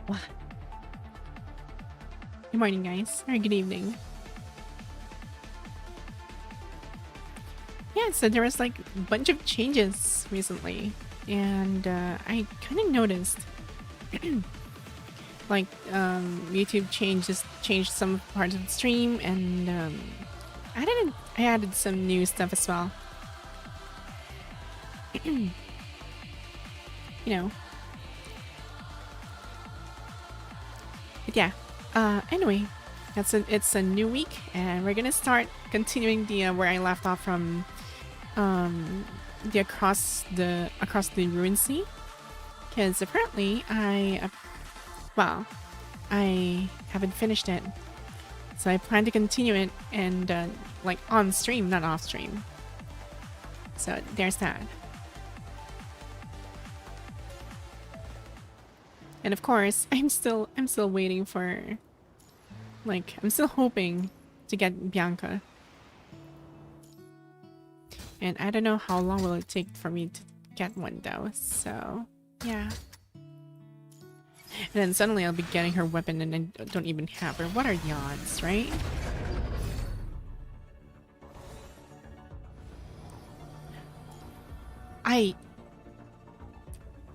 Well, good morning, guys. Or good evening. Yeah, so there was like a bunch of changes recently. And I kind of noticed like YouTube changed some parts of the stream, and I added some new stuff as well. You know. But yeah. Anyway, it's a new week, and we're gonna start continuing the where I left off from the across the ruin sea, because apparently I haven't finished it, so I plan to continue it, and like on stream, not off stream. So there's that. And of course, I'm still waiting for, like, I'm still hoping to get Bianca. And I don't know how long will it take for me to get one though, so yeah. And then suddenly I'll be getting her weapon and I don't even have her. What are the odds, right? I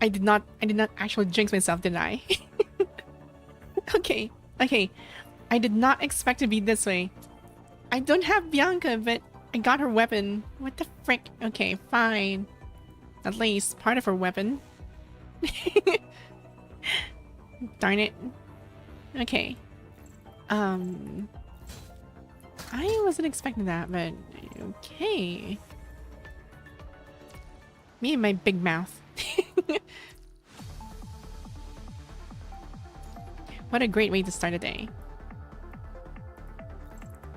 did not actually jinx myself, did I? Okay. I did not expect to be this way. I don't have Bianca, but I got her weapon. What the frick? Okay, fine. At least part of her weapon. Darn it. Okay. I wasn't expecting that, but okay. Me and my big mouth. What a great way to start a day.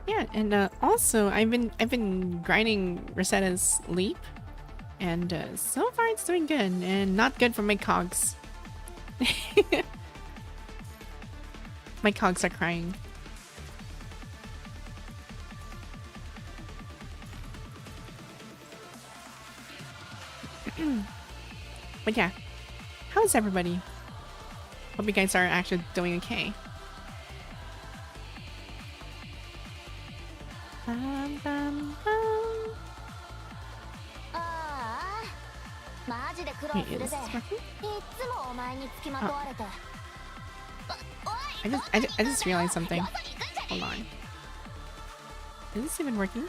Yeah, and also I've been grinding Rosetta's Leap, and so far it's doing good, and not good for my cogs. My cogs are crying. But yeah, how's everybody? Hope you guys are actually doing okay. Bum, bum, bum. Wait, is this working? I just realized something. Hold on. Is this even working?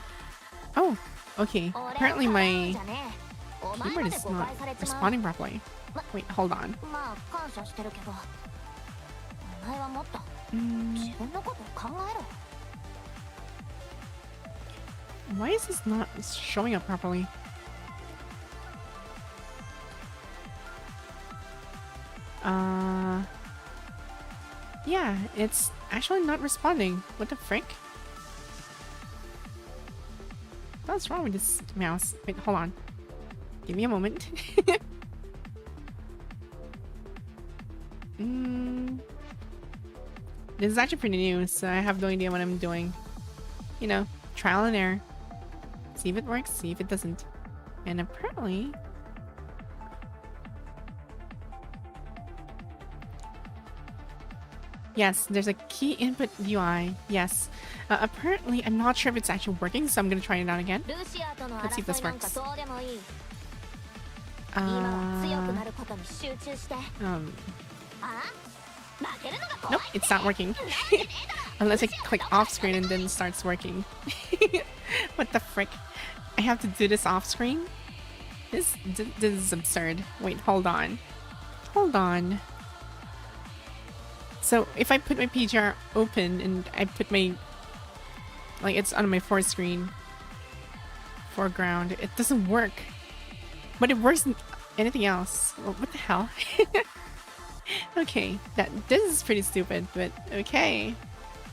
Oh, okay. Apparently my keyboard is not responding properly. Wait, hold on. Why is this not showing up properly? Yeah, it's actually not responding. What the frick? What's wrong with this mouse? Wait, hold on. Give me a moment. This is actually pretty new, so I have no idea what I'm doing. You know, trial and error. See if it works, see if it doesn't. And apparently... Yes, there's a key input UI. Yes. Apparently, I'm not sure if it's actually working, so I'm gonna try it out again. Let's see if this works. Nope, it's not working. Unless I click off screen and then it starts working. What the frick? I have to do this off screen? This is absurd. Wait, hold on. Hold on. So if I put my PGR open and I put my, like, it's on my foreground, it doesn't work. But it works in anything else. Well, what the hell? Okay, this is pretty stupid, but okay.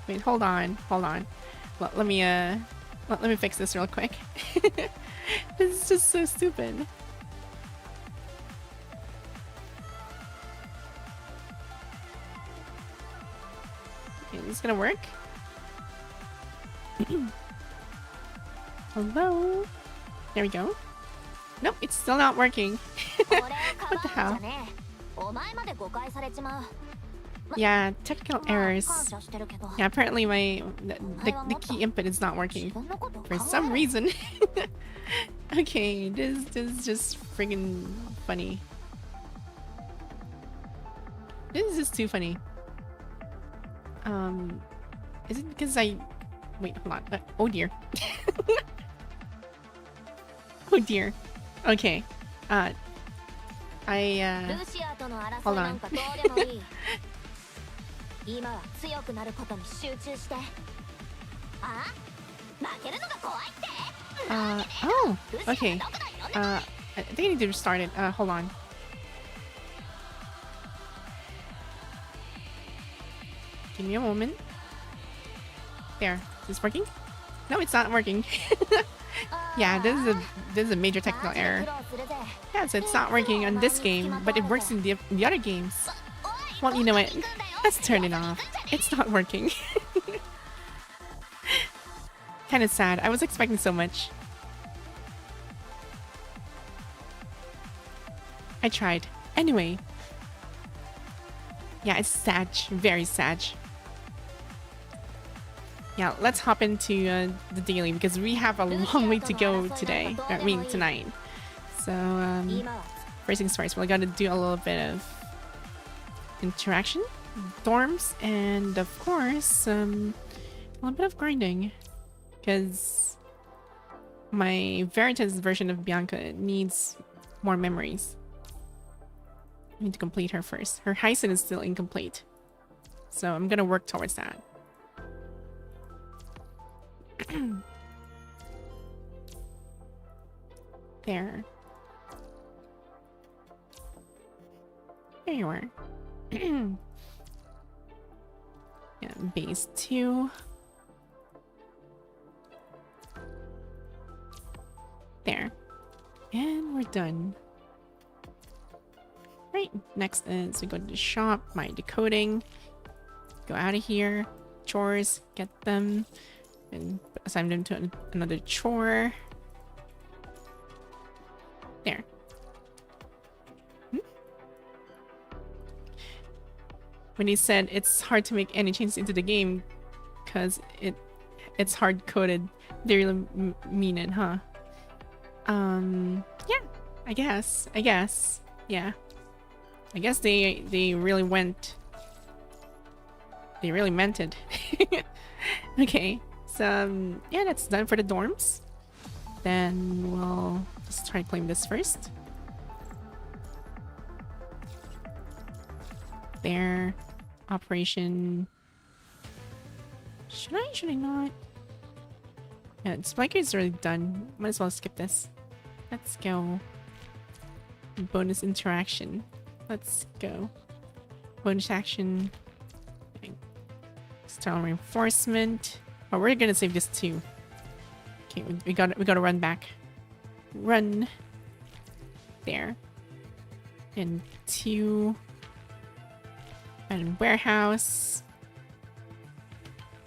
Wait, hold on. Let me fix this real quick. This is just so stupid. Okay, is this gonna work? Hello? There we go. Nope, it's still not working. What the hell? Yeah, technical errors. Yeah, apparently the key input is not working for some reason. Okay, this is just friggin' funny. This is just too funny. Is it because I... Wait, hold on. Oh dear. Oh dear. Okay. Hold on. Oh, okay. I think I need to restart it. Hold on. Give me a moment. There. Is this working? No, it's not working. Yeah, this is a major technical error. Yeah, so it's not working on this game, but it works in the other games. Well, you know what? Let's turn it off. It's not working. Kind of sad. I was expecting so much. I tried. Anyway. Yeah, it's sad. Very sad. Yeah, let's hop into the daily because we have a long way to go today. I mean, tonight. So, first things first, we're gonna do a little bit of interaction, dorms, and of course, a little bit of grinding. Because my Veritas version of Bianca needs more memories. I need to complete her first. Her Heisen is still incomplete. So I'm gonna work towards that. There. There you are. Yeah, base 2. There. And we're done. Right, next is we go to the shop, my decoding. Go out of here. Chores, get them. And assign them to another chore. There. When he said it's hard to make any changes into the game because it's hard coded, they really mean it, huh? Yeah, I guess, yeah. I guess they really meant it. Okay, so yeah, that's done for the dorms. Then we'll just try to claim this first. There, operation. Should I not? Yeah, Spiker is already done. Might as well skip this. Let's go. Bonus interaction. Let's go. Bonus action. External reinforcement. Oh, we're gonna save this too. Okay, we gotta run back. Run. There. And 2. And warehouse.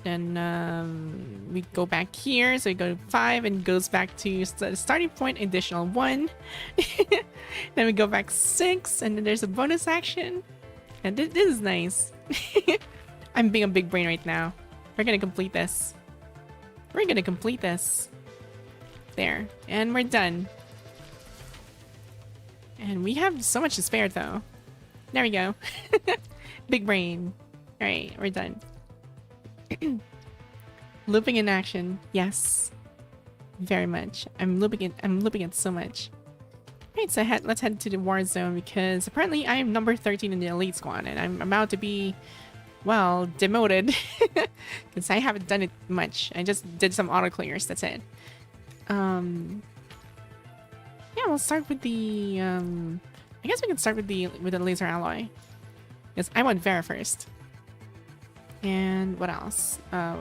Then we go back here, so we go to 5 and goes back to the starting point, additional 1. Then we go back 6, and then there's a bonus action. And this is nice. I'm being a big brain right now. We're gonna complete this. We're gonna complete this. There. And we're done. And we have so much to spare, though. There we go. Big brain. Alright, we're done. Looping in action. Yes. Very much. I'm looping it so much. Alright, so let's head to the war zone because apparently I am number 13 in the elite squad and I'm about to be, well, demoted. Because I haven't done it much. I just did some auto clears, that's it. Yeah, we'll start with the I guess we can start with the laser alloy. Because I want Vera first. And what else? Yeah,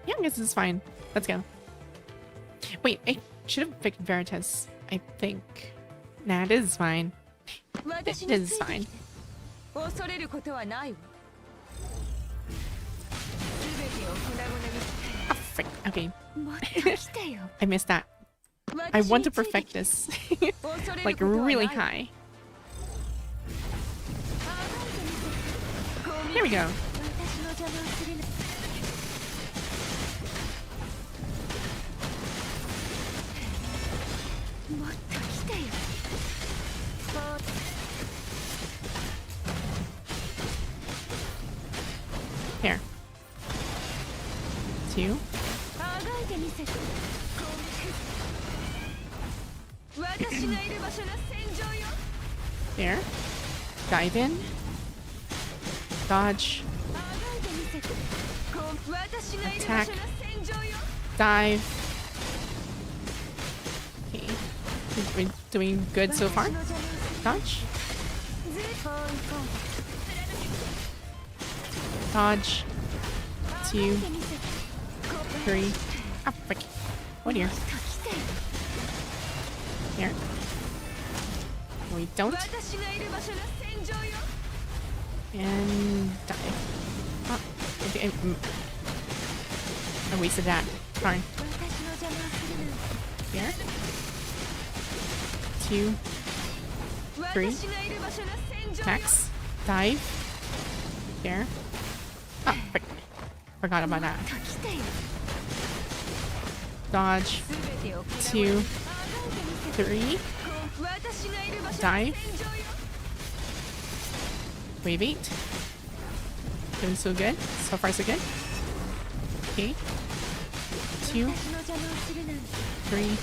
I guess this is fine. Let's go. Wait, I should have picked Veritas, I think. Nah, this is fine. This is fine. Oh, frick. Okay. I missed that. I want to perfect this. Like, really high. There we go. Here. 2. There. Dive in. Dodge. Attack. Dive. Okay. We're doing good so far. Dodge. Dodge. 2. 3. Ah, frick. Oh dear. Here. We don't. And dive. Oh, I wasted that. Darn. Here. 2. 3. Max. Dive. There. Oh, frick. Forgot about that. Dodge. 2. 3. Dive. Wave 8. Doing so good. So far so good. Okay. 2. 3.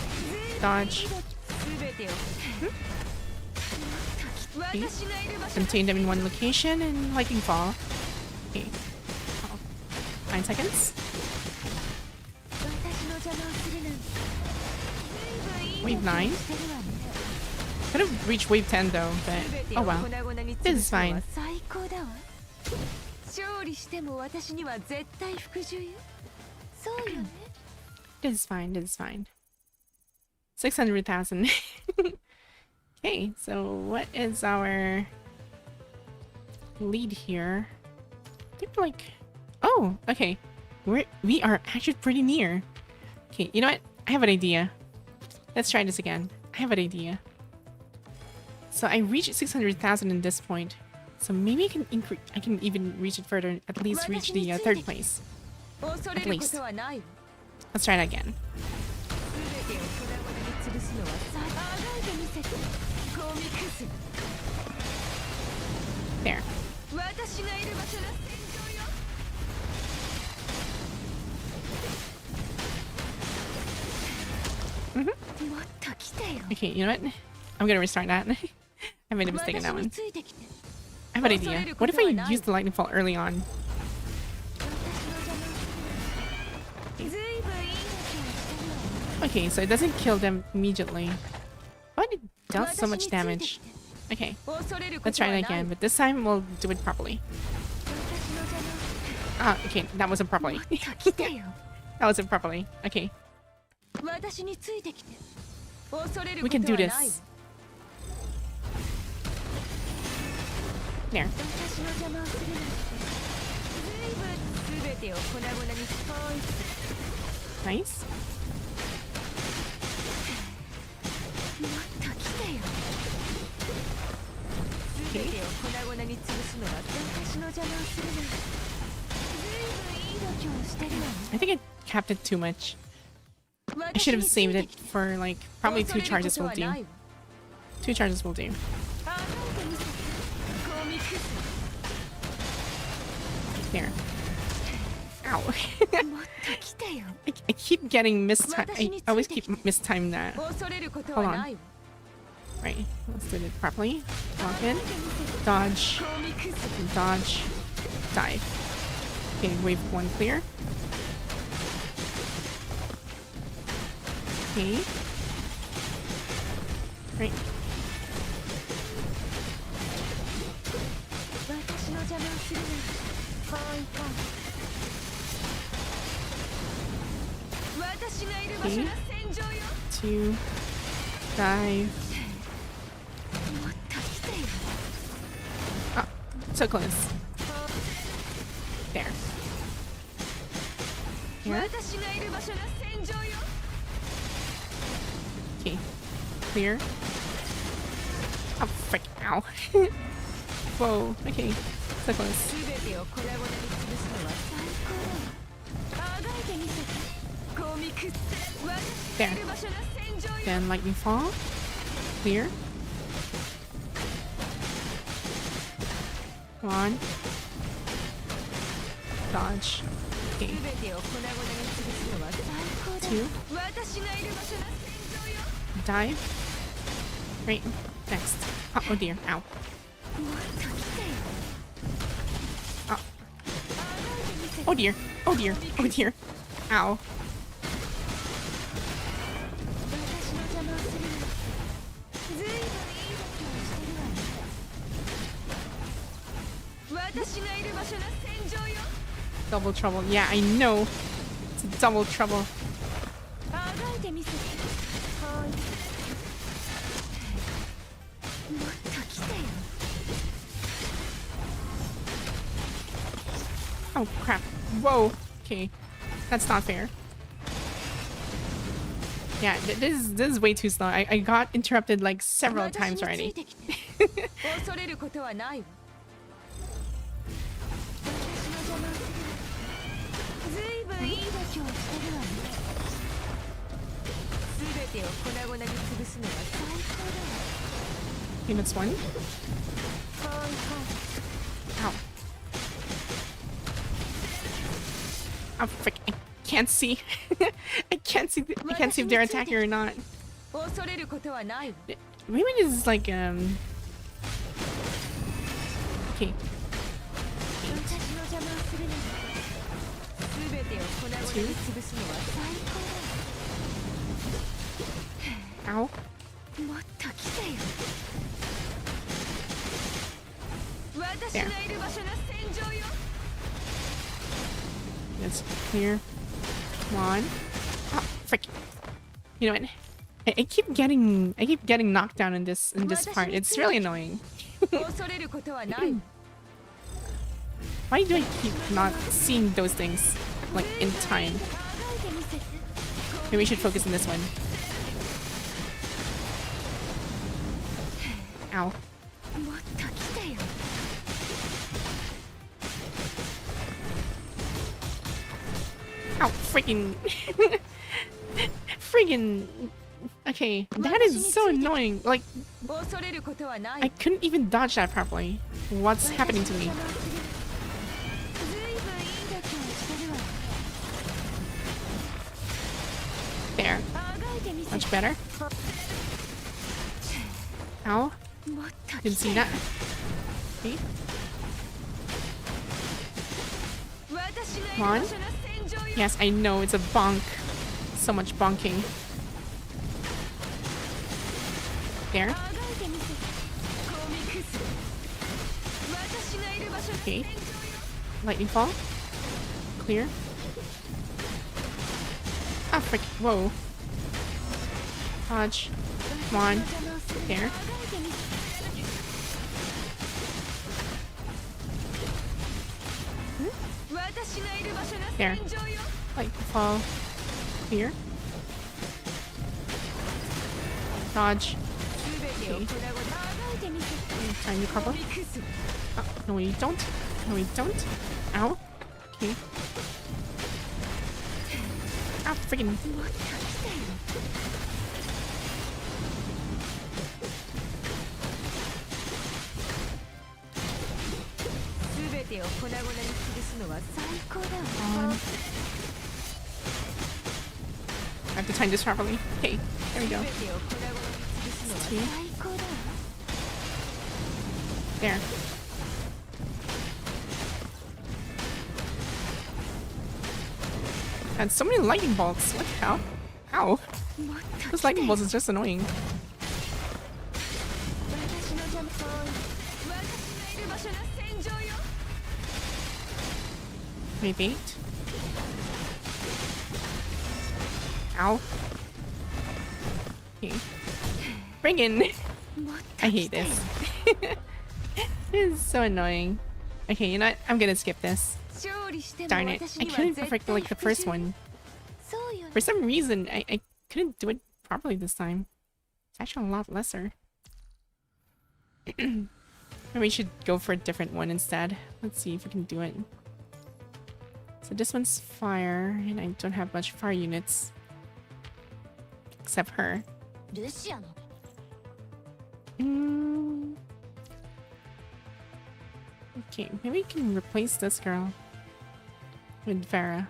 Dodge. Okay. Contain them in one location and lightning fall. Okay. 9 seconds. Wave 9. Could have reached wave 10 though, but oh well. This is fine. This is fine, this is fine. 600,000. Okay, so what is our lead here? I think we're like, oh, okay. We are actually pretty near. Okay, you know what? I have an idea. Let's try this again. I have an idea. So I reached 600,000 in this point. So maybe I can increase. I can even reach it further. At least reach the 3rd place. At least. Let's try it again. There. Okay, you know what? I'm gonna restart that. I made a mistake on that one. I have an idea. What if I use the lightning fall early on? Okay, so it doesn't kill them immediately. But it does so much damage. Okay, let's try it again, but this time we'll do it properly. Ah, okay, that wasn't properly. That wasn't properly. Okay. We can do this. There. Nice. Okay. I think I capped it too much. I should have saved it for like probably 2 charges will do. 2 charges will do. There. Ow. I keep getting mistimed. I always keep mistiming that. Hold on. Right. Let's do it properly. Lock in. Dodge. Dodge. Dive. Okay, wave 1 clear. Okay. Right. Okay. 2. Dive. Oh, so close. There. Here. Okay. Clear. Oh, frick. Ow. Whoa. Okay. So close. There. Then lightning fall. Clear. Come on. Dodge. Okay. 2. Dive. Right. Next. Oh dear. Ow. Oh. Oh dear. Oh dear. Oh dear. Ow. Double trouble. Yeah, I know. It's a double trouble. Oh crap. Whoa. Okay. That's not fair. Yeah, this is way too slow. I got interrupted like several times already. Okay, that's one. Ow. Oh frick, I can't see. I can't see if they're attacking or not. Maybe this is like okay. 2. Ow. There. It's clear. Come on. Oh, frick. You know what? I keep getting knocked down in this part. It's really annoying. Why do I keep not seeing those things like in time? Maybe we should focus on this one. Ow. Ow, freaking. Freaking. Okay, that is so annoying. Like, I couldn't even dodge that properly. What's happening to me? There. Much better. Ow. Didn't see that. Okay. Come on. Yes, I know, it's a bonk. So much bonking. There. Okay. Lightning fall. Clear. Ah, frick. Whoa. Dodge. Come on. There. There. Lightning fall. Clear. Dodge. Okay. Time to cover. Oh, no, we don't. No, we don't. Ow. Okay. Ah, freaking. I have to time this properly. Okay, there we go. Two. There. And so many lightning bolts. What the hell? Ow. Those lightning bolts is just annoying. Maybe 8. Ow. Okay. Friggin'. I hate this. This is so annoying. Okay, you know what? I'm gonna skip this. Darn it. I couldn't perfect like the first one. For some reason, I couldn't do it properly this time. It's actually a lot lesser. Maybe we should go for a different one instead. Let's see if we can do it. So this one's fire, and I don't have much fire units. Except her. Okay, maybe we can replace this girl with Vera.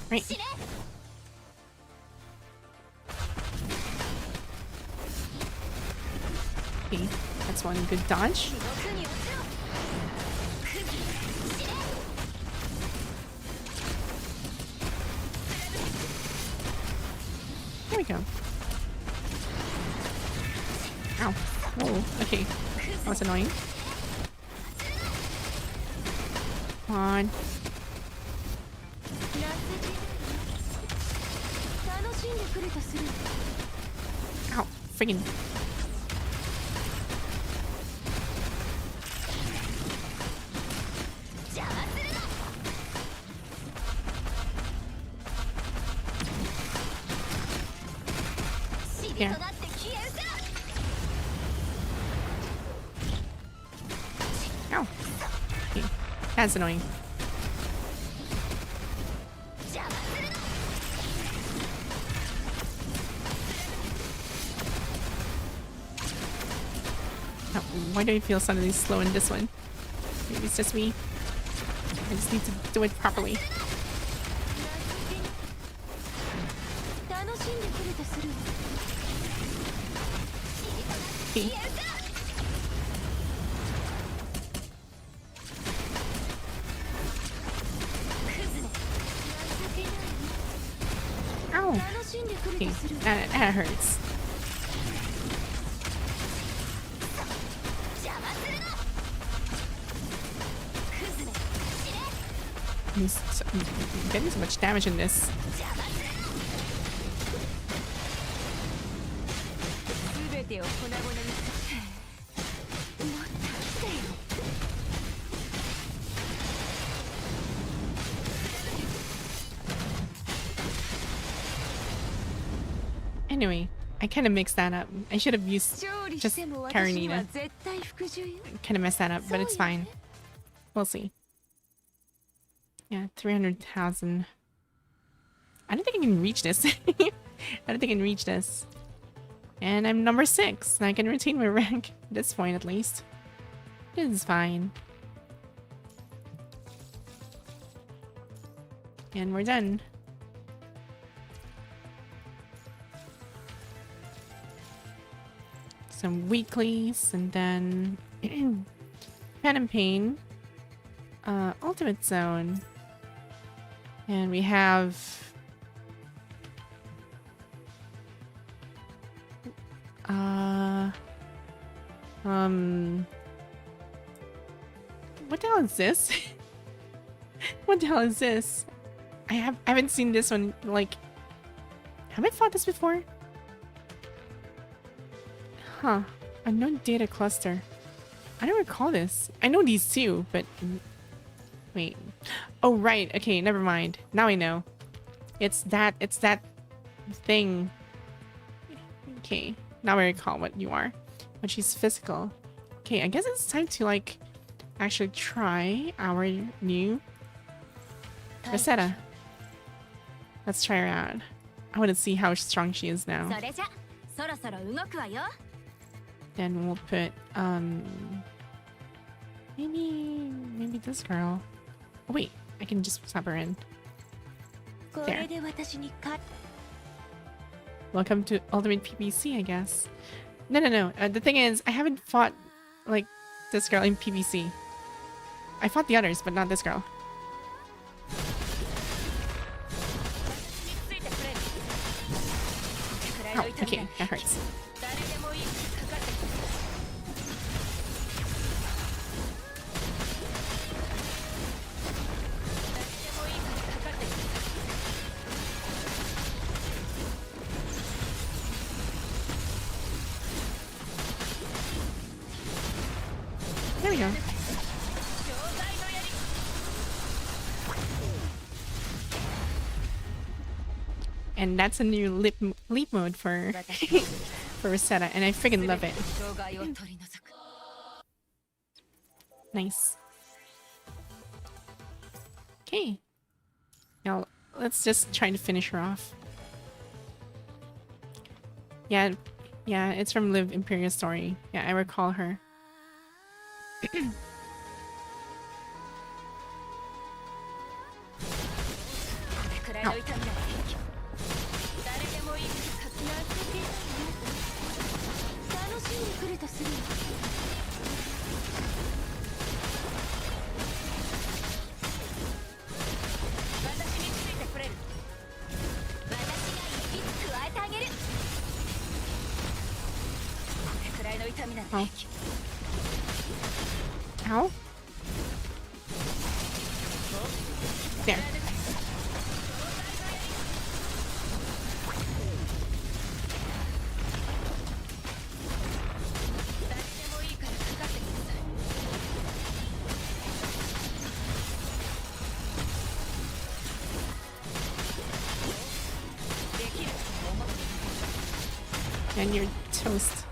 Right. Okay, that's one good dodge. There we go. Ow. Oh, okay. That was annoying. Come on. Ow. Friggin'. Yeah. Ow. Okay. That's annoying. Oh, why do I feel suddenly slow in this one? Maybe it's just me. I just need to do it properly. Okay. Ow! Okay, that hurts. I'm getting so much damage in this. Anyway, I kind of mixed that up. I should have used just Karenina. Kind of messed that up, but it's fine. We'll see. Yeah, 300,000. I don't think I can reach this. I don't think I can reach this. And I'm number 6. And I can retain my rank at this point at least. This is fine. And we're done. Some weeklies, and then Pen and Pain, Ultimate Zone, and we have what the hell is this? What the hell is this? I haven't seen this one. Like, have I fought this before? Huh. Unknown data cluster. I don't recall this. I know these two, but... Wait. Oh, right. Okay, never mind. Now I know. It's that thing. Okay. Now I recall what you are. But she's physical. Okay, I guess it's time to, like, actually try our new Rosetta. Let's try her out. I want to see how strong she is now. Then we'll put, maybe this girl. Oh, wait, I can just swap her in. There. Welcome to Ultimate PvC, I guess. No. The thing is, I haven't fought, like, this girl in PvC. I fought the others, but not this girl. Oh, okay, that hurts. There we go. And that's a new leap mode for for Rosetta, and I freaking love it. Nice. Okay. Now let's just try to finish her off. Yeah, yeah, it's from Live Imperial Story. Yeah, I recall her. Ow. Oh. Ow. There. And you're toast.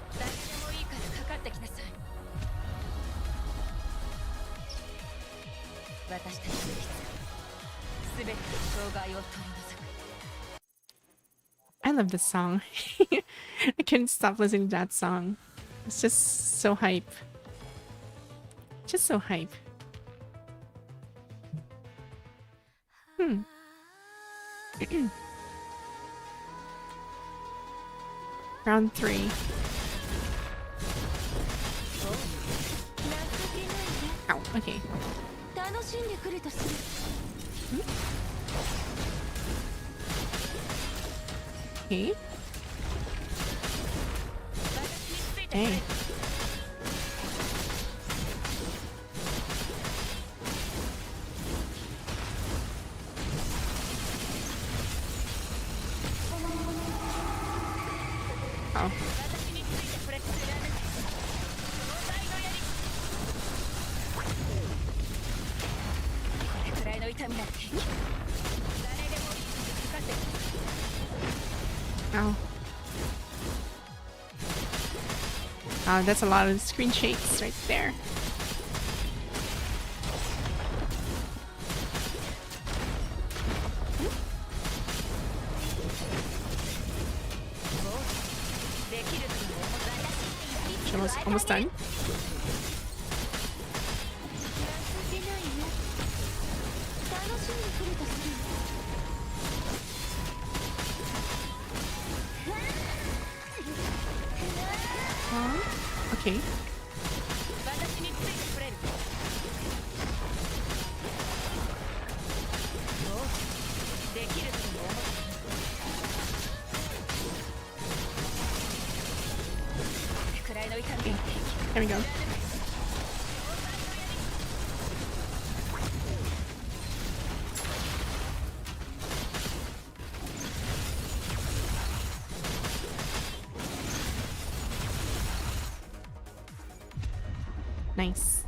I love this song. I couldn't stop listening to that song. It's just so hype. Just so hype. Round 3. Ow, okay. Okay. Dang. Oh. Ow. Oh, that's a lot of screen shakes right there. Almost done. Okay. There we go. Nice.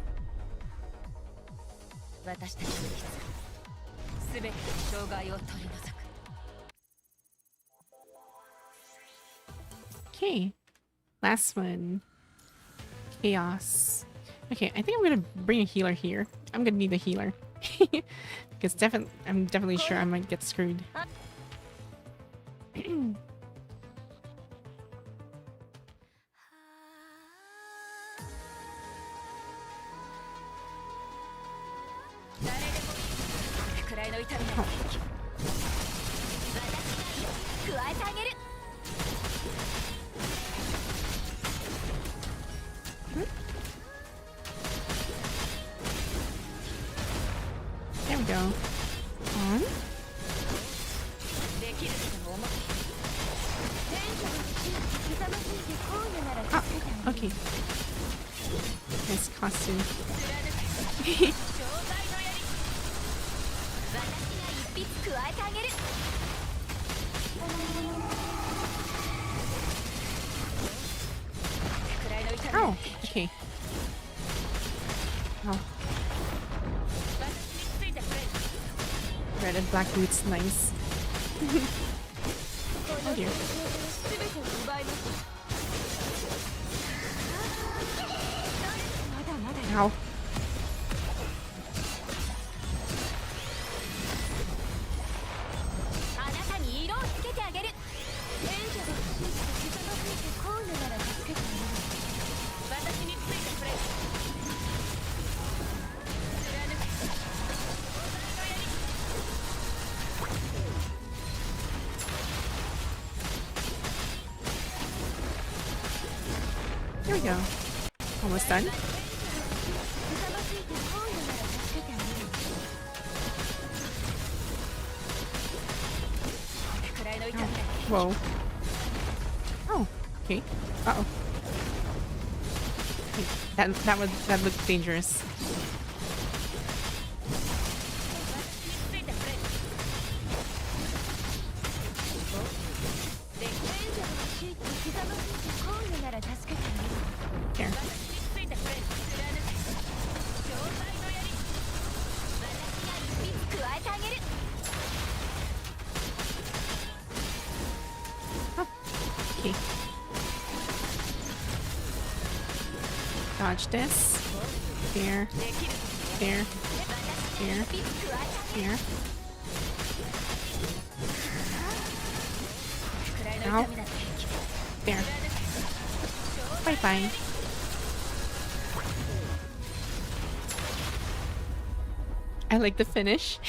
Okay. Last one. Chaos. Okay, I think I'm gonna bring a healer here. I'm gonna need a healer. Because I'm definitely sure I might get screwed. There we go. On. Ah, okay. Nice costume. Oh, okay. Oh. Red and black boots, nice. Oh dear. Ow. Here we go. Almost done. Whoa. Oh, okay. Uh-oh. That looked dangerous. Here. Oh, okay. Dodge this. Here. Here. Here. Here. Ow. There. Bye-bye. I like the finish.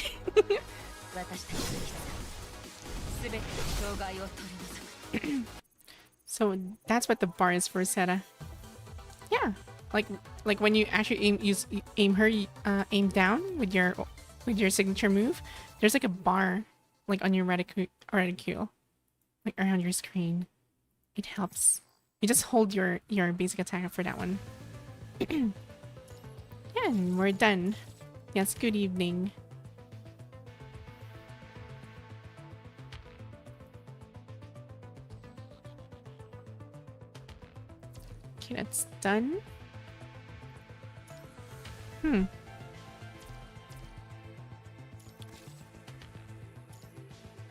So that's what the bar is for, Seta. Yeah, like when you actually aim down with your signature move. There's like a bar like on your reticule, like around your screen. It helps. You just hold your basic attack for that one. Yeah, and we're done. Yes, good evening. Okay, that's done.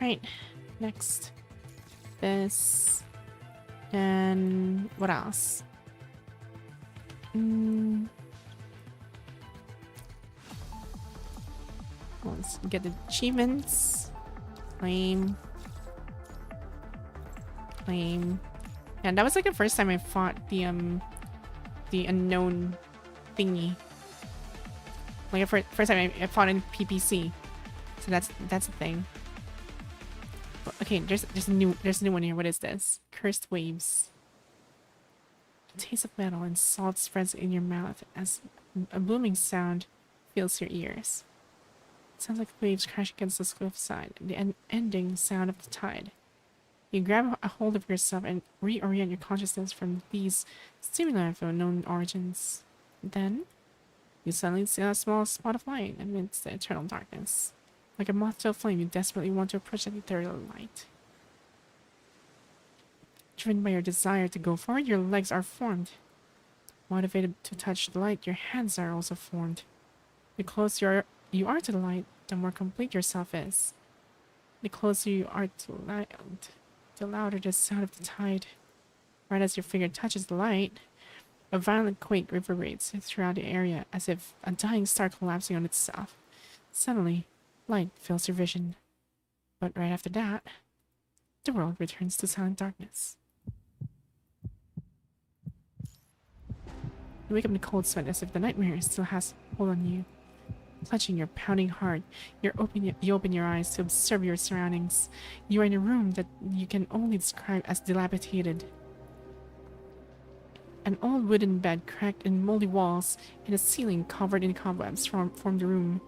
Right, next. This. And what else? Let's get the achievements. Claim. And that was like the first time I fought the unknown thingy. Like the first time I fought in PPC. So that's the thing. Okay, there's a new one here. What is this? Cursed waves. The taste of metal and salt spreads in your mouth as a booming sound fills your ears. It sounds like waves crash against the cliffside, the ending sound of the tide. You grab a hold of yourself and reorient your consciousness from these stimuli of unknown origins. Then, you suddenly see a small spot of light amidst the eternal darkness. Like a moth to a flame, you desperately want to approach that ethereal light. Driven by your desire to go forward, your legs are formed. Motivated to touch the light, your hands are also formed. The closer you are to the light, the more complete yourself is. The closer you are to light, the louder the sound of the tide. Right as your finger touches the light, a violent quake reverberates throughout the area as if a dying star collapsing on itself. Suddenly, light fills your vision. But right after that, the world returns to silent darkness. You wake up in a cold sweat as if the nightmare still has hold on you. Clutching your pounding heart, you open your eyes to observe your surroundings. You are in a room that you can only describe as dilapidated. An old wooden bed, cracked and moldy walls, and a ceiling covered in cobwebs form the room.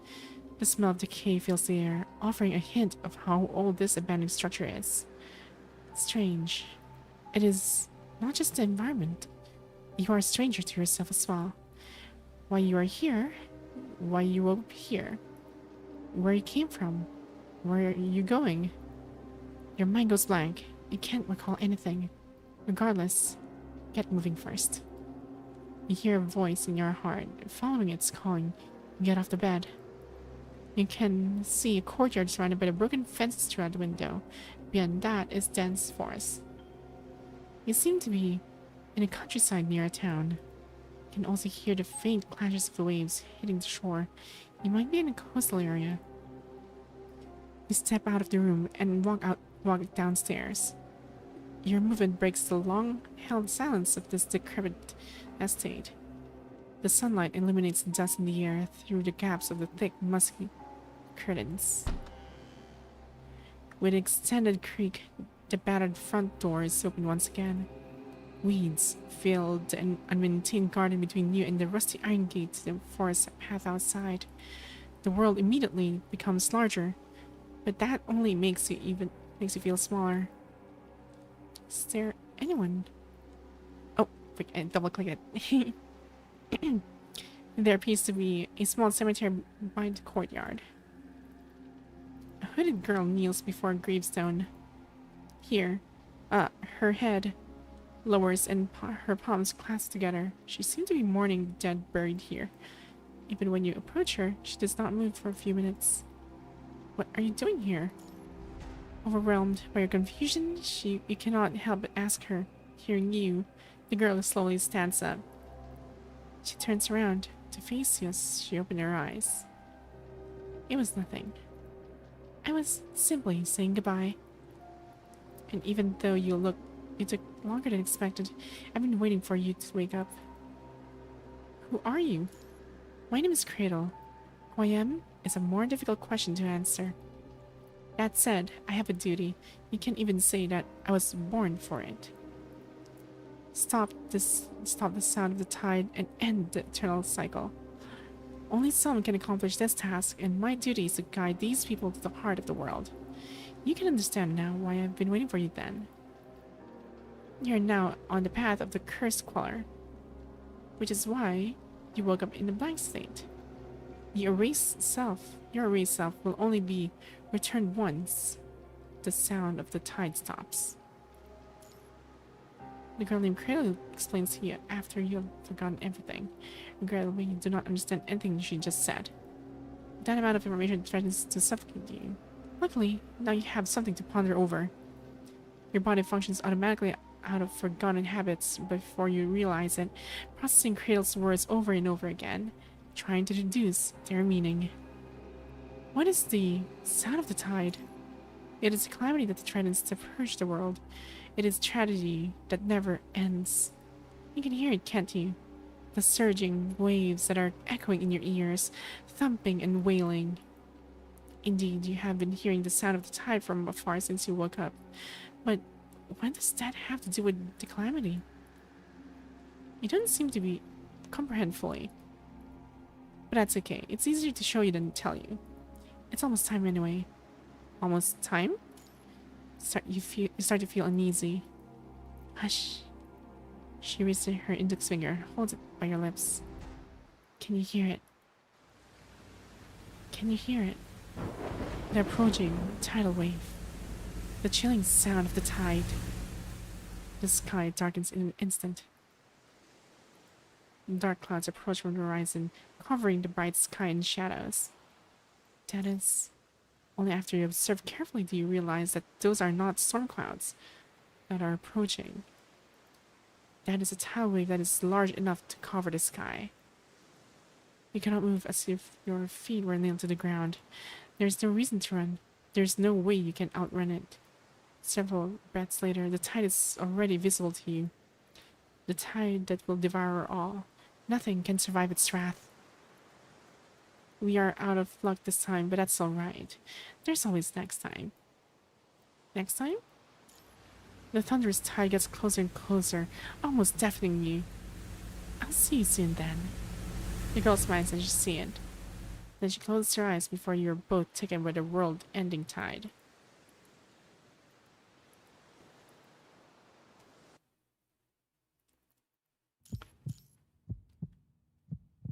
The smell of decay fills the air, offering a hint of how old this abandoned structure is. Strange. It is not just the environment. You are a stranger to yourself as well. Why you are here, why you woke here, where you came from, where are you going. Your mind goes blank. You can't recall anything. Regardless, get moving first. You hear a voice in your heart, following its calling. You get off the bed. You can see a courtyard surrounded by the broken fences throughout the window. Beyond that is dense forest. You seem to be in a countryside near a town. You can also hear the faint clashes of the waves hitting the shore. You might be in a coastal area. You step out of the room and walk downstairs. Your movement breaks the long-held silence of this decrepit estate. The sunlight illuminates the dust in the air through the gaps of the thick, musky curtains. With an extended creak, the battered front door is open once again. Weeds fill the unmaintained garden between you and the rusty iron gate to the forest path outside. The world immediately becomes larger, but that only makes you feel smaller. Is there anyone? Oh, I double-clicked it. There appears to be a small cemetery by the courtyard. A hooded girl kneels before a gravestone. Here, her head lowers and her palms clasped together. She seems to be mourning the dead buried here. Even when you approach her, she does not move for a few minutes. What are you doing here? Overwhelmed by your confusion, you cannot help but ask her. Hearing you, the girl slowly stands up. She turns around to face you as she opened her eyes. It was nothing. I was simply saying goodbye. And even though you took longer than expected, I've been waiting for you to wake up. Who are you? My name is Cradle. Who I am is a more difficult question to answer. That said, I have a duty. You can't even say that I was born for it. Stop the sound of the tide and end the eternal cycle. Only some can accomplish this task, and my duty is to guide these people to the heart of the world. You can understand now why I've been waiting for you then. You're now on the path of the cursed queller, which is why you woke up in a blank state. Your erased self will only be returned once the sound of the tide stops. The girl named Cradle explains to you after you have forgotten everything. Regrettably, you do not understand anything she just said. That amount of information threatens to suffocate you. Luckily, now you have something to ponder over. Your body functions automatically out of forgotten habits before you realize it, processing Cradle's words over and over again, trying to deduce their meaning. What is the sound of the tide? It is a calamity that threatens to purge the world. It is tragedy that never ends. You can hear it, can't you? The surging waves that are echoing in your ears, thumping and wailing. Indeed, you have been hearing the sound of the tide from afar since you woke up. But what does that have to do with the calamity? You don't seem to comprehend fully. But that's okay. It's easier to show you than to tell you. It's almost time anyway. Almost time? You start to feel uneasy. Hush. She raises her index finger, holds it by your lips. Can you hear it? Can you hear it? The approaching tidal wave. The chilling sound of the tide. The sky darkens in an instant. Dark clouds approach from the horizon, covering the bright sky in shadows. That is... Only after you observe carefully do you realize that those are not storm clouds that are approaching. That is a tidal wave that is large enough to cover the sky. You cannot move as if your feet were nailed to the ground. There's no reason to run. There's no way you can outrun it. Several breaths later, the tide is already visible to you. The tide that will devour all. Nothing can survive its wrath. We are out of luck this time, but that's alright. There's always next time. Next time? The thunderous tide gets closer and closer, almost deafening you. I'll see you soon then. The girl smiles as you see it. Then she closes her eyes before you're both taken by the world-ending tide.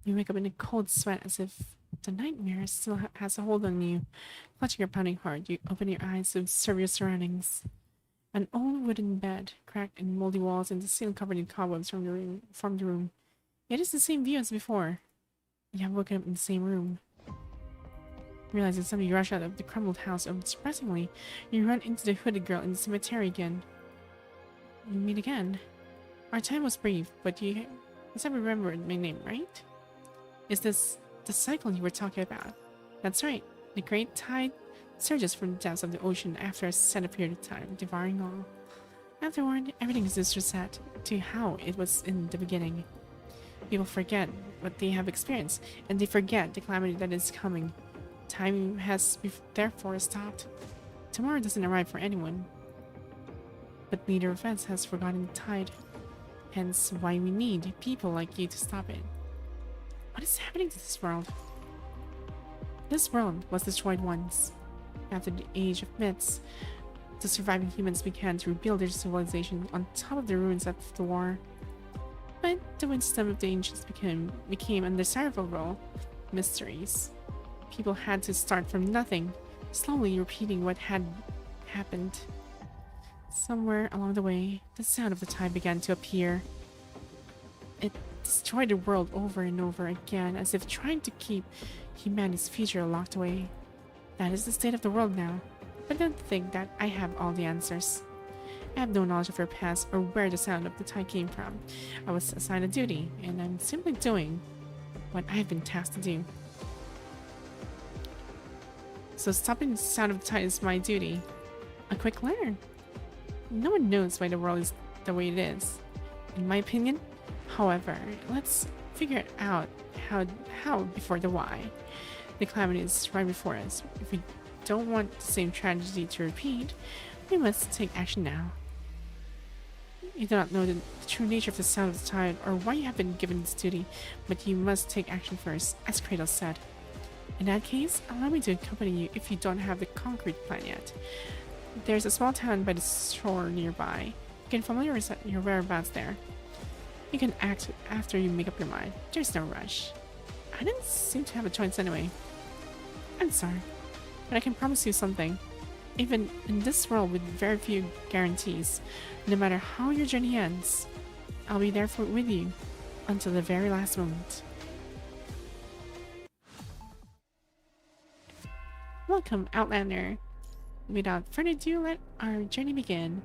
You wake up in a cold sweat as if the nightmare still has a hold on you. Clutching your pounding heart, you open your eyes to observe your surroundings. An old wooden bed, cracked and moldy walls, and the ceiling covered in cobwebs from the room. It is the same view as before. You have woken up in the same room. Realizing something, you rush out of the crumbled house. Surprisingly, you run into the hooded girl in the cemetery again. We meet again. Our time was brief, but you must have remembered my name, right? Is this the cycle you were talking about? That's right. The great tide surges from the depths of the ocean after a set period of time, devouring all. Afterward, everything is just reset to how it was in the beginning. People forget what they have experienced, and they forget the calamity that is coming. Time has therefore stopped. Tomorrow doesn't arrive for anyone. But neither of us has forgotten the tide. Hence why we need people like you to stop it. What is happening to this world? This world was destroyed once. After the age of myths, the surviving humans began to rebuild their civilization on top of the ruins of the war. But the wisdom of the ancients became undesirable mysteries. People had to start from nothing, slowly repeating what had happened. Somewhere along the way, the sound of the tide began to appear. It destroyed the world over and over again, as if trying to keep humanity's future locked away. That is the state of the world now, but don't think that I have all the answers. I have no knowledge of your past or where the sound of the tide came from. I was assigned a duty, and I'm simply doing what I've been tasked to do. So stopping the sound of the tide is my duty. A quick learn. No one knows why the world is the way it is. In my opinion, however, let's figure out how before the why. The calamity is right before us. If we don't want the same tragedy to repeat, we must take action now. You do not know the true nature of the sound of the tide or why you have been given this duty, but you must take action first, as Kratos said. In that case, allow me to accompany you if you don't have the concrete plan yet. There's a small town by the shore nearby. You can familiarize your whereabouts there. You can act after you make up your mind. There's no rush. I didn't seem to have a choice anyway. I'm sorry, but I can promise you something. Even in this world with very few guarantees, no matter how your journey ends, I'll be there with you until the very last moment. Welcome, Outlander. Without further ado, let our journey begin.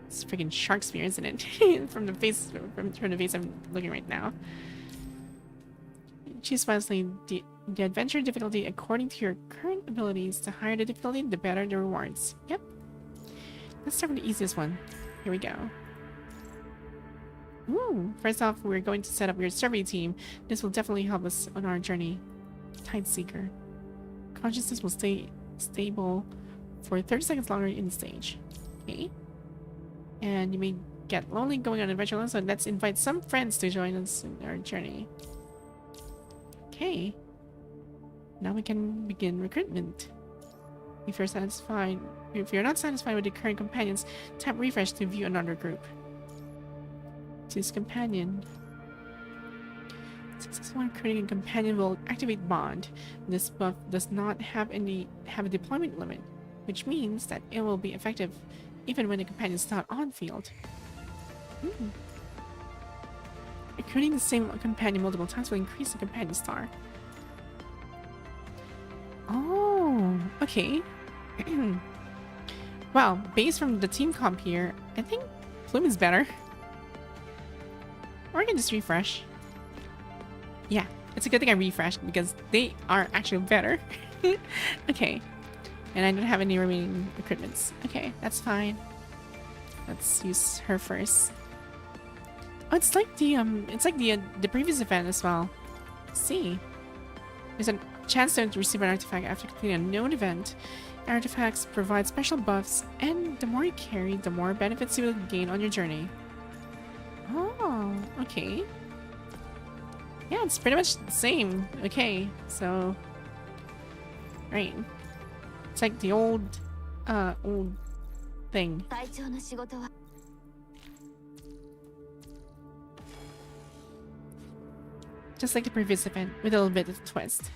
It's freaking shark spear, isn't it? from the face I'm looking right now. Choose wisely the adventure difficulty according to your current abilities. The higher the difficulty, the better the rewards. Yep. Let's start with the easiest one. Here we go. Ooh, first off, we're going to set up your survey team. This will definitely help us on our journey. Tide Seeker. Consciousness will stay stable for 30 seconds longer in the stage. Okay. And you may get lonely going on an adventure alone, so let's invite some friends to join us in our journey. Okay. Now we can begin recruitment. If you're not satisfied with the current companions, tap refresh to view another group. Choose companion. Successful recruiting a companion will activate bond. This buff does not have a deployment limit, which means that it will be effective even when the companion is not on field. Recruiting the same companion multiple times will increase the companion star. Oh, okay. Well, based from the team comp here, I think Plume is better. Or I can just refresh. Yeah, it's a good thing I refreshed because they are actually better. Okay. And I don't have any remaining recruitments. Okay, that's fine. Let's use her first. Oh, it's like the previous event as well. Let's see. There's a chance to receive an artifact after completing a known event. Artifacts provide special buffs, and the more you carry, the more benefits you will gain on your journey. Oh, okay. Yeah, it's pretty much the same. Okay, so right. It's like the old thing. Just like the previous event, with a little bit of a twist.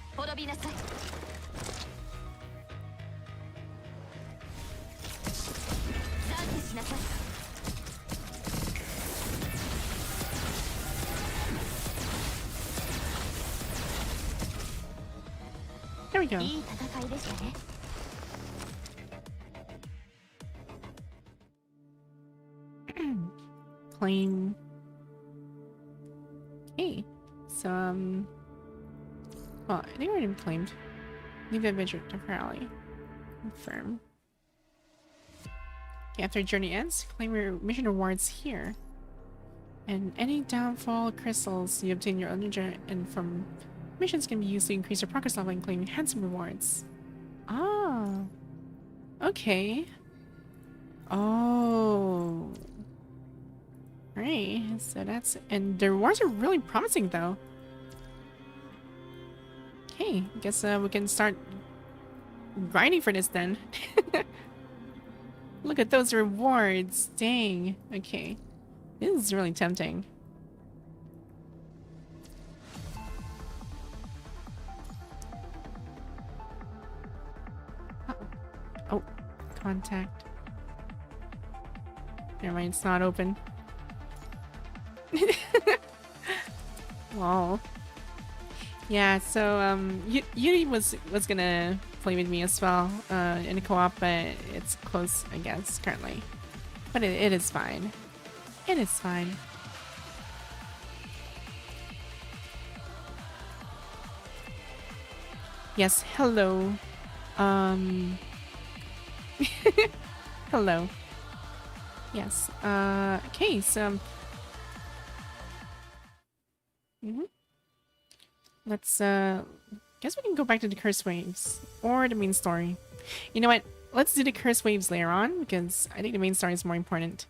There we go. Claim. Okay. So, well, I think we already claimed. Leave the adventure temporarily. Confirm. Okay, after journey ends, claim your mission rewards here. And any downfall crystals you obtain your energy and from missions can be used to increase your progress level and claim handsome rewards. Ah. Okay. Oh. Right, so that's... And the rewards are really promising, though. Okay, I guess we can start grinding for this, then. Look at those rewards. Dang. Okay. This is really tempting. Uh-oh. Oh, contact. Never mind, it's not open. Wow. Yeah, so Yuri was gonna play with me as well in a co-op, but it's close, I guess, currently. But it is fine. It is fine. Yes, hello. Hello. Yes. Okay, so let's guess we can go back to the curse waves or the main story. You know what? Let's do the curse waves later on because I think the main story is more important.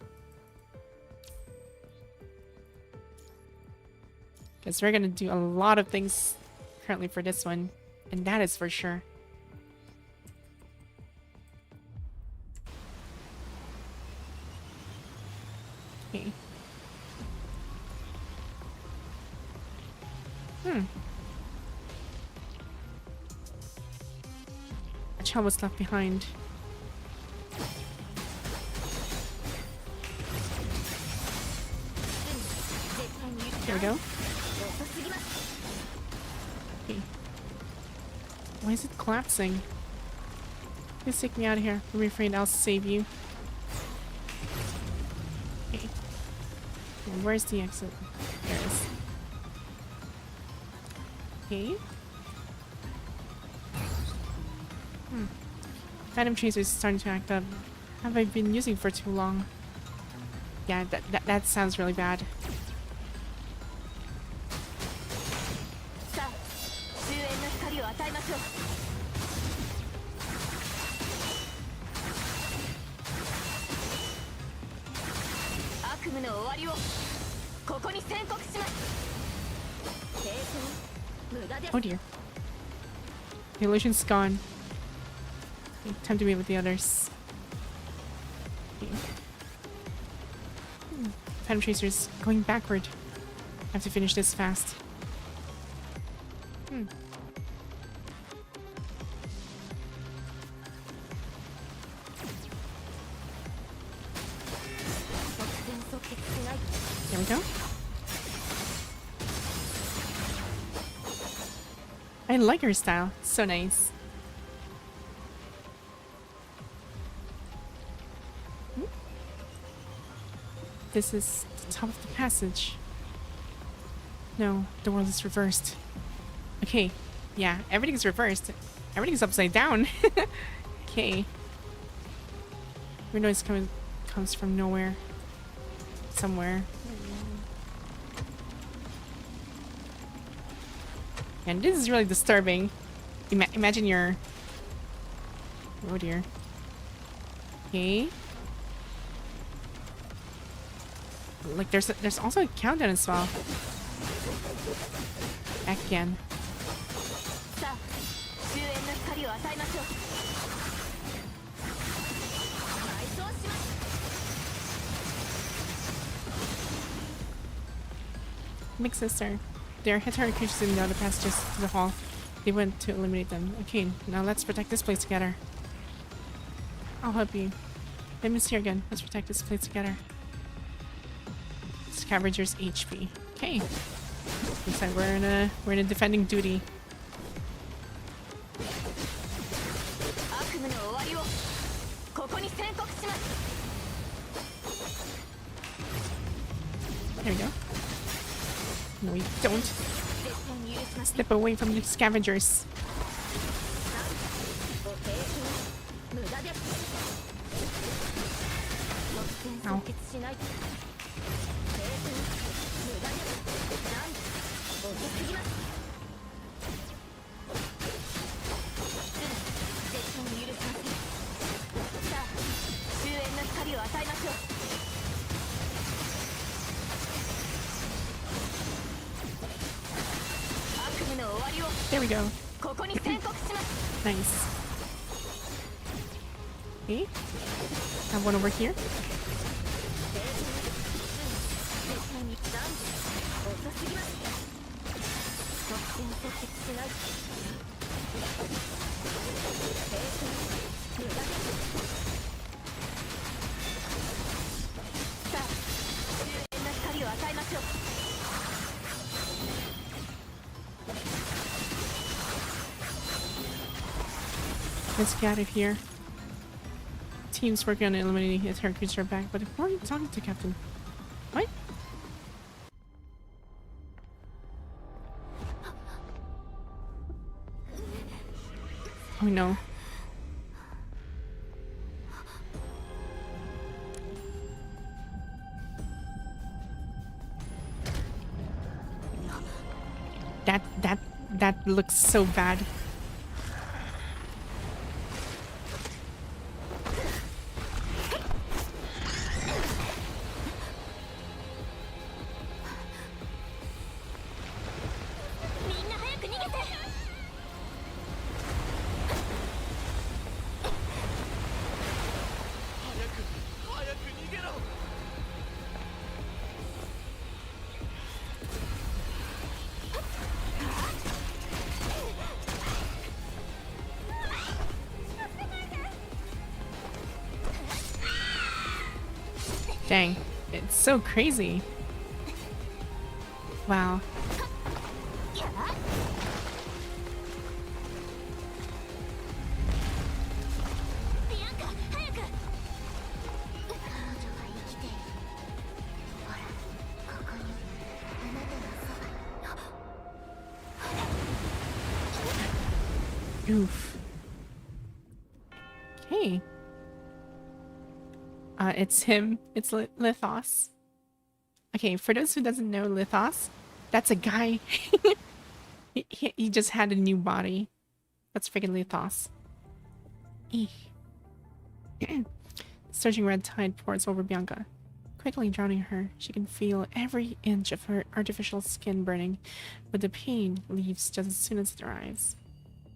Because we're gonna do a lot of things currently for this one, and that is for sure. Okay. A child was left behind. There we go. Okay. Why is it collapsing? Please take me out of here. I'm afraid I'll save you. Okay. And where's the exit? There it is. Okay. Phantom Chaser is starting to act up. Have I been using for too long? Yeah, that sounds really bad. Oh dear. The illusion's gone. Okay, time to meet with the others. Okay. Phantom Chaser's going backward. I have to finish this fast. There we go. I like her style. So nice. This is the top of the passage. No, the world is reversed. Okay. Yeah, everything's reversed. Everything's upside down. Okay. Weird noise comes from nowhere. Somewhere. And this is really disturbing. Imagine you're... Oh dear. Okay. Like there's also a countdown as well. Back again. Big sister. There are Hetero creatures in the other passages to the hall. They went to eliminate them. Okay, now let's protect this place together. I'll help you. Miss here again. Let's protect this place together. Scavenger's HP. Okay. Looks like we're in a defending duty. There we go. No, we don't. Step away from the scavengers. Ow. There we go. Nice. Okay. Have one over here. Let's get out of here. Teams working on eliminating his her creature back, but who are you talking to, Captain? What? Oh no. That looks so bad. Dang, it's so crazy. Wow. Oof. Okay. It's him. It's Lithos. Okay, for those who doesn't know Lithos, that's a guy. he just had a new body. That's freaking Lithos. Surging red tide pours over Bianca. Quickly drowning her, she can feel every inch of her artificial skin burning, but the pain leaves just as soon as it arrives.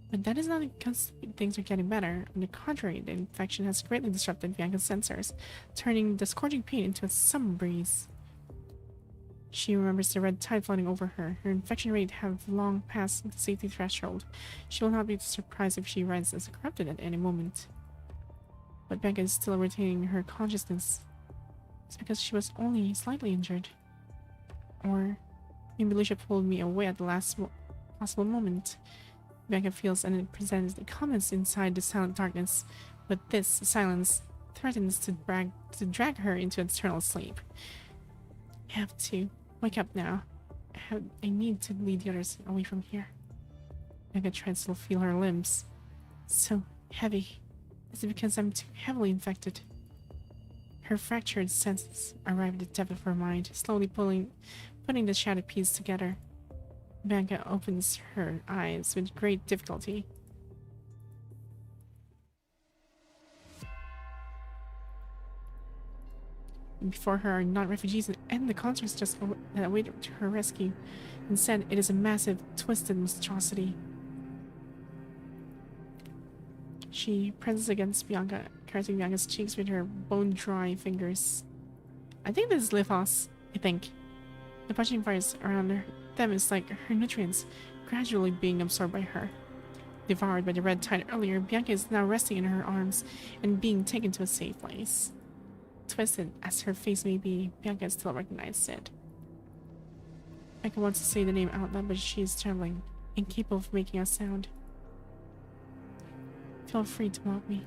But that is not because things are getting better. On the contrary, the infection has greatly disrupted Bianca's sensors, turning the scorching pain into a summer breeze. She remembers the red tide flooding over her. Her infection rate have long passed the safety threshold. She will not be surprised if she rises corrupted at any moment. But Bianca is still retaining her consciousness. It's because she was only slightly injured. Or maybe Lucia pulled me away at the last possible moment. Bianca feels and presents the comments inside the silent darkness, but this silence threatens to drag her into eternal sleep. I have to wake up now. I need to lead the others away from here. Bianca tries to feel her limbs. So heavy. Is it because I'm too heavily infected? Her fractured senses arrive at the depth of her mind, slowly putting the shattered piece together. Bianca opens her eyes with great difficulty. Before her are not refugees and the constructs just await her rescue. Instead, it is a massive, twisted monstrosity. She presses against Bianca, caressing Bianca's cheeks with her bone-dry fingers. I think this is Lithos, I think. The punching fires around them is like her nutrients, gradually being absorbed by her. Devoured by the red tide earlier, Bianca is now resting in her arms and being taken to a safe place. Twisted as her face may be, Bianca still recognizes it. Bianca wants to say the name out loud, but she is trembling, incapable of making a sound. Feel free to mock me.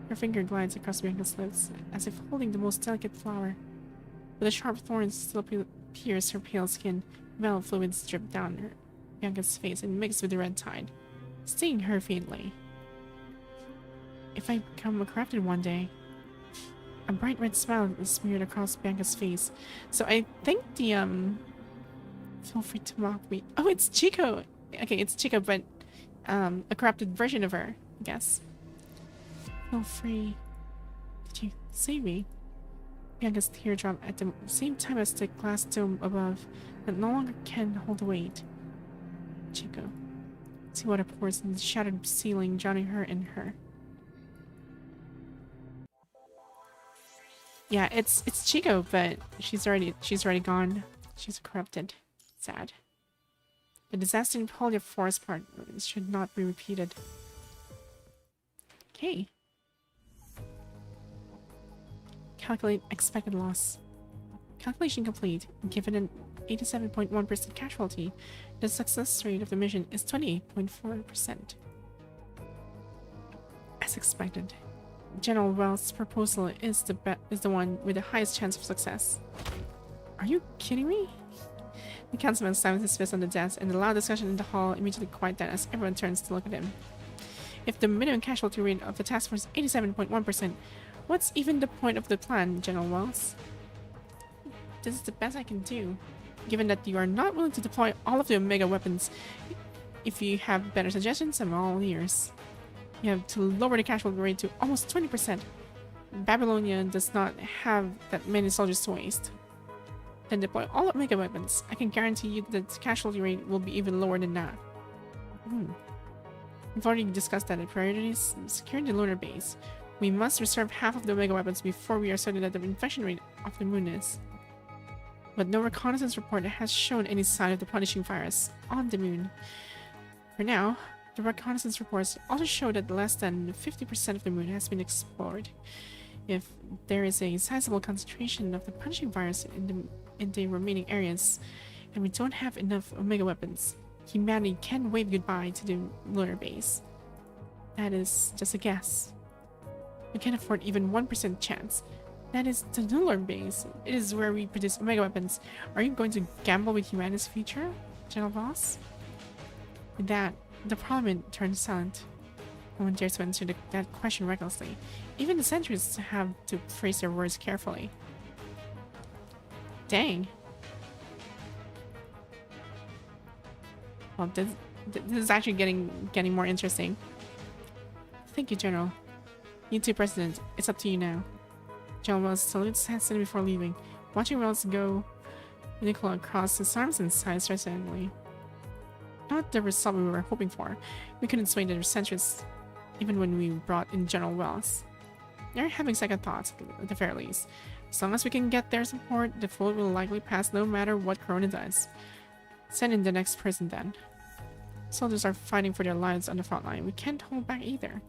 Her finger glides across Bianca's lips, as if holding the most delicate flower. But the sharp thorns still pierce her pale skin. Metal fluids drip down her Bianca's face and mix with the red tide, stinging her faintly. If I become corrupted one day... A bright red smile is smeared across Bianca's face. So I think the, Feel free to mock me. Oh, it's Chico! Okay, it's Chico, but, a corrupted version of her, I guess. Feel free. Did you save me? Bianca's teardrop at the same time as the glass dome above that no longer can hold the weight. Chico. See water pours in the shattered ceiling, drowning her in her. Yeah, it's Chico, but she's already gone. She's corrupted. Sad. The disaster in Polya Forest Park should not be repeated. Okay. Calculate expected loss. Calculation complete. Given an 87.1% casualty, the success rate of the mission is 28.4%. As expected. General Wells' proposal is the one with the highest chance of success. Are you kidding me? The councilman slams his fist on the desk, and the loud discussion in the hall immediately quiet down as everyone turns to look at him. If the minimum casualty rate of the task force is 87.1%, what's even the point of the plan, General Wells? This is the best I can do, given that you are not willing to deploy all of the Omega weapons. If you have better suggestions, I'm all ears. You have to lower the casualty rate to almost 20%. Babylonia does not have that many soldiers to waste. Then deploy all Omega weapons. I can guarantee you that the casualty rate will be even lower than that. We've already discussed that. The priority is securing the lunar base. We must reserve half of the Omega weapons before we are certain that the infection rate of the moon is. But no reconnaissance report has shown any sign of the punishing virus on the moon. For now, the reconnaissance reports also show that less than 50% of the moon has been explored. If there is a sizable concentration of the punishing virus in the remaining areas, and we don't have enough Omega weapons, humanity can wave goodbye to the lunar base. That is just a guess. We can't afford even 1% chance. That is the lunar base. It is where we produce Omega weapons. Are you going to gamble with humanity's future, General Boss? With that, the Parliament turned silent. No one dares to answer that question recklessly. Even the sentries have to phrase their words carefully. Dang. Well, this is actually getting more interesting. Thank you, General. You too, President. It's up to you now. General Wells salutes Hanson before leaving, watching Wells go Nicola across his arms and sighs resignedly. Not the result we were hoping for. We couldn't sway the sentries even when we brought in General Wells. They're having second thoughts, at the very least. As long as we can get their support, the vote will likely pass no matter what Corona does. Send in the next person then. Soldiers are fighting for their lives on the front line. We can't hold back either.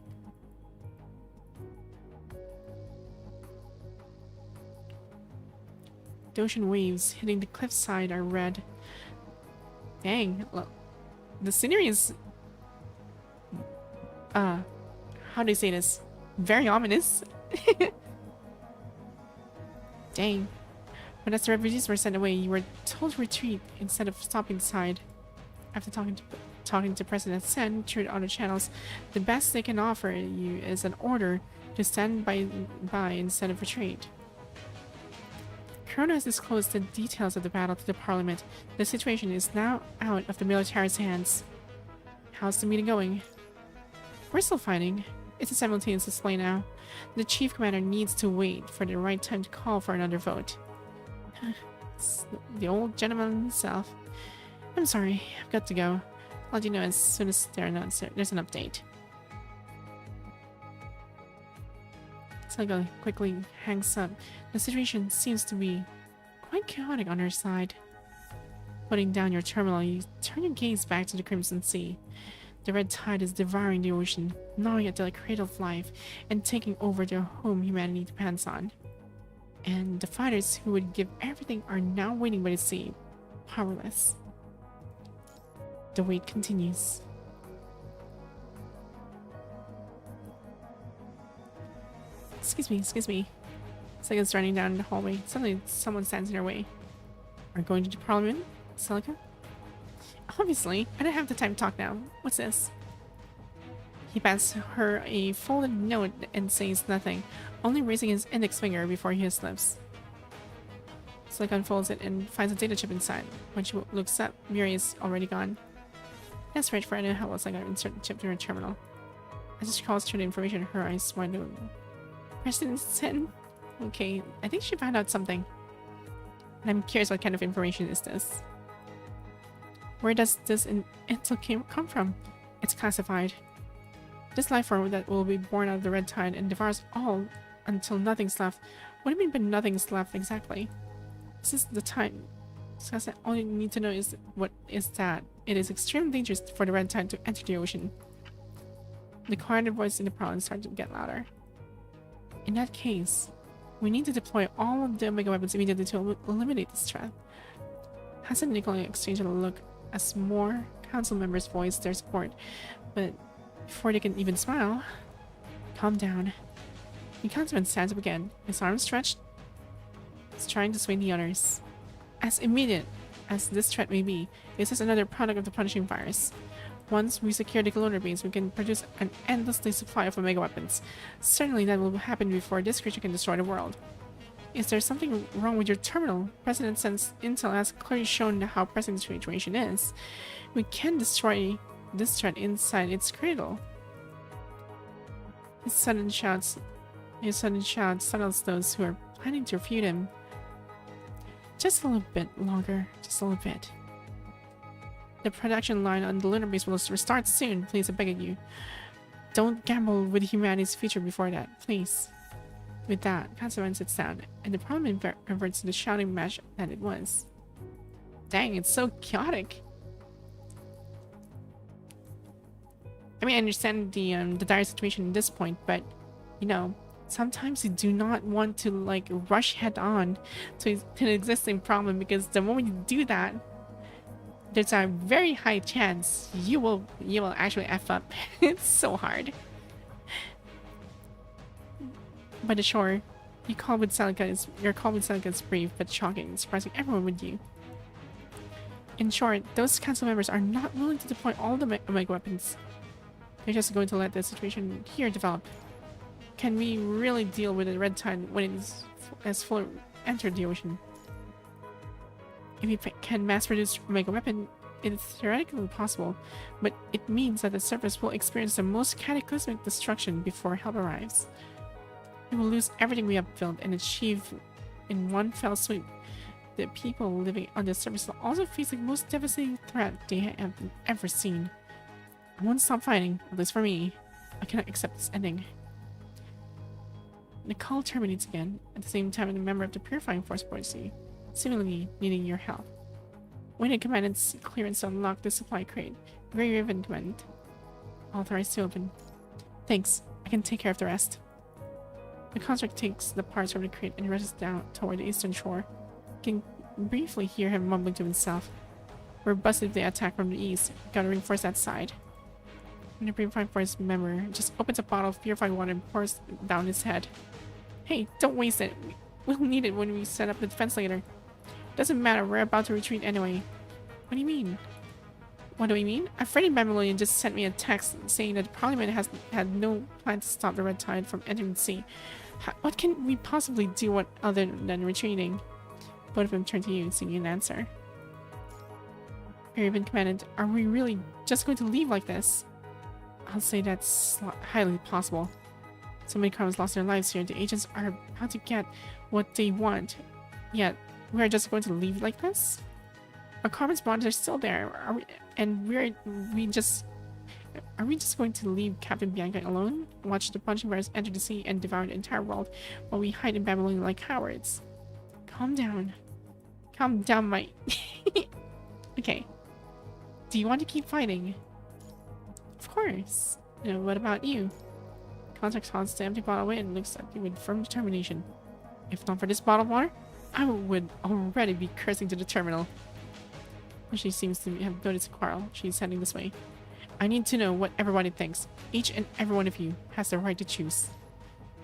The ocean waves hitting the cliffside are red. Dang, look. The scenery is, how do you say this? Very ominous. Dang. But as the refugees were sent away, you were told to retreat instead of stopping inside. After talking to President Sen through other channels, the best they can offer you is an order to stand by instead of retreat. Corona has disclosed the details of the battle to the Parliament. The situation is now out of the military's hands. How's the meeting going? We're still fighting. It's a simultaneous display now. The Chief Commander needs to wait for the right time to call for another vote. It's the old gentleman himself. I'm sorry, I've got to go. I'll let you know as soon as there's an update. Saigo quickly hangs up. The situation seems to be quite chaotic on her side. Putting down your terminal, you turn your gaze back to the Crimson Sea. The red tide is devouring the ocean, gnawing at the cradle of life, and taking over the home humanity depends on. And the fighters who would give everything are now waiting by the sea, powerless. The wait continues. Excuse me. Silica's running down the hallway. Suddenly, someone stands in her way. Are you going to the Parliament, Silica? Obviously. I don't have the time to talk now. What's this? He passes her a folded note and says nothing, only raising his index finger before his lips. Silica unfolds it and finds a data chip inside. When she looks up, Miri is already gone. Desperate for any help, Silica inserts the chip to her terminal. As she calls through the information, her eyes wide open. President Sin? Okay, I think she found out something. And I'm curious what kind of information is this. Where does this intel come from? It's classified. This life form that will be born out of the red tide and devours all until nothing's left. What do you mean by nothing's left exactly? This is the time. Because all you need to know is that it is extremely dangerous for the red tide to enter the ocean. The quieter voice in the parliament started to get louder. In that case, we need to deploy all of the Omega weapons immediately to eliminate this threat. Hassan and Nikolai exchanged a look as more council members voiced their support, but before they can even smile, calm down. The councilman stands up again, his arms stretched. He's trying to sway the others. As immediate as this threat may be, this is another product of the punishing virus. Once we secure the cloner base, we can produce an endlessly supply of Omega weapons. Certainly that will happen before this creature can destroy the world. Is there something wrong with your terminal? President Sen's intel has clearly shown how pressing the situation is. We can destroy this threat inside its cradle. His sudden shout startles those who are planning to refute him. Just a little bit longer. Just a little bit. The production line on the lunar base will restart soon. Please, I beg of you. Don't gamble with humanity's future before that, please. With that, Councilman sits down, and the parliament reverts to the shouting match that it was. Dang, it's so chaotic. I mean, I understand the dire situation at this point, but, you know, sometimes you do not want to, like, rush head on to an existing problem, because the moment you do that, there's a very high chance you will actually F up. It's so hard. By the shore, your call with Silica is brief but shocking, surprising everyone with you. In short, those council members are not willing to deploy all the Omega weapons. They're just going to let the situation here develop. Can we really deal with the red tide when it has fully entered the ocean? If we can mass-produce Omega weapon, it is theoretically possible, but it means that the surface will experience the most cataclysmic destruction before help arrives. We will lose everything we have built and achieved in one fell swoop. The people living on the surface will also face the most devastating threat they have ever seen. I won't stop fighting, at least for me. I cannot accept this ending. The call terminates again. At the same time, a member of the Purifying Force boards you, seemingly needing your help. Waiting commandant's clearance to unlock the supply crate. Gray Ribbon command. Authorized to open. Thanks. I can take care of the rest. The construct takes the parts from the crate and rushes down toward the eastern shore. You can briefly hear him mumbling to himself. We're busted if they attack from the east. Gotta reinforce that side. And the Purifying Force member just opens a bottle of purified water and pours it down his head. Hey, don't waste it. We'll need it when we set up the defense later. Doesn't matter, we're about to retreat anyway. What do you mean? What do we mean? A friend in Babylonian just sent me a text saying that the Parliament has had no plan to stop the red tide from entering the sea. What can we possibly do other than retreating? Both of them turn to you, seeking an answer. Raven commanded, are we really just going to leave like this? I'll say that's highly possible. So many criminals lost their lives here. The agents are about to get what they want. Yet, we're just going to leave like this? Our carbon bonds are still there. Are we just going to leave Captain Bianca alone? Watch the punching bears enter the sea and devour the entire world while we hide in Babylon like cowards. Calm down. Calm down, my... Okay. Do you want to keep fighting? Of course. What about you? Contact holds the empty bottle away and looks at you with firm determination. If not for this bottle of water, I would already be cursing to the terminal. She seems to have noticed a quarrel. She's heading this way. I need to know what everybody thinks. Each and every one of you has the right to choose.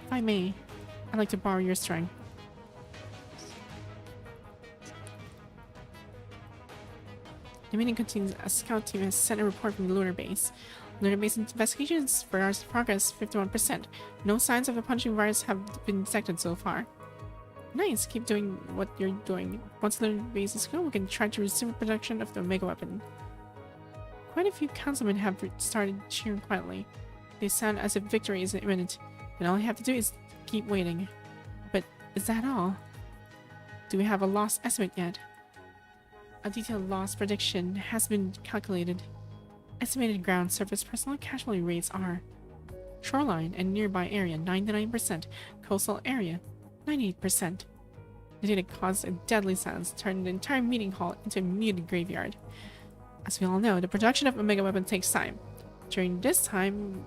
If I may, I'd like to borrow your strength. The meeting continues. A scout team has sent a report from the lunar base. Lunar base investigations progress 51%. No signs of the punching virus have been detected so far. Nice, keep doing what you're doing. Once the lunar base is gone, we can try to resume production of the Omega weapon. Quite a few councilmen have started cheering quietly. They sound as if victory is imminent, and all you have to do is keep waiting. But is that all? Do we have a loss estimate yet? A detailed loss prediction has been calculated. Estimated ground surface personal casualty rates are: shoreline and nearby area 99%, coastal area 98%. The data caused a deadly silence, turning the entire meeting hall into a muted graveyard. As we all know, the production of Omega weapon takes time. During this time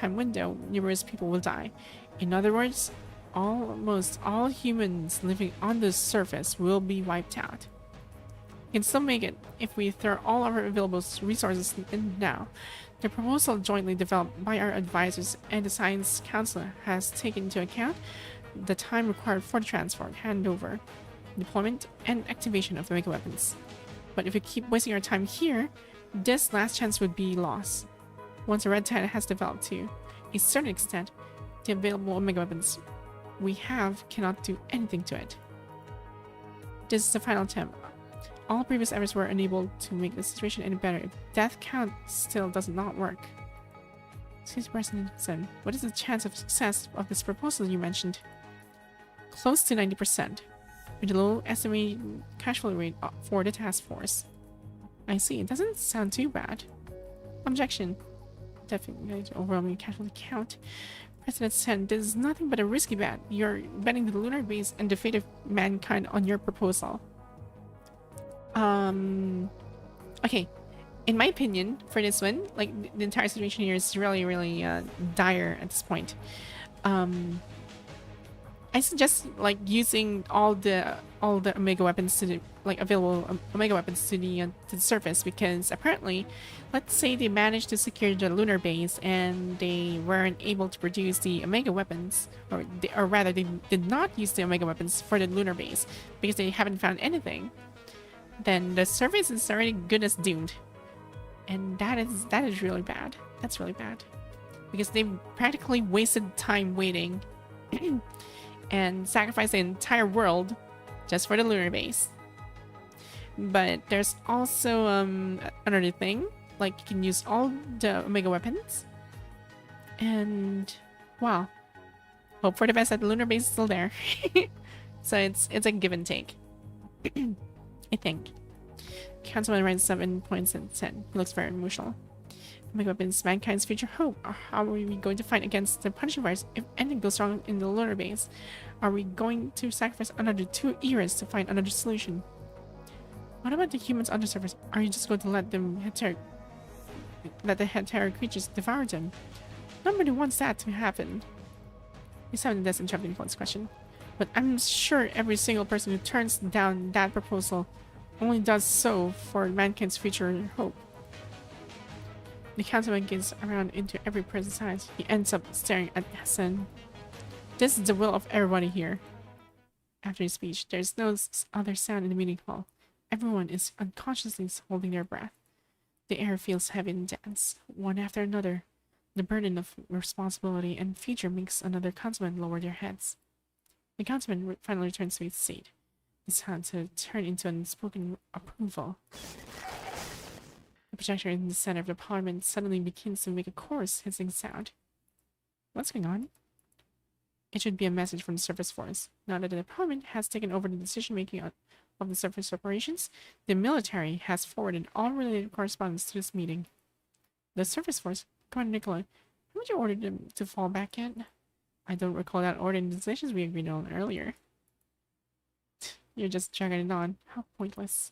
window, numerous people will die. In other words, almost all humans living on the surface will be wiped out. We can still make it if we throw all our available resources in now. The proposal jointly developed by our advisors and the Science Council has taken into account the time required for the transport, handover, deployment, and activation of the Omega weapons. But if we keep wasting our time here, this last chance would be lost. Once a red tide has developed to a certain extent, the available Omega weapons we have cannot do anything to it. This is the final attempt. All previous efforts were unable to make the situation any better if death count still does not work. Excuse me, President Excelynne, what is the chance of success of this proposal you mentioned? Close to 90%, with a low estimated casualty rate for the task force. I see, it doesn't sound too bad. Objection. Definitely overwhelming casualty count. President said this is nothing but a risky bet. You're betting the lunar base and the fate of mankind on your proposal. Okay. In my opinion, for this one, like, the entire situation here is really, really dire at this point. I suggest, like, using all the Omega weapons to the, like, available Omega weapons to the surface, because apparently, let's say they managed to secure the lunar base and they weren't able to produce the Omega weapons, or rather, they did not use the Omega weapons for the lunar base because they haven't found anything. Then the surface is already good as doomed, and that is really bad. That's really bad, because they've practically wasted time waiting and sacrificed the entire world just for the lunar base. But there's also another thing, like, you can use all the Omega weapons, and wow, hope for the best that the lunar base is still there. So it's a give and take. I think. Councilman writes 7 points and 10. He looks very emotional. Omega weapons, mankind's future hope. How are we going to fight against the punishing virus if anything goes wrong in the lunar base? Are we going to sacrifice another 2 eras to find another solution? What about the humans on the surface? Are you just going to let them let the heterotech creatures devour them? Nobody wants that to happen. He's having this interrupting Phone's question. But I'm sure every single person who turns down that proposal only does so for mankind's future hope. The councilman gazes around into every person's eyes. He ends up staring at Hassan. This is the will of everybody here. After his speech, there's no other sound in the meeting hall. Everyone is unconsciously holding their breath. The air feels heavy and dense, one after another. The burden of responsibility and future makes another councilman lower their heads. The councilman finally returns to his seat. His hands have turned into unspoken approval. The projector in the center of the parliament suddenly begins to make a coarse, hissing sound. What's going on? It should be a message from the surface force. Now that the parliament has taken over the decision-making of the surface operations, the military has forwarded all related correspondence to this meeting. The surface force, Commander Nicola, haven't you ordered them to fall back yet? I don't recall that order in the decisions we agreed on earlier. You're just dragging it on. How pointless.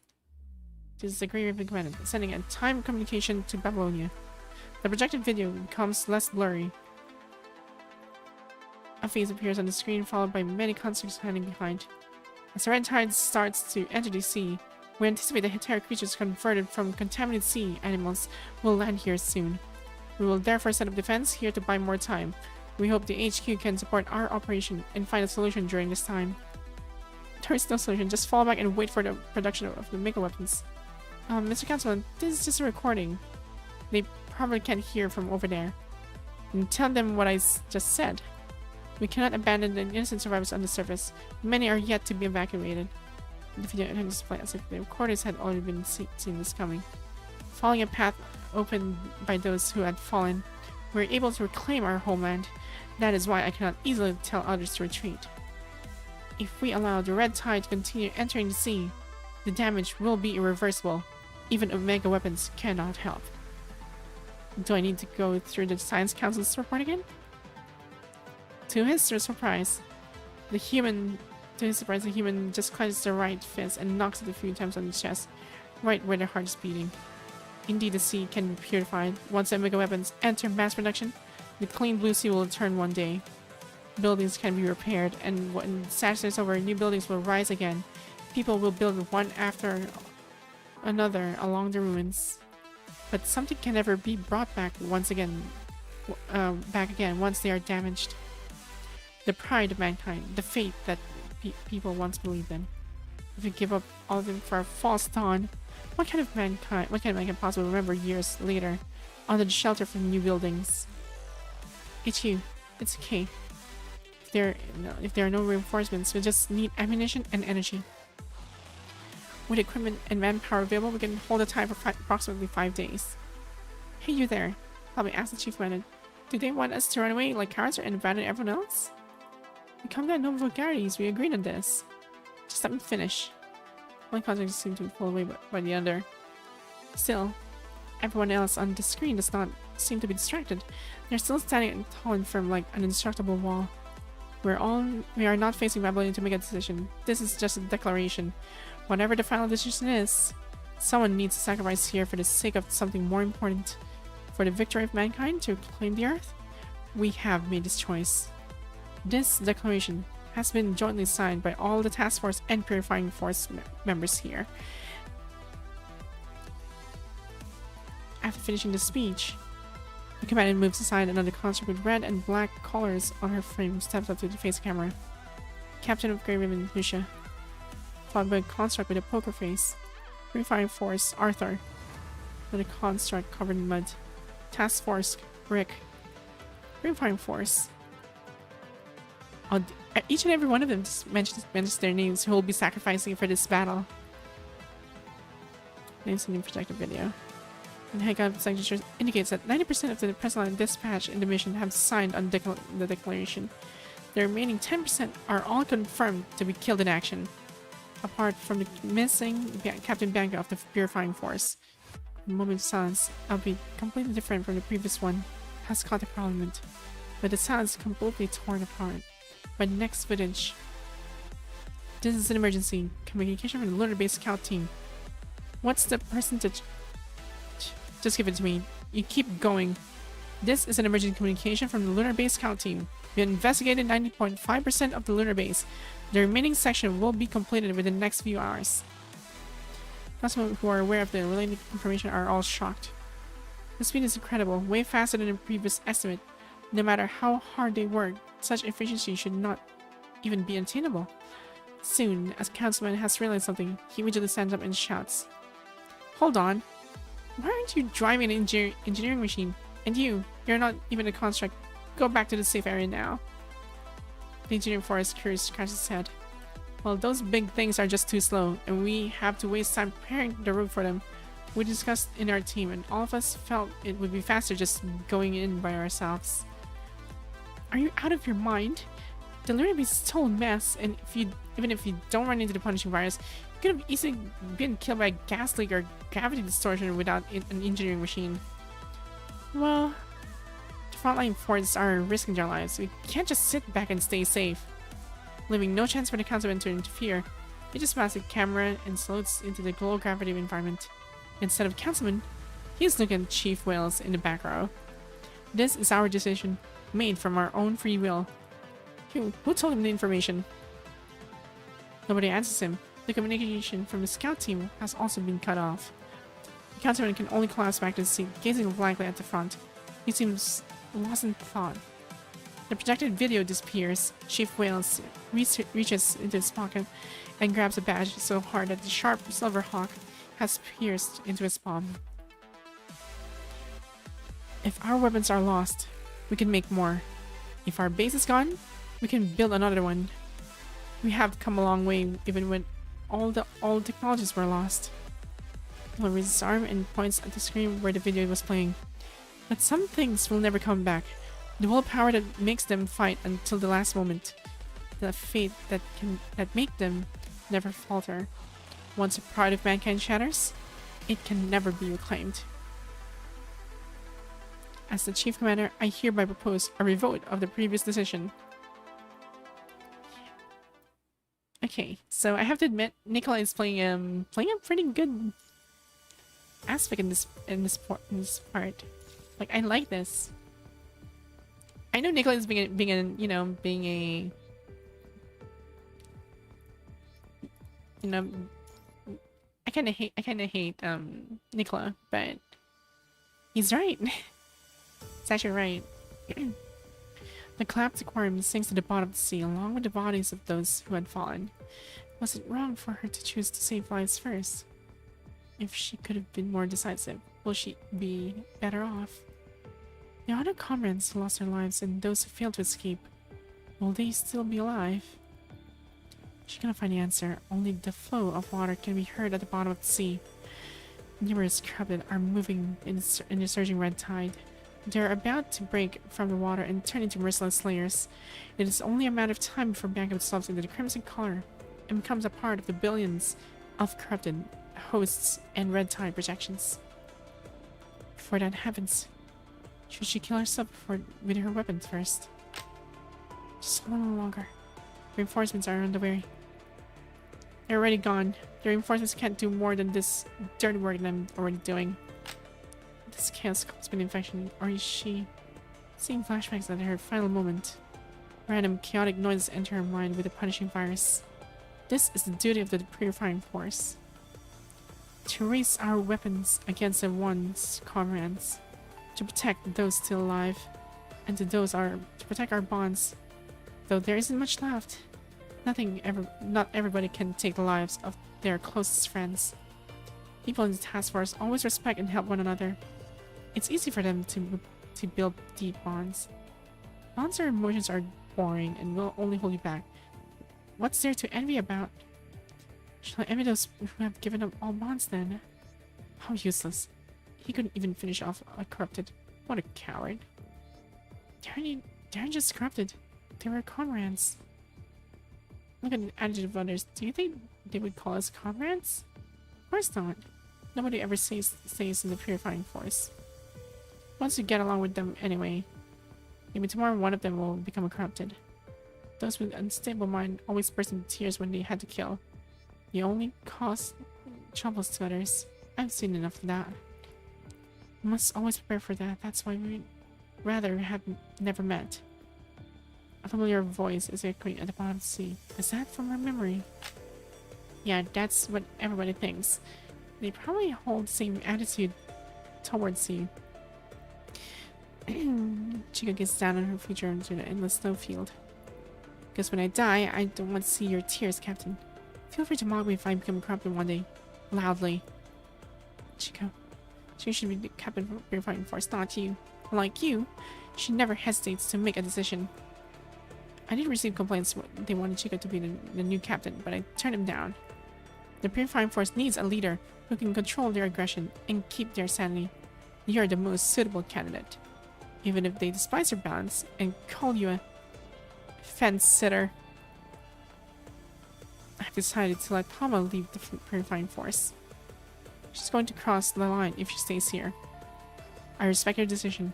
This is a great Raven Commander, sending a time communication to Babylonia. The projected video becomes less blurry. A face appears on the screen, followed by many constructs hiding behind. As the red tide starts to enter the sea, we anticipate the heterotech creatures converted from contaminated sea animals will land here soon. We will therefore set up defense here to buy more time. We hope the HQ can support our operation and find a solution during this time. There is no solution, just fall back and wait for the production of the Omega weapons. Mr. Councilman, this is just a recording. They probably can't hear from over there. And tell them what I just said. We cannot abandon the innocent survivors on the surface. Many are yet to be evacuated. The video display as if the recorders had already been seen this coming. Following a path opened by those who had fallen, we were able to reclaim our homeland. That is why I cannot easily tell others to retreat. If we allow the red tide to continue entering the sea, the damage will be irreversible. Even Omega weapons cannot help. Do I need to go through the Science Council's report again? To his surprise, the human just clenches their right fist and knocks it a few times on the chest, right where their heart is beating. Indeed, the sea can be purified. Once Omega weapons enter mass production, the clean blue sea will return one day. Buildings can be repaired, and when disaster is over, new buildings will rise again. People will build one after another along the ruins. But something can never be brought back once again once they are damaged. The pride of mankind, the faith that people once believed in. If you give up all of them for a false dawn, what kind of mankind possibly remember years later under the shelter from new buildings? It's you. It's okay. If there are no reinforcements, we just need ammunition and energy. With equipment and manpower available, we can hold the time for approximately 5 days. Hey, you there. Probably ask the chief about it. Do they want us to run away like cowards and abandon everyone else? We come down no vulgarities. We agreed on this. Just let me finish. One contact seemed to be pulled away by the other. Still, everyone else on the screen does not seem to be distracted. They're still standing tall and firm like an indestructible wall. We are not facing Babylon to make a decision. This is just a declaration. Whatever the final decision is, someone needs to sacrifice here for the sake of something more important. For the victory of mankind to claim the earth, we have made this choice. This declaration has been jointly signed by all the task force and purifying force members here. After finishing the speech, the commander moves aside another construct with red and black colors on her frame, steps up to the face camera. Captain of Grey Ribbon, Lucia. Followed by a construct with a poker face. Purifying Force, Arthur. Another construct covered in mud. Task Force, Rick. Purifying Force. Each and every one of them just mentions their names, who will be sacrificing for this battle. Names in the projected video. And Hagab signature indicates that 90% of the personnel dispatched in the mission have signed on the declaration. The remaining 10% are all confirmed to be killed in action. Apart from the missing Captain Bianca of the Purifying Force. The moment of silence, albeit completely different from the previous one, has caught the Parliament, but the silence is completely torn apart by the next footage. This is an emergency. Communication from the lunar base scout team. What's the percentage? Just give it to me. You keep going. This is an emergency communication from the lunar base scout team. We investigated 90.5% of the lunar base. The remaining section will be completed within the next few hours. Those who are aware of the related information are all shocked. The speed is incredible, way faster than the previous estimate. No matter how hard they work, such efficiency should not even be attainable. Soon, as Councilman has realized something, he immediately stands up and shouts. Hold on. Why aren't you driving an engineering machine? And you're not even a construct. Go back to the safe area now. The engineering forest curious scratches his head. Well, those big things are just too slow, and we have to waste time preparing the route for them. We discussed in our team, and all of us felt it would be faster just going in by ourselves. Are you out of your mind? The lunar base is a total mess, and even if you don't run into the punishing virus, you could have easily been killed by a gas leak or gravity distortion without an engineering machine. Well, the frontline forces are risking their lives. We can't just sit back and stay safe. Leaving no chance for the councilman to interfere, he just passes the camera and floats into the low gravity environment. Instead of councilman, he's looking at Chief Wales in the back row. This is our decision, made from our own free will. Who told him the information? Nobody answers him. The communication from the scout team has also been cut off. The councilman can only collapse back to the seat, gazing blankly at the front. He seems lost in thought. The projected video disappears. Chief Wales reaches into his pocket and grabs a badge so hard that the sharp silver hawk has pierced into his palm. If our weapons are lost, we can make more. If our base is gone, we can build another one. We have come a long way even when all the old technologies were lost. He raises his arm and points at the screen where the video was playing. But some things will never come back. The willpower that makes them fight until the last moment. The fate that make them never falter. Once the pride of mankind shatters, it can never be reclaimed. As the Chief Commander, I hereby propose a revote of the previous decision. Okay, so I have to admit, Nicola is playing a pretty good aspect in this part. Like, I like this. I know Nicola is being a I kind of hate Nicola, but he's right. It's actually right. The collapsed aquarium sinks to the bottom of the sea along with the bodies of those who had fallen. Was it wrong for her to choose to save lives first? If she could have been more decisive, will she be better off? The other comrades who lost their lives and those who failed to escape, will they still be alive? She cannot find the answer. Only the flow of water can be heard at the bottom of the sea. Numerous crabs are moving in the surging red tide. They are about to break from the water and turn into merciless slayers. It is only a matter of time before Bianca dissolves into the crimson color and becomes a part of the billions of corrupted hosts and red tide projections. Before that happens, should she kill herself with her weapon first? Just a little longer. Reinforcements are on the way. They're already gone. The reinforcements can't do more than this dirty work that I'm already doing. This chaos caused by an infection, or is she seeing flashbacks at her final moment? Random chaotic noises enter her mind with a punishing virus. This is the duty of the purifying force. To raise our weapons against the one's comrades, to protect those still alive, and to protect our bonds. Though there isn't much left, not everybody can take the lives of their closest friends. People in the task force always respect and help one another. It's easy for them to build deep bonds. Bonds or emotions are boring and will only hold you back. What's there to envy about? Shall I envy those who have given up all bonds then? How useless. He couldn't even finish off a corrupted. What a coward. They aren't just corrupted. They were comrades. Look at the attitude of others. Do you think they would call us comrades? Of course not. Nobody ever stays in the purifying force. Once you get along with them anyway, maybe tomorrow one of them will become corrupted. Those with unstable mind always burst into tears when they had to kill. You only cause troubles to others. I've seen enough of that. You must always prepare for that. That's why we'd rather have never met. A familiar voice is echoing at the bottom of the sea. Is that from her memory? Yeah, that's what everybody thinks. They probably hold the same attitude towards you. Chica gets down on her future into the endless snowfield. Because when I die, I don't want to see your tears, Captain. Feel free to mock me if I become corrupted one day. Loudly. Chica. She should be the captain of the purifying force, not you. Like you, she never hesitates to make a decision. I did receive complaints they wanted Chica to be the new captain, but I turned them down. The purifying force needs a leader who can control their aggression and keep their sanity. You're the most suitable candidate. Even if they despise your balance and call you a fence-sitter. I've decided to let Palma leave the purifying force. She's going to cross the line if she stays here. I respect your decision.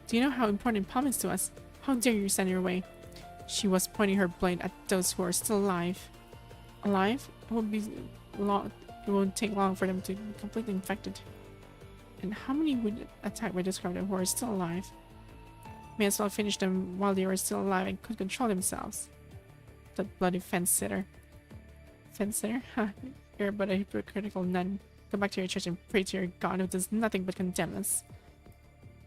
Do you know how important Palma is to us? How dare you stand in your way? She was pointing her blade at those who are still alive. Alive? It won't take long for them to be completely infected. And how many would attack by this crowd who are still alive? May as well finish them while they were still alive and could control themselves. That bloody fence-sitter. Fence-sitter? Ha! You're but a hypocritical nun. Go back to your church and pray to your God who does nothing but condemn us.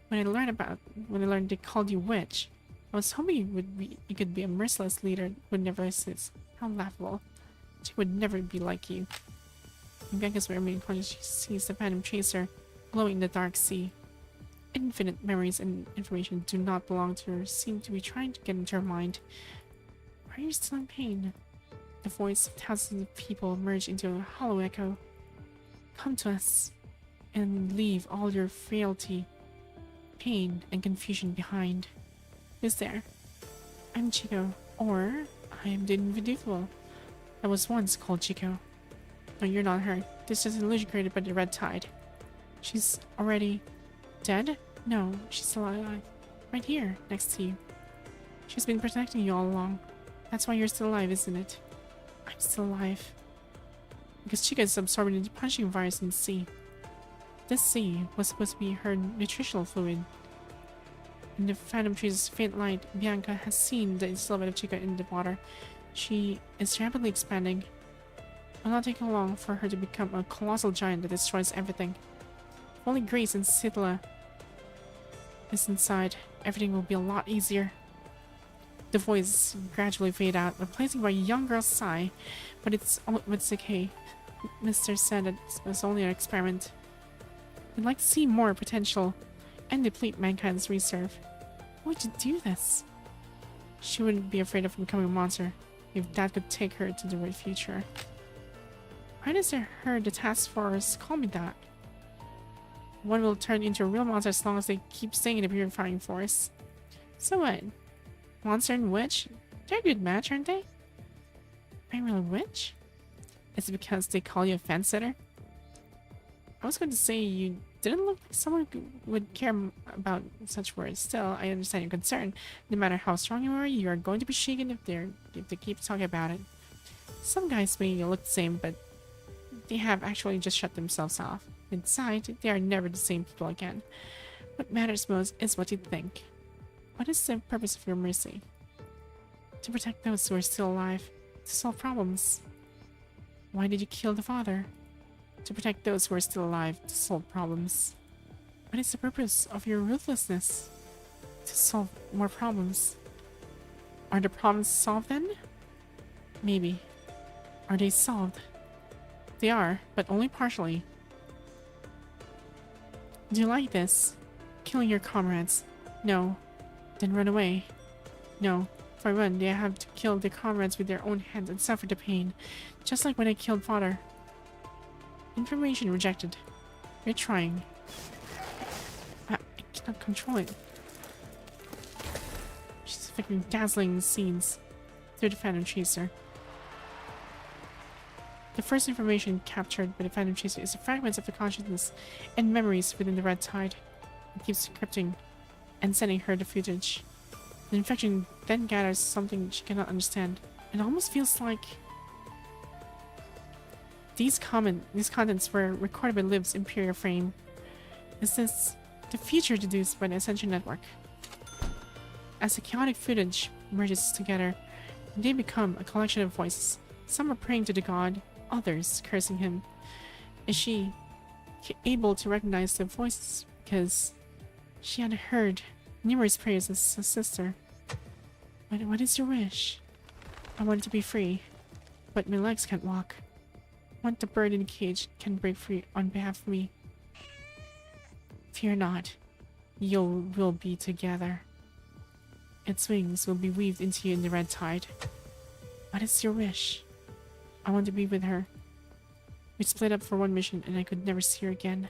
When I learned they called you witch, I was hoping you could be a merciless leader who would never assist. How laughable. She would never be like you. In Bianca's remain conscious, she sees the phantom chaser glowing in the dark sea. Infinite memories and information do not belong to her, seem to be trying to get into her mind. Why are you still in pain? The voice of thousands of people merge into a hollow echo. Come to us and leave all your frailty, pain, and confusion behind. Who's there? I'm Chico, or I am the individual that was once called Chico. No, you're not her. This is an illusion created by the red tide. She's already dead? No, she's still alive. Right here, next to you. She's been protecting you all along. That's why you're still alive, isn't it? I'm still alive. Because Chica is absorbing the punching virus in the sea. This sea was supposed to be her nutritional fluid. In the Phantom Tree's faint light, Bianca has seen the silhouette of Chica in the water. She is rapidly expanding. It will not take long for her to become a colossal giant that destroys everything. If only Grace and Scylla is inside, everything will be a lot easier. The voice gradually fade out, replacing by a young girl's sigh, but it's okay. Mr. said it was only an experiment. We'd like to see more potential and deplete mankind's reserve. Why would you do this? She wouldn't be afraid of becoming a monster if that could take her to the right future. Why does her the task force call me that? One will turn into a real monster as long as they keep staying in the purifying force. So what? Monster and witch? They're a good match, aren't they? I'm really a witch? Is it because they call you a fence sitter? I was going to say you didn't look like someone who would care about such words. Still, I understand your concern. No matter how strong you are going to be shaken if they keep talking about it. Some guys may look the same, but they have actually just shut themselves off. Inside, they are never the same people again. What matters most is what you think. What is the purpose of your mercy? To protect those who are still alive, to solve problems. Why did you kill the father? To protect those who are still alive, to solve problems. What is the purpose of your ruthlessness? To solve more problems. Are the problems solved then? Maybe. Are they solved? They are, but only partially. Do you like this? Killing your comrades? No. Then run away. No. If I run, they have to kill their comrades with their own hands and suffer the pain. Just like when I killed father. Information rejected. You're trying. I cannot control it. She's flicking dazzling scenes through the Phantom Chaser. The first information captured by the Phantom Chaser is the fragments of the consciousness and memories within the red tide. It keeps encrypting and sending her the footage. The infection then gathers something she cannot understand. It almost feels like these contents were recorded by Liv's Imperial frame. Is this the future deduced by the Ascension Network? As the chaotic footage merges together, they become a collection of voices. Some are praying to the god, others cursing him. Is she able to recognize the voices? Because she had heard numerous prayers as a sister. What is your wish? I want to be free, but my legs can't walk. I want the bird in the cage can break free on behalf of me. Fear not, we'll be together. Its wings will be weaved into you in the red tide. What is your wish? I want to be with her. We split up for one mission and I could never see her again.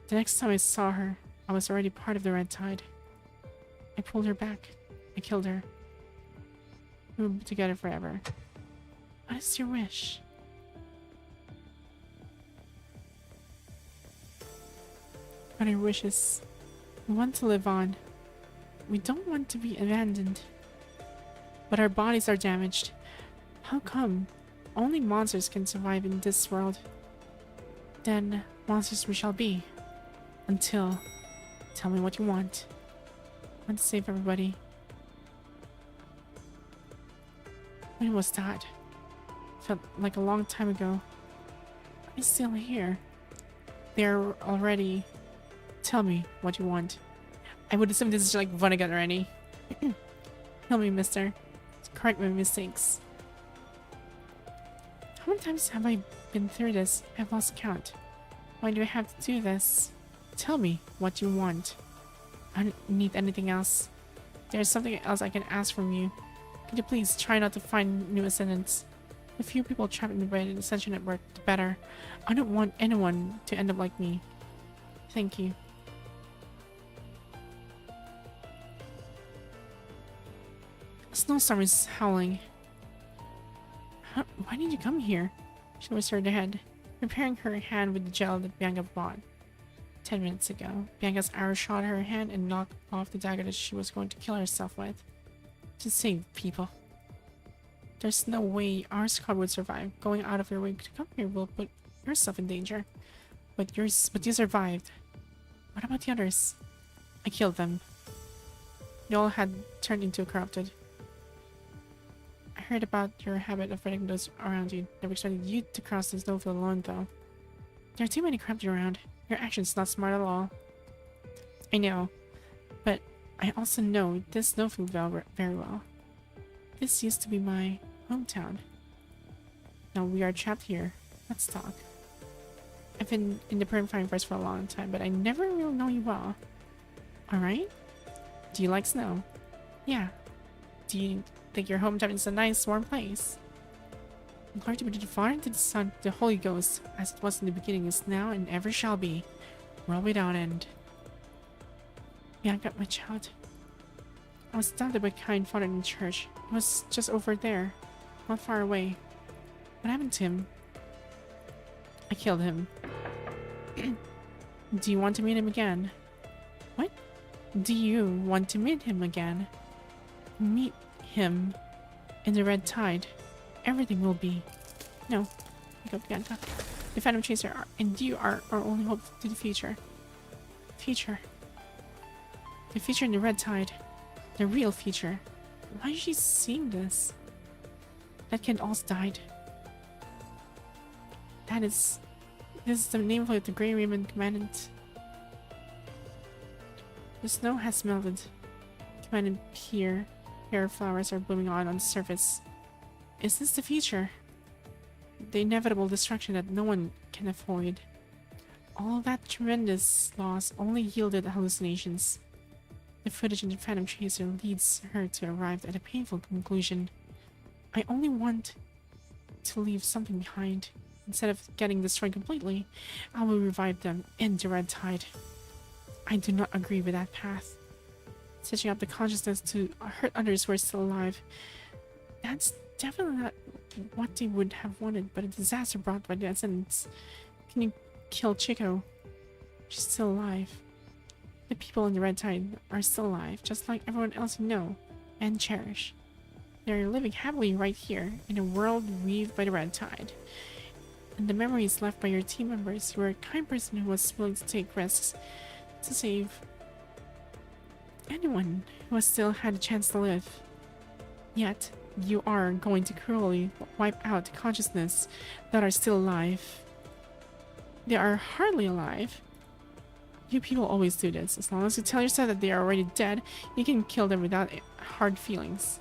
The next time I saw her, I was already part of the red tide. I pulled her back. I killed her. We will be together forever. What is your wish? But our wish is, we want to live on. We don't want to be abandoned. But our bodies are damaged. How come? Only monsters can survive in this world. Then monsters we shall be. Until, tell me what you want. I want to save everybody. When was that? Felt like a long time ago. I'm still here. They're already. Tell me what you want. I would assume this is like Vonnegut already. Help me, mister. Correct my mistakes. How many times have I been through this? I've lost count. Why do I have to do this? Tell me what you want. I don't need anything else. There's something else I can ask from you. Could you please try not to find new ascendants? The fewer people trapped in the Ascension Network, the better. I don't want anyone to end up like me. Thank you. A snowstorm is howling. Why did you come here? She whispered ahead, preparing her hand with the gel that Bianca bought 10 minutes ago. Bianca's arrow shot her hand and knocked off the dagger that she was going to kill herself with. To save people. There's no way our squad would survive. Going out of your way to come here will put yourself in danger. But you survived. What about the others? I killed them. They all had turned into corrupted. I heard about your habit of fighting those around you. Never expected you to cross the snowfield alone, though. There are too many corrupted around. Your action's not smart at all. I know, but I also know this snowfield very well. This used to be my hometown. Now we are trapped here. Let's talk. I've been in the Purifying Forest for a long time, but I never really know you well. Alright? Do you like snow? Yeah. Do you think your hometown is a nice, warm place? Glory to be to the Father, to the Son, to the Holy Ghost, as it was in the beginning, is now, and ever shall be, world without end. Bianca, my child. I was adopted by kind father in the church. He was just over there, not far away. What happened to him? I killed him. Do you want to meet him again? What? Do you want to meet him again? Meet him in the red tide. Everything will be. No. Pick up Bianca. The Phantom Chaser and you are our only hope to the future. Future. The future in the red tide. The real future. Why is she seeing this? That kid also died. This is the name of the Grey Raymond Commandant. The snow has melted. Commandant Pierre flowers are blooming on the surface. Is this the future? The inevitable destruction that no one can avoid. All that tremendous loss only yielded hallucinations. The footage in the Phantom Chaser leads her to arrive at a painful conclusion. I only want to leave something behind. Instead of getting destroyed completely, I will revive them in the red tide. I do not agree with that path. Stitching up the consciousness to hurt others who are still alive. That's definitely not what they would have wanted, but a disaster brought by the Ascendants. Can you kill Chico? She's still alive. The people in the red tide are still alive, just like everyone else you know and cherish. They're living happily right here in a world weaved by the red tide. And the memories left by your team members, you were a kind person who was willing to take risks to save anyone who has still had a chance to live. Yet, you are going to cruelly wipe out the consciousness that are still alive. They are hardly alive. You people always do this. As long as you tell yourself that they are already dead, you can kill them without hard feelings.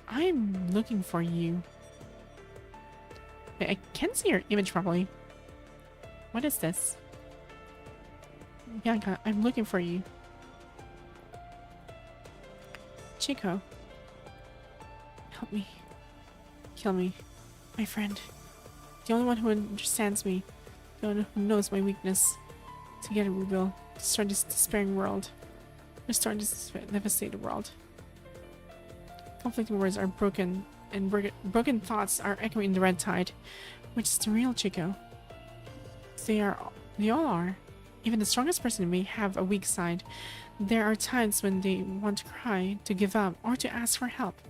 I'm looking for you. Wait, I can't see your image properly. What is this? Bianca, I'm looking for you. Chico. Help me. Kill me. My friend. The only one who understands me. The one who knows my weakness. Together we will destroy this despairing world. Restore this devastated world. Conflicting words are broken, and broken thoughts are echoing in the red tide. Which is the real Chico? They all are. Even the strongest person may have a weak side. There are times when they want to cry, to give up, or to ask for help.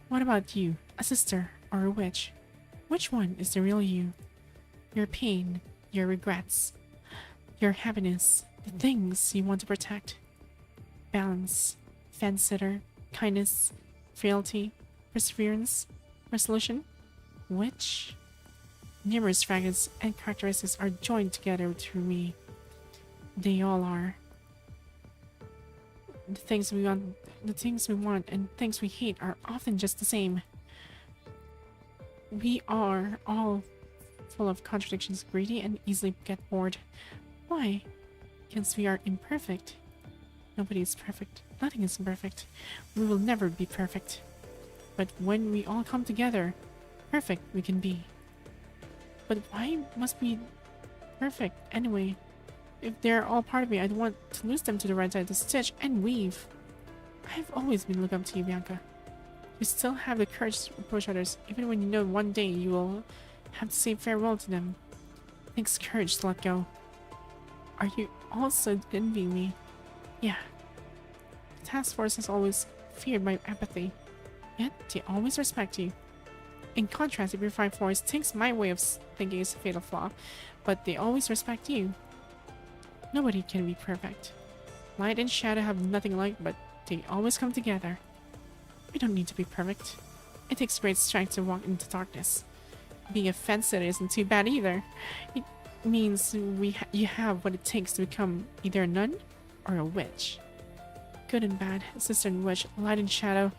What about you? A sister or a witch? Which one is the real you? Your pain, your regrets, your happiness, the things you want to protect. Balance, fence-sitter, kindness, frailty, perseverance, resolution. Which? Numerous fragments and characteristics are joined together through me. They all are. The things we want and things we hate are often just the same. We are all full of contradictions, greedy, and easily get bored. Why? Because we are imperfect. Nobody is perfect. Nothing is perfect. We will never be perfect. But when we all come together, perfect we can be. But why must we perfect anyway? If they're all part of me, I'd want to lose them to the right side to stitch and weave. I've always been looking up to you, Bianca. You still have the courage to approach others, even when you know one day you will have to say farewell to them. It takes courage to let go. Are you also envying me? Yeah. The task force has always feared my apathy, yet they always respect you. In contrast, the Purified Force thinks my way of thinking is a fatal flaw, but they always respect you. Nobody can be perfect. Light and shadow have nothing alike, but they always come together. We don't need to be perfect. It takes great strength to walk into darkness. Being a fence-sitter isn't too bad either. It means you have what it takes to become either a nun or a witch. Good and bad, sister and witch, light and shadow,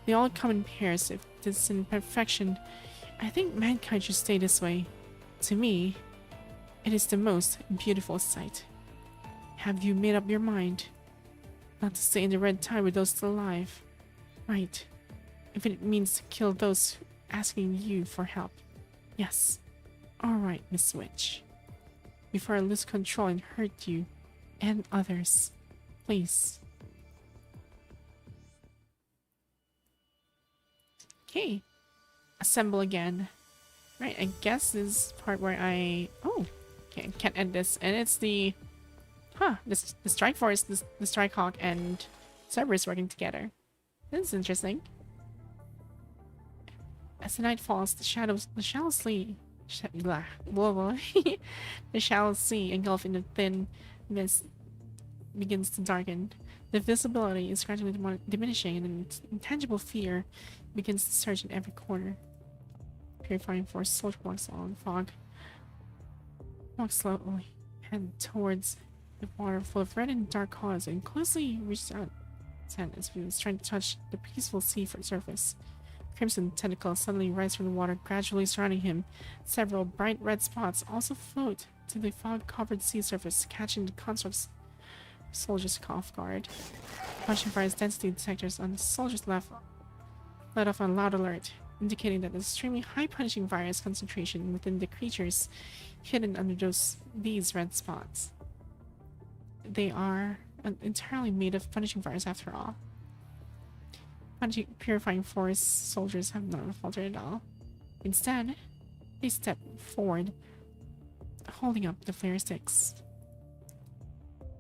they all come in pairs. If this is imperfection, I think mankind should stay this way. To me, it is the most beautiful sight. Have you made up your mind? Not to stay in the red tide with those still alive. Right. If it means to kill those asking you for help. Yes. Alright, Miss Witch. Before I lose control and hurt you and others. Please. Okay. Assemble again. Right, I guess this is part where I... Oh! Okay, I can't end this. And it's the... Huh, the Strike Force, the Strike Hawk, and Cerberus working together. This is interesting. As the night falls, the shallow sea... the shallow sea engulfed in a thin mist begins to darken. The visibility is gradually diminishing, and an intangible fear begins to surge in every corner. Purifying Force soldier walks along fog. Walks slowly, head towards the water full of red and dark colors, and closely reached out his hand as he was trying to touch the peaceful sea surface. Crimson tentacles suddenly rise from the water, gradually surrounding him. Several bright red spots also float to the fog-covered sea surface, catching the construct's soldiers off guard. Punching fire's density detectors on the soldiers left let off a loud alert, indicating that an extremely high punishing virus concentration within the creatures hidden under these red spots. They are entirely made of punishing virus after all. Purifying Force soldiers have not faltered at all. Instead, they step forward, holding up the flare sticks.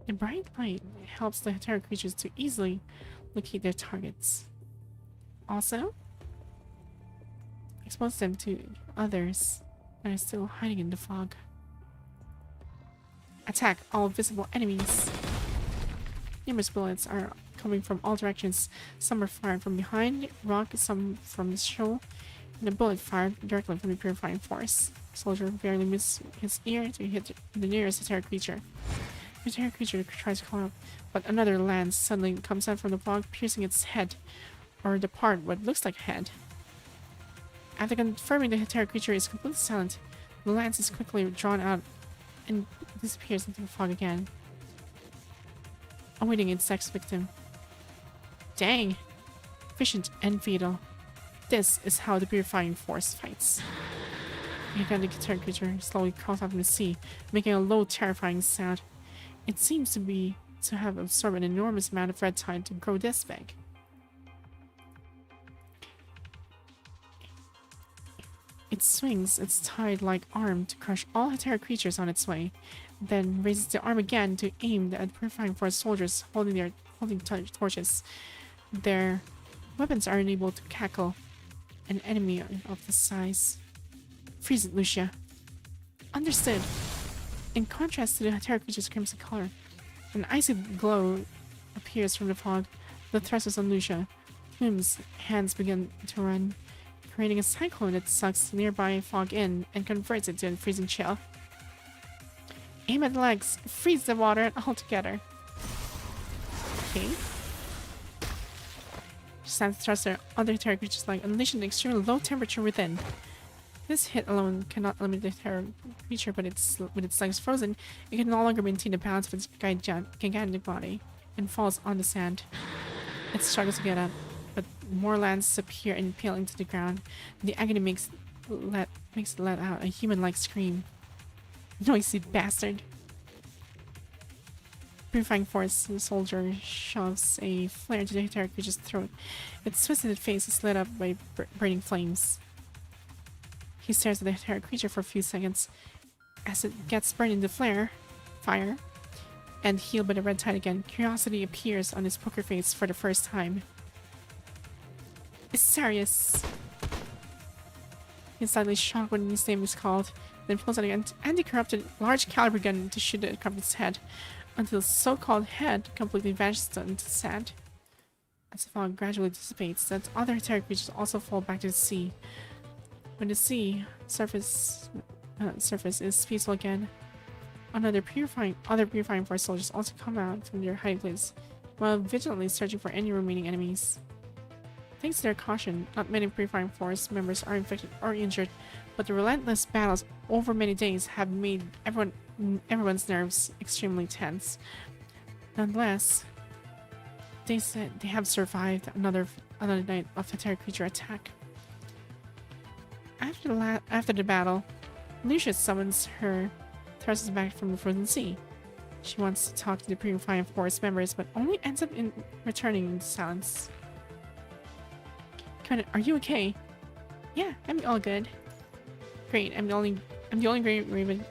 The bright light helps the terror creatures to easily locate their targets. Also, expose them to others that are still hiding in the fog. Attack all visible enemies. Numerous bullets are coming from all directions. Some are fired from behind rock, some from the shoal, and a bullet fired directly from the Purifying Force. Soldier barely misses his ear to hit the nearest terror creature. The terror creature tries to call up, but another lance suddenly comes out from the fog, piercing its head, or the part what looks like a head. After confirming the terror creature is completely silent, the lance is quickly drawn out and disappears into the fog again, awaiting its next victim. Dang! Efficient and fatal. This is how the Purifying Force fights. The gigantic terror creature slowly crawls out from the sea, making a low, terrifying sound. It seems to have absorbed an enormous amount of red tide to grow this big. It swings its tide-like arm to crush all terror creatures on its way, then raises the arm again to aim at Purifying Force soldiers holding torches. Their weapons are unable to tackle an enemy of this size. Freeze it, Lucia. Understood. In contrast to the terror creature's crimson color, an icy glow appears from the fog. The thrust is on Lucia, whose hands begin to run, creating a cyclone that sucks nearby fog in and converts it to a freezing chill. Aim at the legs, freeze the water altogether. Okay. She stands to thrust her other terror creatures like unleashing an extremely low temperature within. This hit alone cannot eliminate the terror creature, but with its legs frozen, it can no longer maintain the balance of its gigantic body and falls on the sand. It struggles to get up, but more lands appear and peel into the ground. The agony makes it let out a human-like scream. Noisy bastard. Purifying Force soldier shoves a flare into the terror creature's throat. Its twisted face is lit up by burning flames. He stares at the terror creature for a few seconds as it gets burned in the fire, and healed by the red tide again. Curiosity appears on his poker face for the first time. It's Sarius. He's suddenly shocked when his name is called, then pulls out an anti-corrupted large caliber gun to shoot at the corrupted's head, until the so-called head completely vanishes into sand. As the fog gradually dissipates, the other terror creatures also fall back to the sea. When the sea surface is peaceful again, other purifying force soldiers also come out from their hiding place, while vigilantly searching for any remaining enemies. Thanks to their caution, not many purifying force members are infected or injured, but the relentless battles over many days have made everyone's nerves extremely tense. Nonetheless, they said they have survived another night of a terror creature attack. After the battle, Lucius summons her thrust back from the frozen sea. She wants to talk to the purifying force members, but only ends up returning in silence. Are you okay? Yeah, I'm all good. Great, I'm the only great raven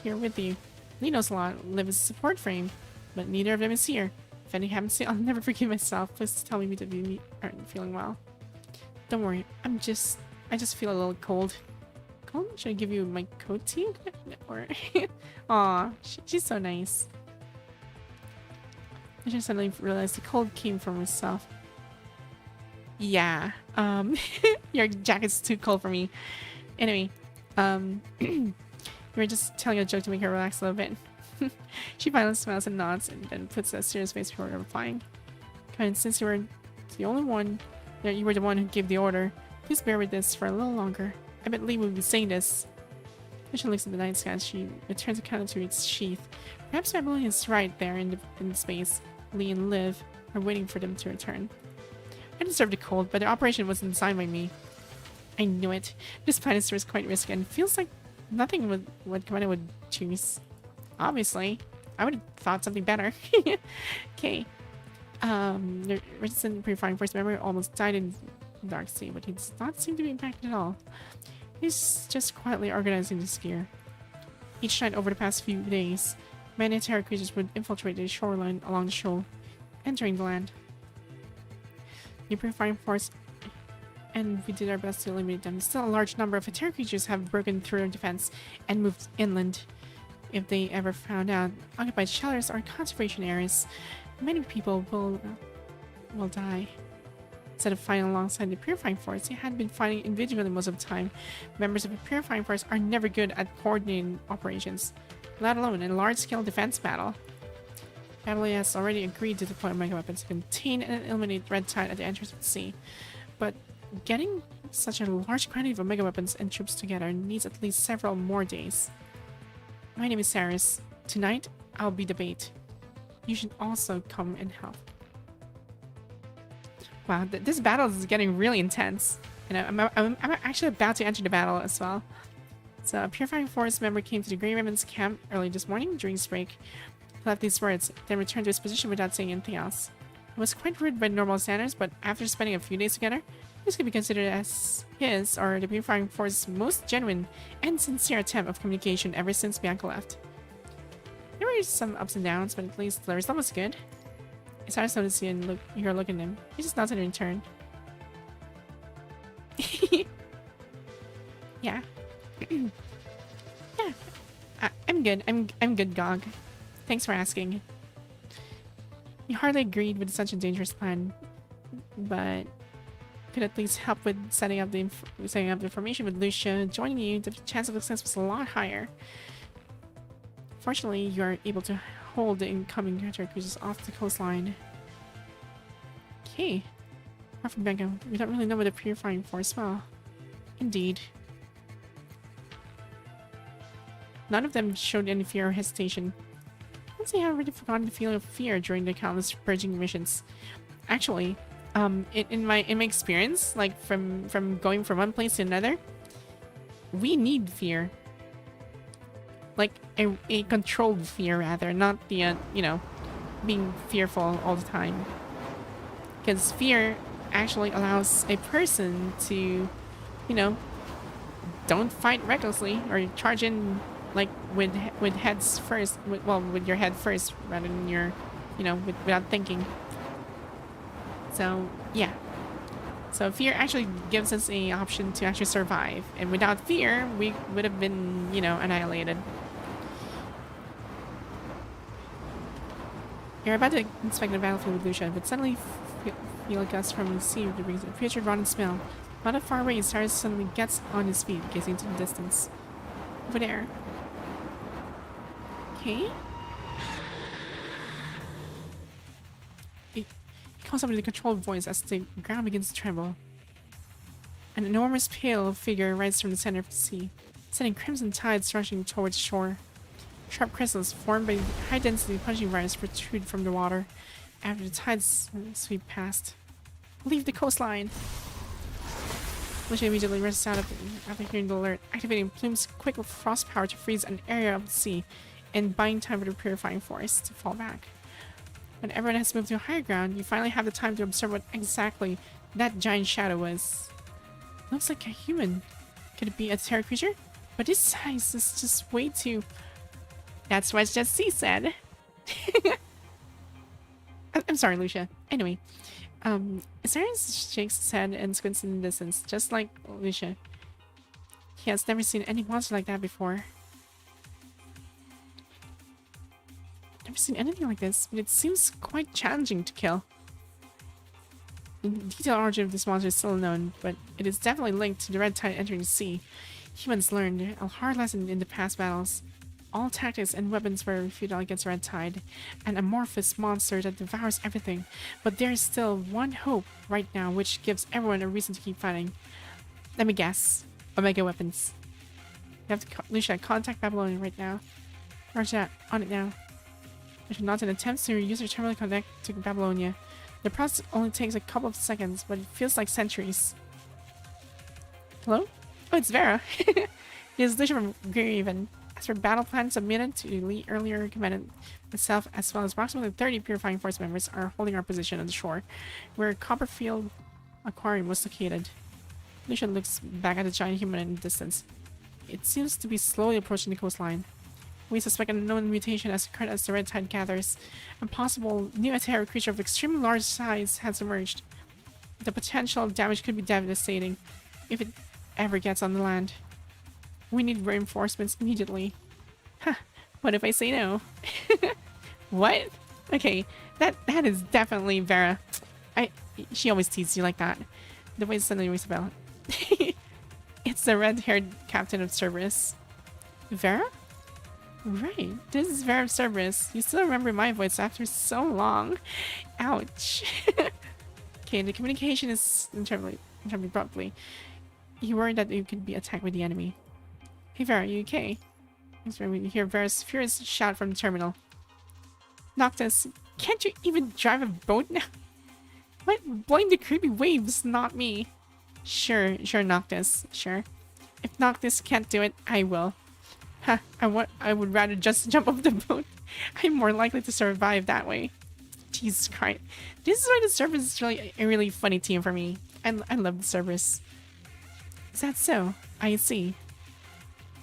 here with you. Lee knows a lot, live as a support frame, but neither of them is here. If anything happens to you, I'll never forgive myself. Please tell me that you aren't feeling well. Don't worry, I just feel a little cold. Cold? Should I give you my coat tea? Or aw, she's so nice. I just suddenly realized the cold came from herself. Yeah, your jacket's too cold for me. Anyway, we were just telling a joke to make her relax a little bit. She finally smiles and nods and then puts a serious face before replying. And since you were the one who gave the order, please bear with this for a little longer. I bet Lee would be saying this. She looks at the night sky as she returns the counter to its sheath. Perhaps Emily is right there in space. Lee and Liv are waiting for them to return. I deserve the cold, but the operation wasn't designed by me. I knew it. This planet is quite risky and feels like nothing what Commander would choose. Obviously. I would have thought something better. Okay. The resistant purifying force member almost died in the Dark Sea, but he does not seem to be impacted at all. He's just quietly organizing this gear. Each night over the past few days, many terror creatures would infiltrate the shoreline along the shore, entering the land. The purifying force, and we did our best to eliminate them. Still, a large number of terror creatures have broken through their defense and moved inland. If they ever found out, occupied shelters or conservation areas, many people will die. Instead of fighting alongside the purifying force, they had been fighting individually most of the time. Members of the purifying force are never good at coordinating operations, let alone in a large-scale defense battle. Family has already agreed to deploy mega weapons to contain and eliminate red tide at the entrance of the sea, but getting such a large quantity of mega weapons and troops together needs at least several more days. My name is Saris. Tonight, I'll be the bait. You should also come and help. Wow, this battle is getting really intense. And I'm actually about to enter the battle as well. So, a Purifying Force member came to the Grey Ribbon's camp early this morning during his break. He left these words, then returned to his position without saying anything else. It was quite rude by normal standards, but after spending a few days together, this could be considered as his, or the Purifying Force's, most genuine and sincere attempt of communication ever since Bianca left. There were some ups and downs, but at least the result was good. It's hard to see and you're looking at him. He just nods in return. Yeah. Yeah. I'm good. I'm good, Gog. Thanks for asking. He hardly agreed with such a dangerous plan, but could at least help with setting up the information with Lucia. Joining you, the chance of success was a lot higher. Fortunately, you are able to hold the incoming counter cruisers off the coastline. Okay. Apart from Bianca, we don't really know what the Purifying Force well. Indeed. None of them showed any fear or hesitation. Once they had already forgotten the feeling of fear during the countless purging missions. Actually, in my experience, like from going from one place to another, we need fear. Like a controlled fear, rather, not the you know, being fearful all the time. Because fear actually allows a person to, you know, don't fight recklessly or charge in like with heads first, with your head first rather than your, you know, without thinking. So yeah, so fear actually gives us a option to actually survive, and without fear we would have been, you know, annihilated. You're about to inspect the battlefield with Lucia, but suddenly feel a gust from the sea that brings a putrid rotten smell. Not far away, Cyrus suddenly gets on his feet, gazing into the distance. Over there. Okay. He calls up with a controlled voice as the ground begins to tremble. An enormous pale figure rises from the center of the sea, sending crimson tides rushing towards shore. Sharp crystals formed by high-density punching wires protrude from the water after the tides sweep past. Leave the coastline! Lucia immediately rushes out after hearing the alert, activating Plume's quick frost power to freeze an area of the sea and buying time for the purifying forest to fall back. When everyone has moved to higher ground, you finally have the time to observe what exactly that giant shadow was. Looks like a human. Could it be a terror creature? But this size is just way too... That's what Just C said. I'm sorry, Lucia. Anyway, Cyrus shakes his head and squints in the distance, just like Lucia. He has never seen any monster like that before. Never seen anything like this, but it seems quite challenging to kill. The detailed origin of this monster is still unknown, but it is definitely linked to the red tide entering the sea. Humans learned a hard lesson in the past battles. All tactics and weapons were futile against red tide, an amorphous monster that devours everything. But there is still one hope right now, which gives everyone a reason to keep fighting. Let me guess. Omega weapons. You have to Lucia, contact Babylonia right now. Roger that. On it now. If not an attempt to use your terminal connect to Babylonia. The process only takes a couple of seconds, but it feels like centuries. Hello? Oh, it's Vera. It is Lucia from Graven. As for battle plan submitted to the earlier commanded myself, as well as approximately 30 Purifying Force members are holding our position on the shore, where Copperfield Aquarium was located. Lucia looks back at the giant human in the distance. It seems to be slowly approaching the coastline. We suspect an unknown mutation as current as the red tide gathers. A possible new terror creature of extremely large size has emerged. The potential damage could be devastating if it ever gets on the land. We need reinforcements immediately. Huh, what if I say no? What? Okay, that is definitely Vera. She always teases you like that. The way suddenly rings a bell. It's the red-haired captain of Cerberus. Vera? Right, this is Vera of Cerberus. You still remember my voice after so long. Ouch. Okay, the communication is interminably abruptly. You worried that you could be attacked by the enemy. Hey Vera, are you okay? You hear Vera's furious shout from the terminal. Noctis, can't you even drive a boat now? What? Blame the creepy waves, not me. Sure, Noctis, sure. If Noctis can't do it, I will. Ha, I would rather just jump off the boat. I'm more likely to survive that way. Jesus Christ. This is why the Cerberus is really a really funny team for me. I love the Cerberus. Is that so? I see.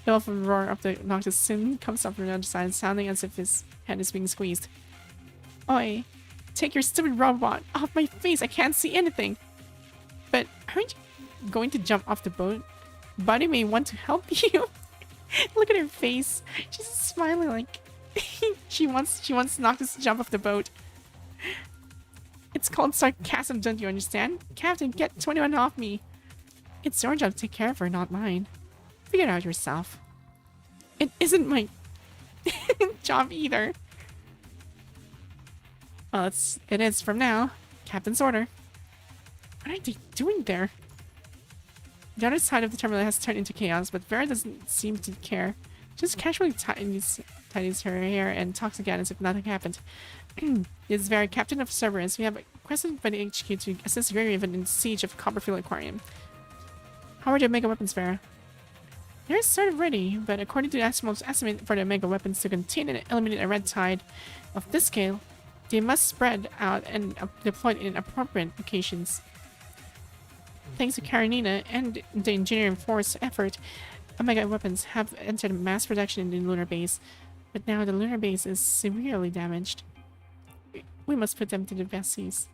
The awful roar of the Noctis soon comes up from the other side, sounding as if his head is being squeezed. Oi, take your stupid robot off my face, I can't see anything. But aren't you going to jump off the boat? Buddy may want to help you. Look at her face. She's smiling like she wants Noctis to jump off the boat. It's called sarcasm, don't you understand? Captain, get 21 off me. It's your job to take care of her, not mine. Figure it out yourself. It isn't my job either. Well, it is from now. Captain's order. What are they doing there? The other side of the terminal has turned into chaos, but Vera doesn't seem to care. just casually tidies her hair and talks again as if nothing happened. This very captain of Cerberus, we have requested by the HQ to assist Grey Raven in the siege of Copperfield Aquarium. How are the Omega weapons, Vera? They're sort of ready, but according to the Asimov's estimate for the Omega weapons to contain and eliminate a red tide of this scale, they must spread out and deployed in appropriate locations. Thanks to Karenina and the engineering force effort, Omega weapons have entered mass production in the lunar base, but now the lunar base is severely damaged. We must put them to the best use.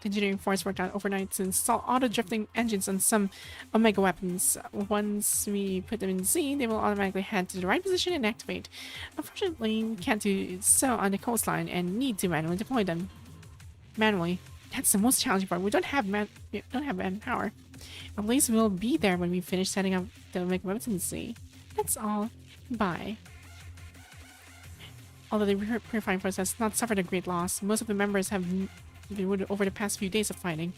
The engineering force worked out overnight to install auto-drifting engines on some Omega weapons. Once we put them in Z, they will automatically head to the right position and activate. Unfortunately, we can't do so on the coastline and need to manually deploy them. Manually. That's the most challenging part. We don't have manpower. At least we'll be there when we finish setting up the Omega weapons in Z. That's all. Bye. Although the purifying process has not suffered a great loss, most of the members have been wounded over the past few days of fighting.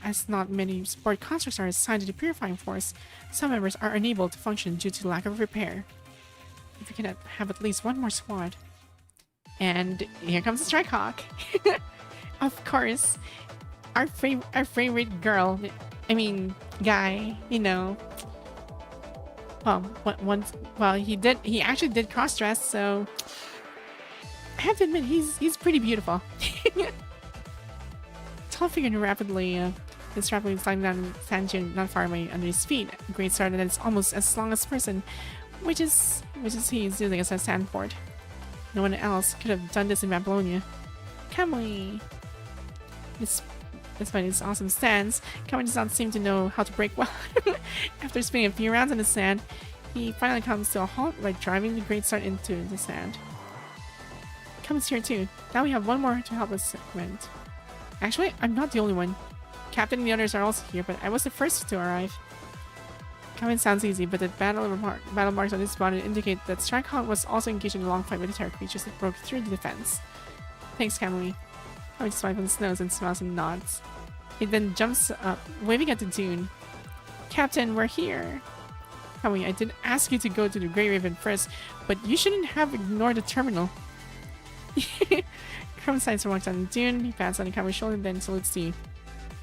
As not many support constructs are assigned to the purifying force, some members are unable to function due to lack of repair. If we can have at least one more squad. And here comes the Strikehawk. Of course, our favorite girl, guy, you know. Well, he actually did cross-dress, so I have to admit, he's pretty beautiful. Tall figure and rapidly sliding down sand dune not far away under his feet. A great start that is almost as long as person, which is he's using as a sandboard. No one else could have done this in Babylonia. Camly. Despite his awesome stance, Camly does not seem to know how to brake well. After spinning a few rounds in the sand, he finally comes to a halt by driving the great start into the sand. Camly's here too. Now we have one more to help us segment. Actually, I'm not the only one. Captain and the others are also here, but I was the first to arrive. Coming sounds easy, but the battle marks on this body indicate that Strikehawk was also engaged in a long fight with the terror creatures that broke through the defense. Thanks, Camly. Camly just wipes on his nose and smiles and nods. He then jumps up, waving at the dune. Captain, we're here. Camly, I did ask you to go to the Grey Raven first, but you shouldn't have ignored the terminal. Crumb signs walks on the dune, he pats on the Camly's shoulder, then salutes to you.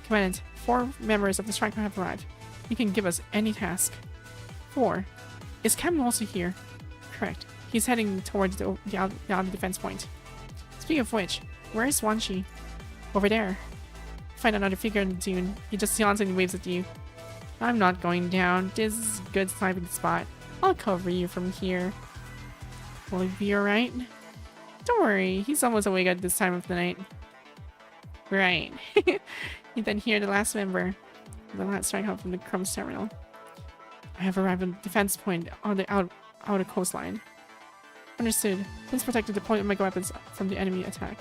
Commandant, 4 members of the Strikehawk have arrived. You can give us any task. 4. Is Camly also here? Correct. He's heading towards the outer defense point. Speaking of which, where is Wanshi? Over there. Find another figure in the dune. He just yawns and waves at you. I'm not going down. This is a good sniping spot. I'll cover you from here. Will he be alright? Don't worry, he's almost awake at this time of the night. Right. You then hear the last member. The last Strikehawk from the Crumbs terminal. I have arrived at the defense point on the outer coastline. Understood. Please protect the deployment of Omega weapons from the enemy attack.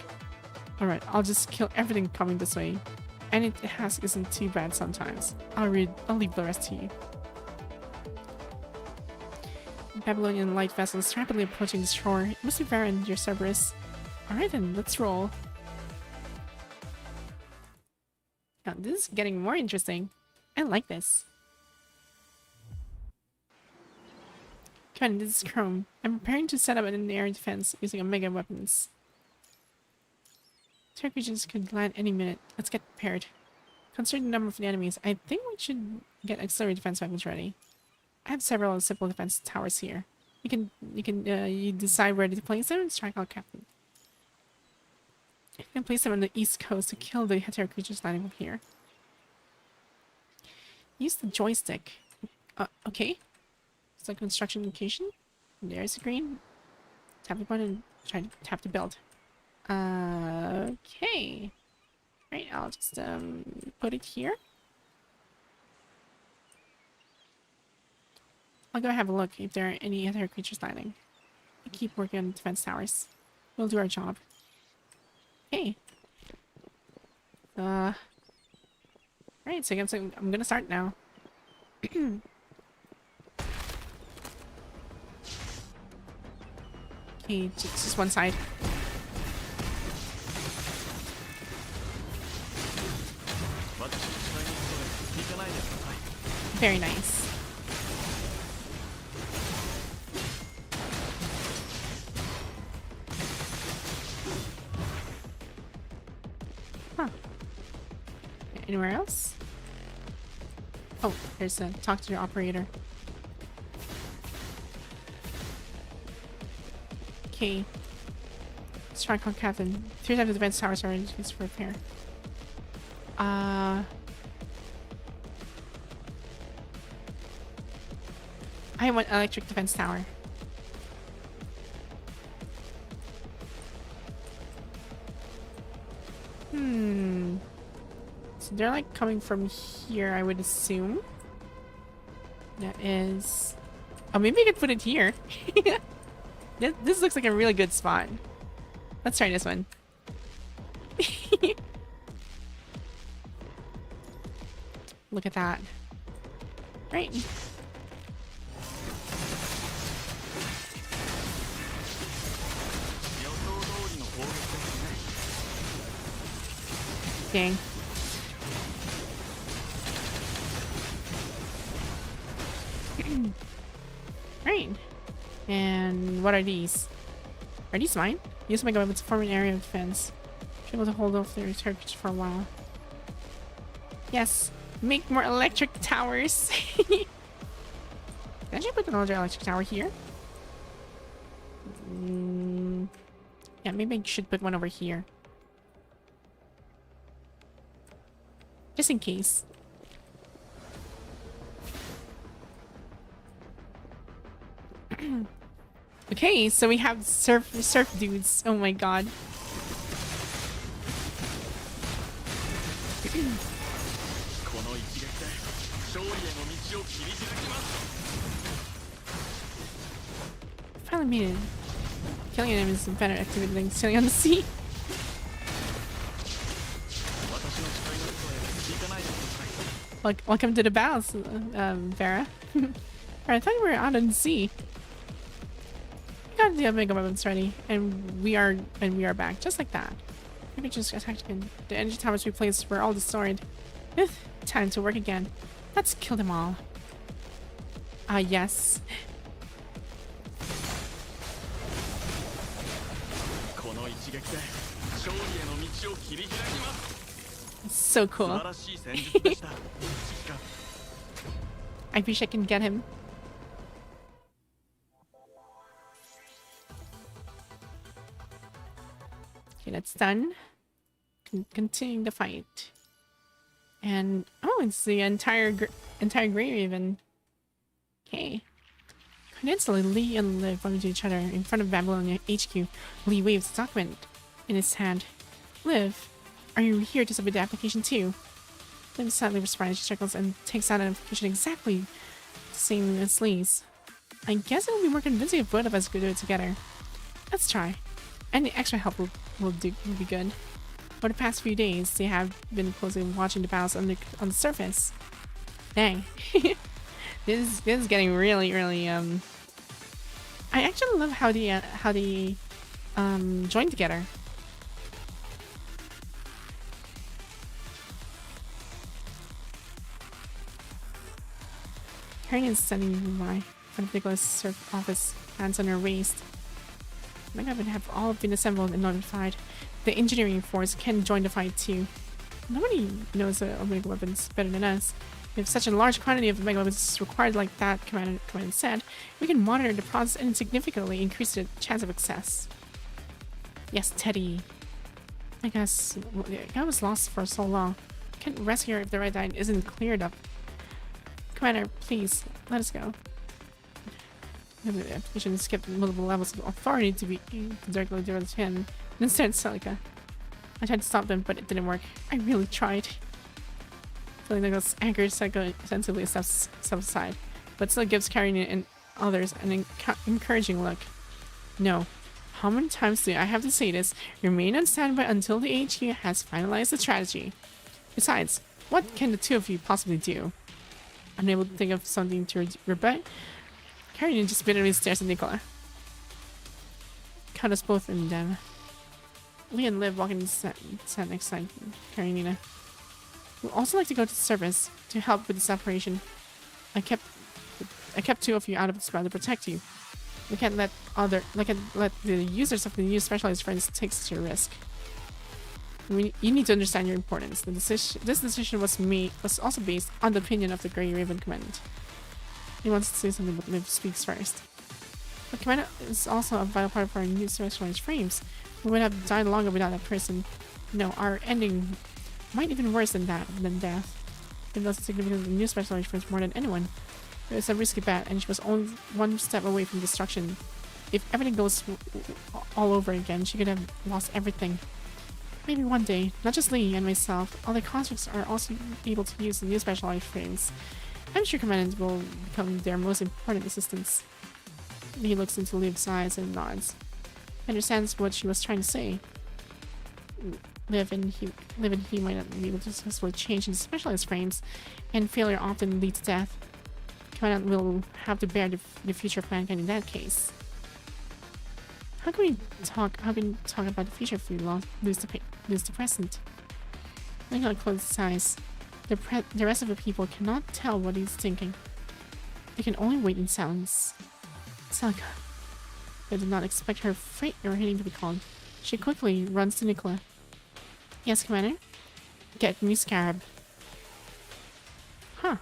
Alright, I'll just kill everything coming this way. Any task isn't too bad sometimes. I'll leave the rest to you. Babylonian light vessel is rapidly approaching the shore. It must be Vera and your Cerberus. Alright then, let's roll. Now, this is getting more interesting. I like this. Come on, this is Chrome. I'm preparing to set up an air defense using Omega weapons. Terror creatures could land any minute. Let's get prepared. Considering the number of the enemies, I think we should get auxiliary defense weapons ready. I have several simple defense towers here. You decide where to place them and strike out Captain. You can place them on the east coast to kill the terror creatures landing from here. Use the joystick. Okay. It's like construction location. There's the green. Tap the button and try to tap to build. Okay. Right, I'll just put it here. I'll go have a look if there are any other creatures landing. I keep working on defense towers. We'll do our job. Okay. Right, so I'm gonna start now. Okay, just one side. Very nice. Anywhere else? Oh, there's a talk to your operator. Okay. Let's try call Captain. 3 times the defense towers are used for repair. I want electric defense tower. So they're like coming from here, I would assume. That is... Oh, maybe I could put it here. This looks like a really good spot. Let's try this one. Look at that. Right. Dang. Right. And what are these? Are these mine? Use my weapons to form an area of defense. Be able to hold off their targets for a while. Yes. Make more electric towers. Can I actually put another electric tower here? Yeah, maybe I should put one over here. Just in case. Okay, so we have surf dudes. Oh my god. Finally made it. Killing an enemy is a better activity than sailing on the sea. Welcome to the bows, Vera. I thought we were out on the sea. We got the Omega weapons ready, and we are back, just like that. Maybe just attacked again. The energy towers we placed were all destroyed. Time to work again. Let's kill them all. Yes. So cool. I wish I can get him. Okay, that's done. Continuing the fight. And oh, it's the entire Grey Raven. Okay. Coincidentally, Lee and Liv bump into each other in front of Babylonian HQ. Lee waves a document in his hand. Liv, are you here to submit the application too? Liv sadly responds. She chuckles and takes out an application exactly the same as Lee's. I guess it will be more convincing if both of us could do it together. Let's try. Any extra help will be good. For the past few days, they have been closely watching the battles on the surface. Dang. This is getting really I actually love how they join together. Karen is standing by front of Nicholas' surf office, hands on her waist. My God, have all been assembled and notified. The engineering force can join the fight too. Nobody knows the Omega weapons better than us. If such a large quantity of Omega weapons is required like that Commander said, we can monitor the process and significantly increase the chance of success. Yes, Teddy. I guess I was lost for so long. Can't rest here if the red line isn't cleared up. Commander, please, let us go. The application skipped multiple levels of authority to be directly to him. Instead, Celica. I tried to stop them, but it didn't work. I really tried. Feeling like those anchored Psycho sensibly steps aside, but still gives Karen and others an encouraging look. No. How many times do I have to say this? Remain on standby until the HQ has finalized the strategy. Besides, what can the two of you possibly do? Unable to think of something to rebut, Karen just bitterly stares at Nicola. Cut us both in them. Lee and Liv walk in the set next side. Karenina. We'd also like to go to the surface to help with this operation. I kept two of you out of the spot to protect you. We can't let the users of the new specialized friends take such a risk. You need to understand your importance. This decision was also based on the opinion of the Grey Raven Commandant. He wants to say something, but Liv speaks first. The Commandant is also a vital part of our new specialized frames. We would have died longer without that person. No, our ending might even worse than death. It knows the significance of the new specialized frames more than anyone. It was a risky bet, and she was only one step away from destruction. If everything goes all over again, she could have lost everything. Maybe one day, not just Lee and myself, other constructs are also able to use the new specialized frames. I'm sure Commandant will become their most important assistants. He looks into Liv's eyes and nods. He understands what she was trying to say. Liv and he might not be able to successfully change into specialized frames, and failure often leads to death. Commandant will have to bear the future of mankind in that case. How can we talk about the future if we lose the present? Lincoln closed his eyes. The rest of the people cannot tell what he's thinking. They can only wait in silence. Selka. They did not expect her freight or anything to be called. She quickly runs to Nicola. Yes, Commander? Get me Scarab. Huh.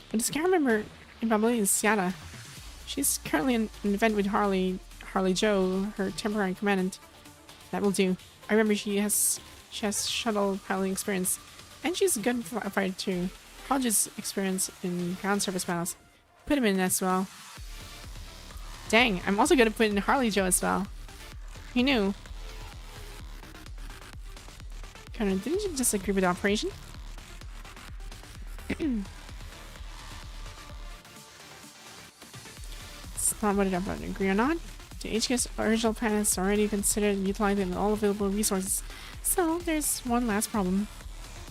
But the Scarab member in Babylon is Siada. She's currently in an event with Harley Joe, her temporary commandant. That will do. I remember she has shuttle piloting experience, and she's a good fighter too. Hodge's experience in ground service battles. Put him in as well. Dang, I'm also gonna put in Harley Joe as well. He knew. Connor, didn't you just agree with the operation? It's not what it about agree or not. The HQ's original plan is already considered utilizing all available resources. So there's one last problem.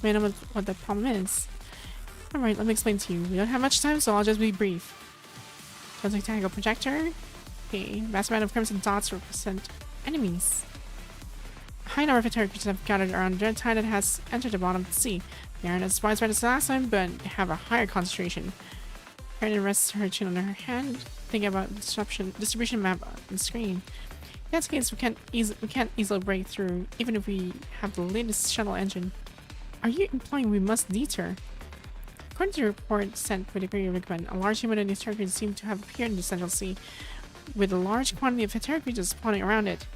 May I know what that problem is? Alright, let me explain to you. We don't have much time, so I'll just be brief. Contact Tango Projector. Okay, vast amount of crimson dots represent enemies. A high number of attack creatures have gathered around the red tide that has entered the bottom of the sea. They aren't as widespread as last time, but have a higher concentration. Erin rests her chin on her hand, thinking about distribution map on the screen. In that case, we can't easily break through, even if we have the latest shuttle engine. Are you implying we must detour? According to the report sent by the Grey Raven Command, a large human attack creatures seem to have appeared in the Central Sea, with a large quantity of attack creatures spawning around it.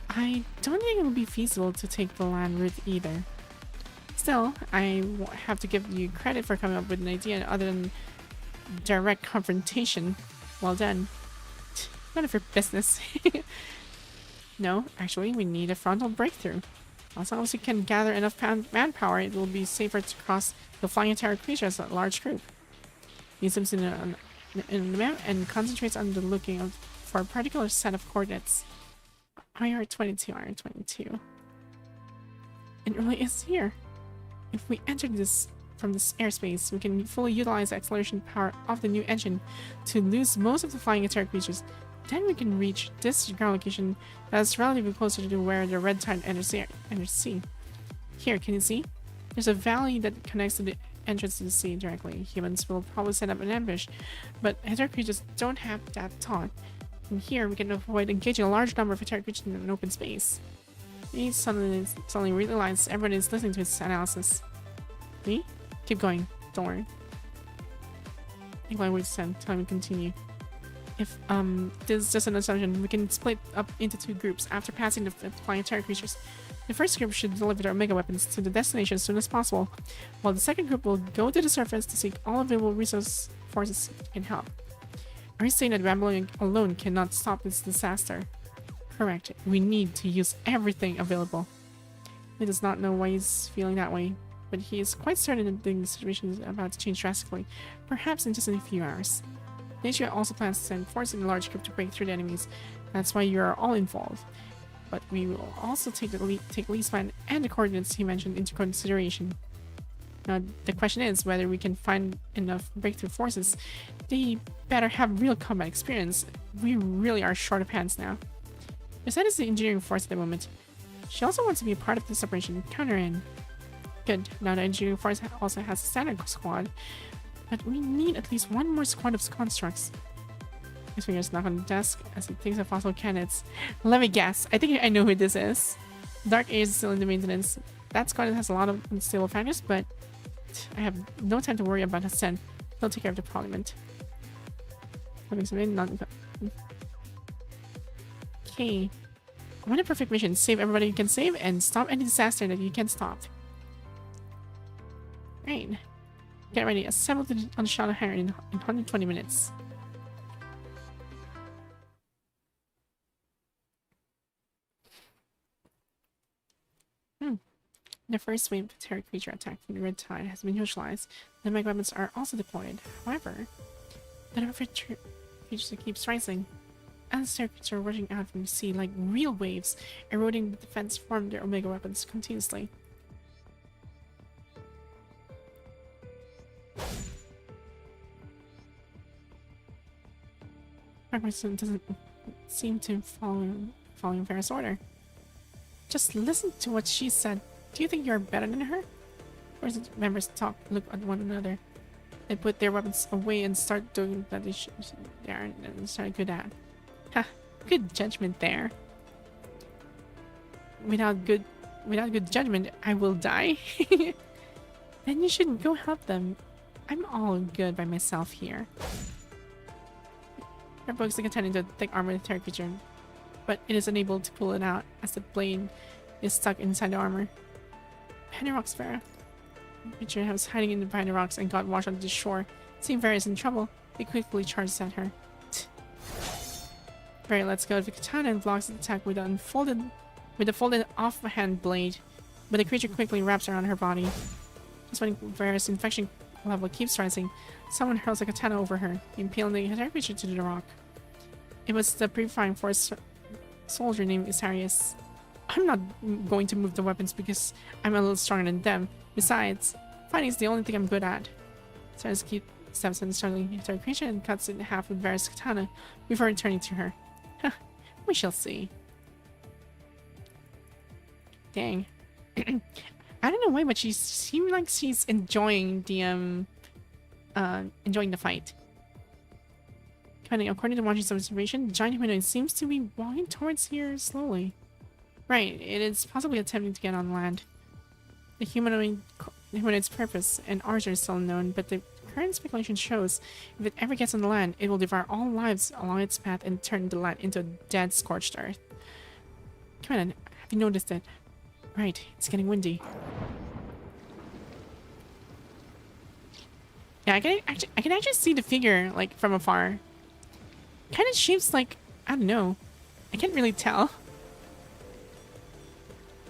I don't think it would be feasible to take the land route either. Still, I have to give you credit for coming up with an idea other than direct confrontation. Well done. None of your business. No, actually, we need a frontal breakthrough. As long as we can gather enough manpower, it will be safer to cross the flying attack creatures as a large group. He zooms in the map and concentrates on the looking for a particular set of coordinates. IR-22, IR-22. It really is here. If we enter this from this airspace, we can fully utilize the acceleration power of the new engine to lose most of the flying attack creatures. Then we can reach this ground location that is relatively closer to where the red tide enters sea. Here, can you see? There's a valley that connects to the entrance to the sea directly. Humans will probably set up an ambush, but attack creatures don't have that thought. And here we can avoid engaging a large number of attack creatures in an open space. He suddenly realizes everyone is listening to his analysis. Me? Keep going. Don't worry. Nikolai waits to tell him to continue. If this is just an assumption, we can split up into two groups after passing the flying attack creatures. The first group should deliver their mega weapons to the destination as soon as possible, while the second group will go to the surface to seek all available resource forces that can help. Are you saying that Babylon alone cannot stop this disaster? Correct. We need to use everything available. He does not know why he's feeling that way, but he is quite certain that the situation is about to change drastically, perhaps in just a few hours. Nature also plans to send forces in a large group to break through the enemies. That's why you are all involved. But we will also take Lee's plan and the coordinates he mentioned into consideration. Now, the question is whether we can find enough breakthrough forces. They better have real combat experience. We really are short of hands now. Yosette is the engineering force at the moment. She also wants to be a part of this operation. Count her in. Good. Now the engineering force also has a standard squad. But we need at least one more squad of constructs. His fingers knock on the desk as he thinks of possible candidates. Let me guess. I think I know who this is. Dark Age is still in the maintenance. That squad has a lot of unstable factors, but I have no time to worry about Ascent. They'll take care of the parliament. Okay. I want a perfect mission. Save everybody you can save and stop any disaster that you can stop. Right. Get ready. Assemble on the Shadow Hair in 120 minutes. The first wave of terror creature attack from the Red Tide has been neutralized. The mega weapons are also deployed. However, the number of creatures keeps rising. As terror creatures are rushing out from the sea like real waves, eroding the defense from their omega weapons continuously. Fragmented doesn't seem to following Farrah's order. Just listen to what she said. Do you think you're better than her? Or is it members talk, look at one another, and put their weapons away and start doing that they aren't necessarily good at? Ha! Good judgment there. Without good judgment, I will die. Then you should go help them. I'm all good by myself here. Her pokes the katana into the thick armor of the terror creature, but it is unable to pull it out as the blade is stuck inside the armor. Behind the rocks, Farrah. The creature was hiding in the behind the rocks and got washed onto the shore. Seeing Farrah is in trouble, he quickly charges at her. Farrah lets go of the katana and blocks the attack with a folded offhand blade, but the creature quickly wraps around her body. Just when Farrah's infection level keeps rising, someone hurls a katana over her, impaling the creature to the rock. It was the purifying force soldier named Isarius. I'm not going to move the weapons because I'm a little stronger than them. Besides, fighting is the only thing I'm good at. Isarius steps in, startling the creature and cuts it in half with Farrah's katana before returning to her. We shall see. Dang. I don't know why, but she seems like she's enjoying the fight. According to Wanji's observation, the giant humanoid seems to be walking towards here slowly. Right, it is possibly attempting to get on land. The humanoid's purpose and origin is still unknown, but the current speculation shows if it ever gets on the land, it will devour all lives along its path and turn the land into a dead, scorched earth. Come on, have you noticed it? Right, it's getting windy. Yeah, I can actually see the figure, like, from afar. Kind of shapes like, I don't know. I can't really tell.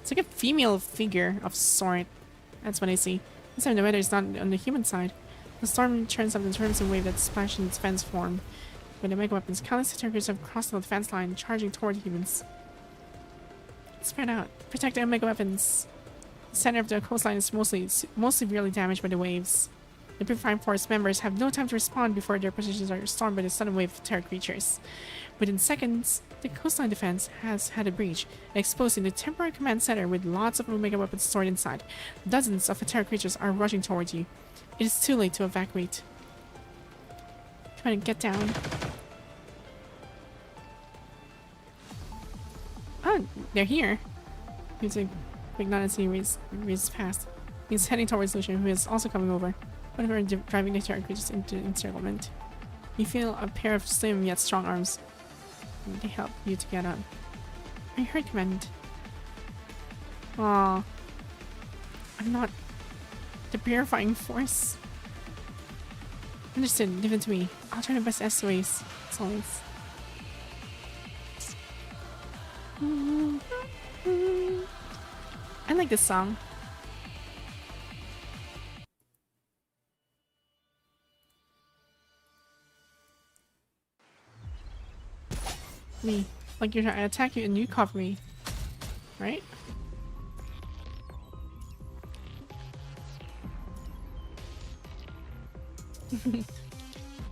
It's like a female figure of sort. That's what I see. This time the weather is not on the human side. The storm turns up the terms and wave that splash in its fence form. With the mega weapons, countless attackers have crossed the defense line, charging toward humans. Spread out. Protect the mega weapons. The center of the coastline is most severely damaged by the waves. The Purifying Force members have no time to respond before their positions are stormed by the sudden wave of terror creatures. Within seconds, the coastline defense has had a breach, exposing the temporary command center with lots of Omega weapons stored inside. Dozens of terror creatures are rushing towards you. It is too late to evacuate. Try to get down. Oh, they're here. He's a quick nod as he races past. He's heading towards Lucian, who is also coming over. One of her driving the terror creatures into encirclement. You feel a pair of slim yet strong arms. They help you to get up. Are you hurt, Commandant? Aw. I'm not the purifying force. Understood. Leave it to me. I'll try my best as always. As always. I like this song. Me. Like I attack you and you cover me. Right?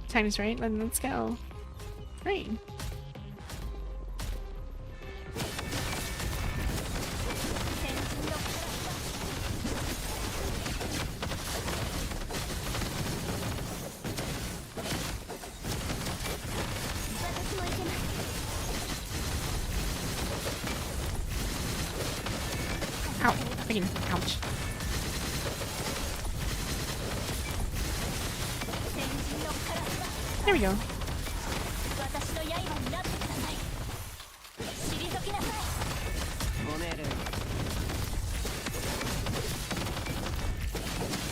Time is right, then let's go. Great. Freaking ouch. There we go.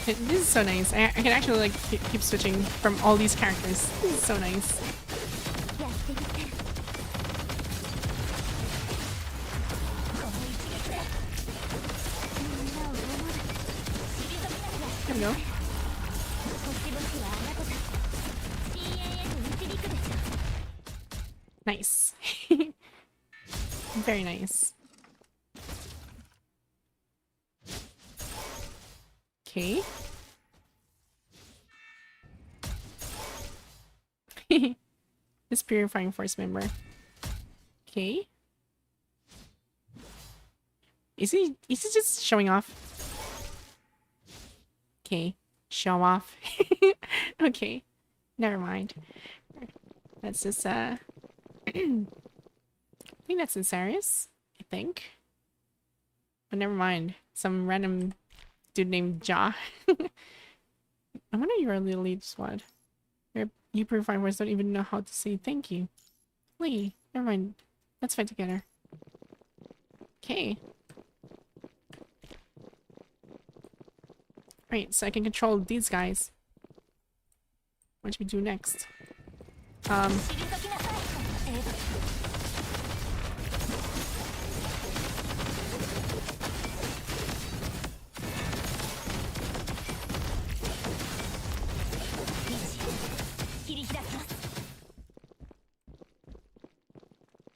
This is so nice. I can actually like keep switching from all these characters. This is so nice. There we go. Nice. Very nice. Okay. This purifying force member. Okay. Is he just showing off? Okay. Show off. Okay. Never mind. That's just I think that's Insaris, I think. But never mind. Some random dude named Ja. I wonder you're a little lead squad. You purifying words don't even know how to say thank you. Wait, never mind. Let's fight together. Okay. Right, so I can control these guys. What should we do next? I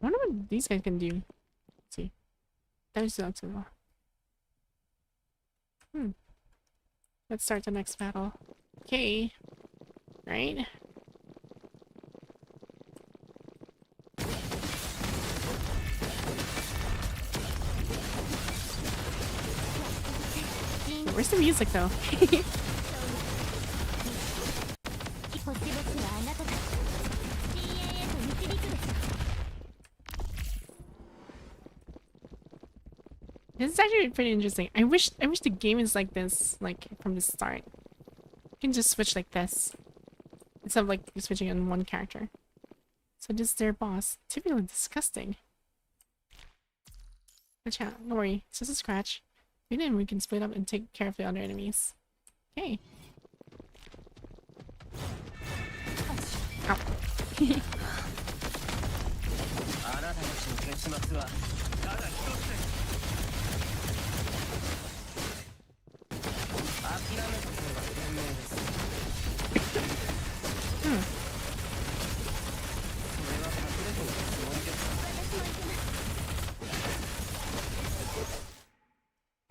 wonder what these guys can do. Let's see. That was so well. Let's start the next battle. Okay. Right. Where's the music though? This is actually pretty interesting. I wish the game is like this, like from the start. You can just switch like this. Instead of like switching on one character. So this is their boss. Typically disgusting. Watch out, don't worry, it's just a scratch. Then we can split up and take care of the other enemies. Okay. Ow.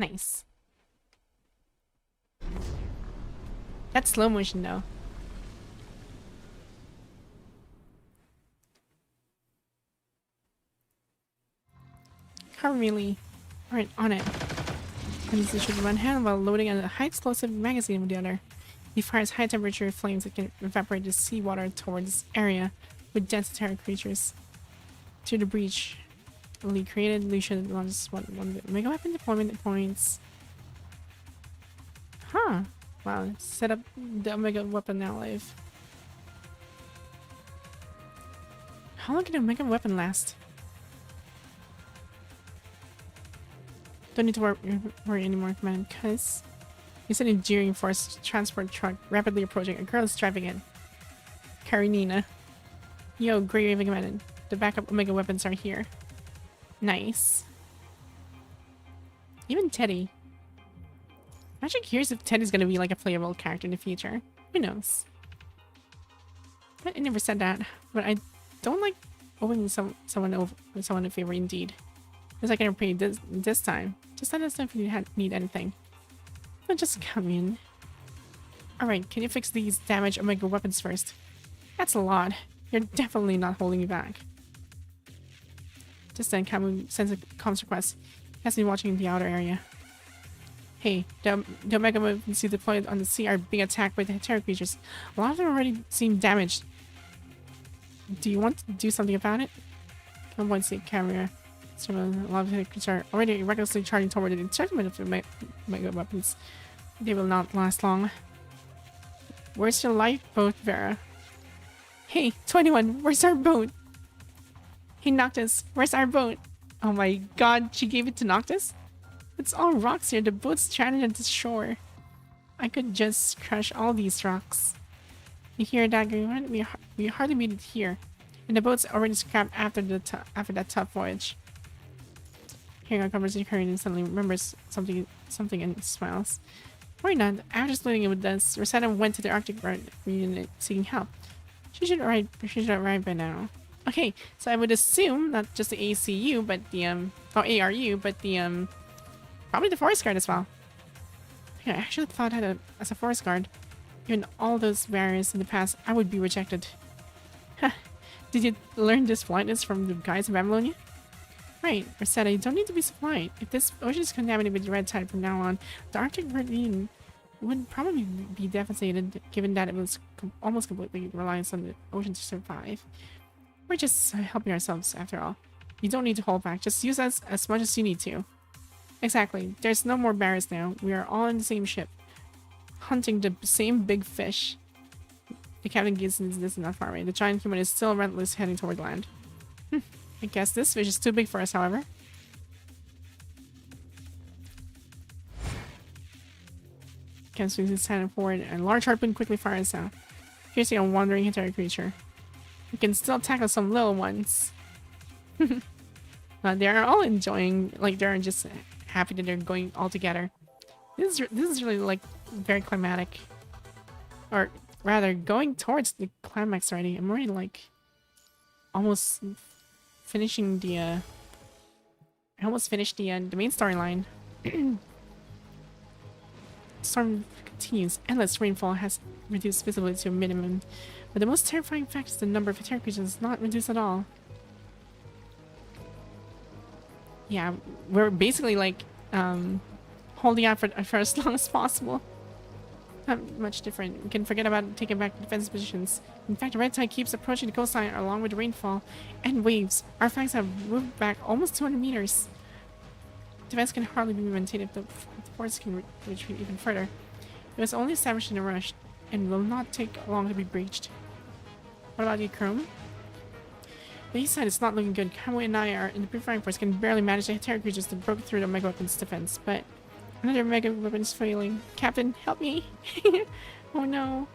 Nice. That's slow motion though. Really aren't on it. And this should one hand while loading a high explosive magazine with the other. He fires high temperature flames that can evaporate the seawater towards this area with dense terror creatures. To the breach. Only created Lucian launches one mega weapon deployment points. Huh. Wow, set up the Omega weapon now live. How long can a Omega weapon last? Don't need to worry anymore, command, because you said a jeering force transport truck rapidly approaching. A girl is driving it. Karinina. Yo, Grey Raven command. The backup Omega weapons are here. Nice. Even Teddy. I'm actually curious if Teddy's gonna be like a playable character in the future. Who knows? I never said that, but I don't like owing someone a favor indeed. Because I can repay this time. Just let us know if you need anything. Don't just come in. Alright, can you fix these damaged Omega weapons first? That's a lot. You're definitely not holding me back. Just then, Camu sends a comms request. He has been watching the outer area. Hey, the Omega weapons you deployed on the sea are being attacked by the terror creatures. A lot of them already seem damaged. Do you want to do something about it? Come on, see camera. So a lot of creatures are already recklessly charging toward the enchantment of the mega weapons. They will not last long. Where's your lifeboat, Vera? Hey, 21, where's our boat? Hey, Noctis, where's our boat? Oh my god, she gave it to Noctis? It's all rocks here. The boat's stranded at the shore. I could just crush all these rocks. You hear that, Greenwood? We hardly made it here. And the boat's already scrapped after that tough voyage. Hearing our conversation, Karin suddenly remembers something and smiles. Why not? I'm just leaving it with us. Rosetta went to the Arctic reunion seeking help. She should arrive by now. Okay, so I would assume not just the ACU, but the ARU, but the probably the forest guard as well. Yeah, I actually thought that as a forest guard, even all those barriers in the past, I would be rejected. Did you learn this politeness from the guys in Babylonia? Right, Rosetta, you don't need to be so polite. If this ocean is contaminated with red tide from now on, the Arctic ravine would probably be devastated, given that it was almost completely reliant on the ocean to survive. We're just helping ourselves, after all. You don't need to hold back. Just use us as much as you need to. Exactly. There's no more barriers now. We are all in the same ship, hunting the same big fish. The captain gazes into this not far away. The giant human is still relentless, heading toward land. I guess this fish is too big for us, however. Captain swings his hand forward, and a large harpoon quickly fires out, piercing a wandering entire creature. We can still tackle some little ones. They are all enjoying, like they're just happy that they're going all together. This is really like very climatic, or rather going towards the climax already. I'm already like almost finishing the I almost finished the main storyline. Storm continues. Endless rainfall has reduced visibility to a minimum, but the most terrifying fact is the number of attack creatures is not reduced at all. Yeah, we're basically like holding out for as long as possible. Not much different. We can forget about taking back defensive positions. In fact, the red tide keeps approaching the coastline along with the rainfall and waves. Our flanks have moved back almost 200 meters. Defense can hardly be maintained if the force can retreat even further. It was only established in a rush and will not take long to be breached. What about you, Chrome? The east side is not looking good. Kamui and I are in the preferring force, can barely manage the terror creatures that broke through the mega weapons defense, but another mega weapon is failing. Captain, help me! Oh no.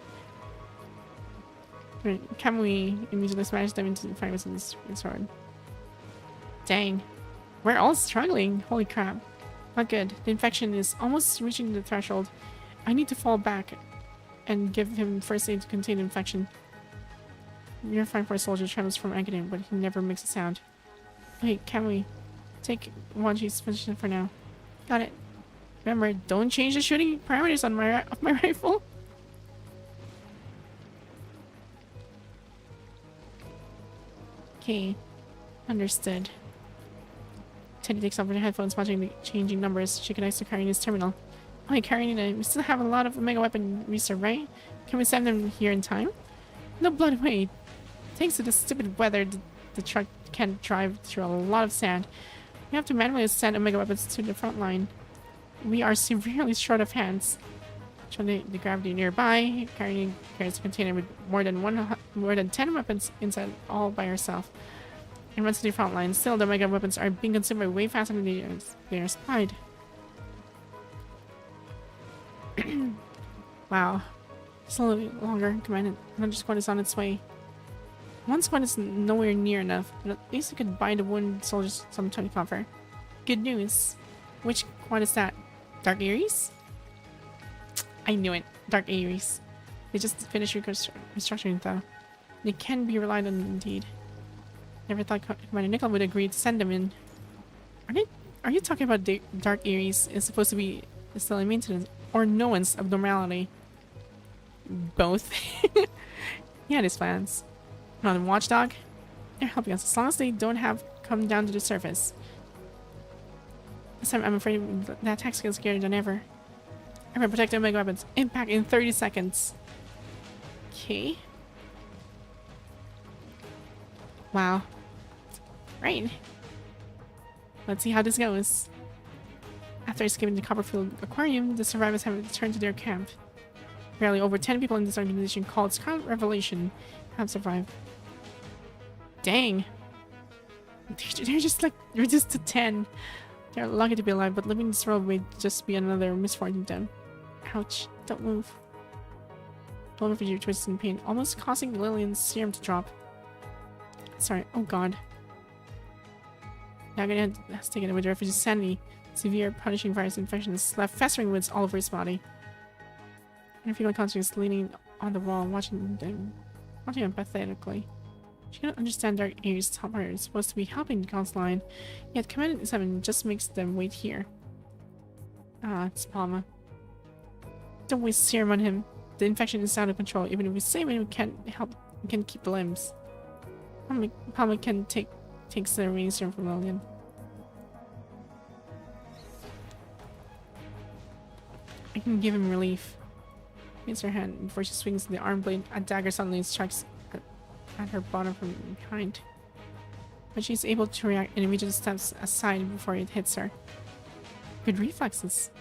Kamui immediately smashed them into the fragments of his sword. Dang. We're all struggling. Holy crap. Not good. The infection is almost reaching the threshold. I need to fall back and give him first aid to contain the infection. Your fine for a soldier travels from agony, but he never makes a sound. Hey, can we take Wanji's position for now? Got it. Remember, don't change the shooting parameters on my rifle. Okay, understood. Teddy takes off her headphones, watching the changing numbers. She connects to Karina's terminal. Oh, hey, Karina, we still have a lot of mega weapon reserve, right? Can we send them here in time? No blood way. Thanks to the stupid weather, the truck can't drive through a lot of sand. We have to manually send Omega weapons to the front line. We are severely short of hands. Trying the gravity nearby, carrying carries a container with more than 10 weapons inside, all by herself. And runs to the front line. Still, the Omega weapons are being consumed by way faster than they are supplied. Wow. Slowly longer. Command. Another squad is on its way. One squad is nowhere near enough, but at least we could buy the wounded soldiers some time to cover. Good news. Which squad is that? Dark Ares? I knew it. Dark Ares. They just finished restructuring though. They can be relied on indeed. Never thought Commander Nickel would agree to send them in. Are you talking about Dark Ares is supposed to be still in maintenance or no one's abnormality? Both. Yeah, these plans. Another watchdog? They're helping us as long as they don't have come down to the surface. This time I'm afraid that attack skill is scarier than ever. I'm gonna protect the Omega weapons. Impact in 30 seconds. Okay. Wow. Right. Let's see how this goes. After escaping the Copperfield Aquarium, the survivors have returned to their camp. Barely over 10 people in this organization called Scarlet Revelation have survived. Dang. They're just like reduced to 10. They're lucky to be alive, but living this world may just be another misfortune to them. Ouch. Don't move. Don't move for your twisted in pain, almost causing Lillian's serum to drop. Sorry. Oh god. Now Agony has taken away the refugee's sanity. Severe punishing virus infections left festering wounds all over his body. And female constable is leaning on the wall, watching them pathetically. She cannot understand Dark Ares' helper is supposed to be helping the God's line, yet Commandant 7 just makes them wait here. Ah, it's Palma. Don't waste serum on him. The infection is out of control. Even if we save him, we can't help. We can keep the limbs. Palma can takes the remaining serum from Lillian. I can give him relief. Meets her hand before she swings the arm blade. A dagger suddenly strikes at her bottom from behind. But she's able to react and immediately steps aside before it hits her. Good reflexes.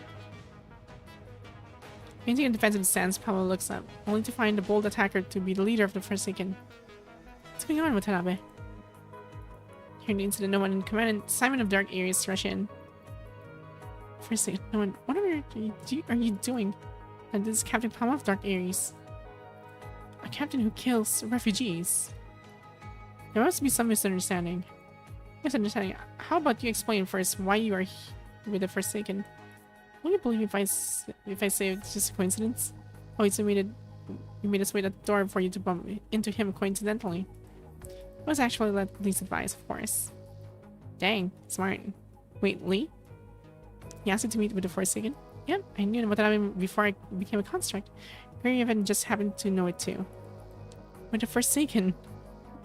Painting a defensive stance, Pablo looks up, only to find the bold attacker to be the leader of the Forsaken. What's going on, Watanabe? Hearing the incident, no one in command and Simon of Dark Ares rush in. Forsaken, no one. What are you doing? And this is Captain Palma of Dark Ares. A captain who kills refugees. There must be some misunderstanding. How about you explain first why you are with the Forsaken? Will you believe if I say it's just a coincidence? Oh, you made us wait at the door for you to bump into him coincidentally. It was actually Lee's advice, of course. Dang, smart. Wait, Lee? He asked you to meet with the Forsaken? Yep, I knew what happened before I became a construct. Very even just happened to know it too. With the Forsaken,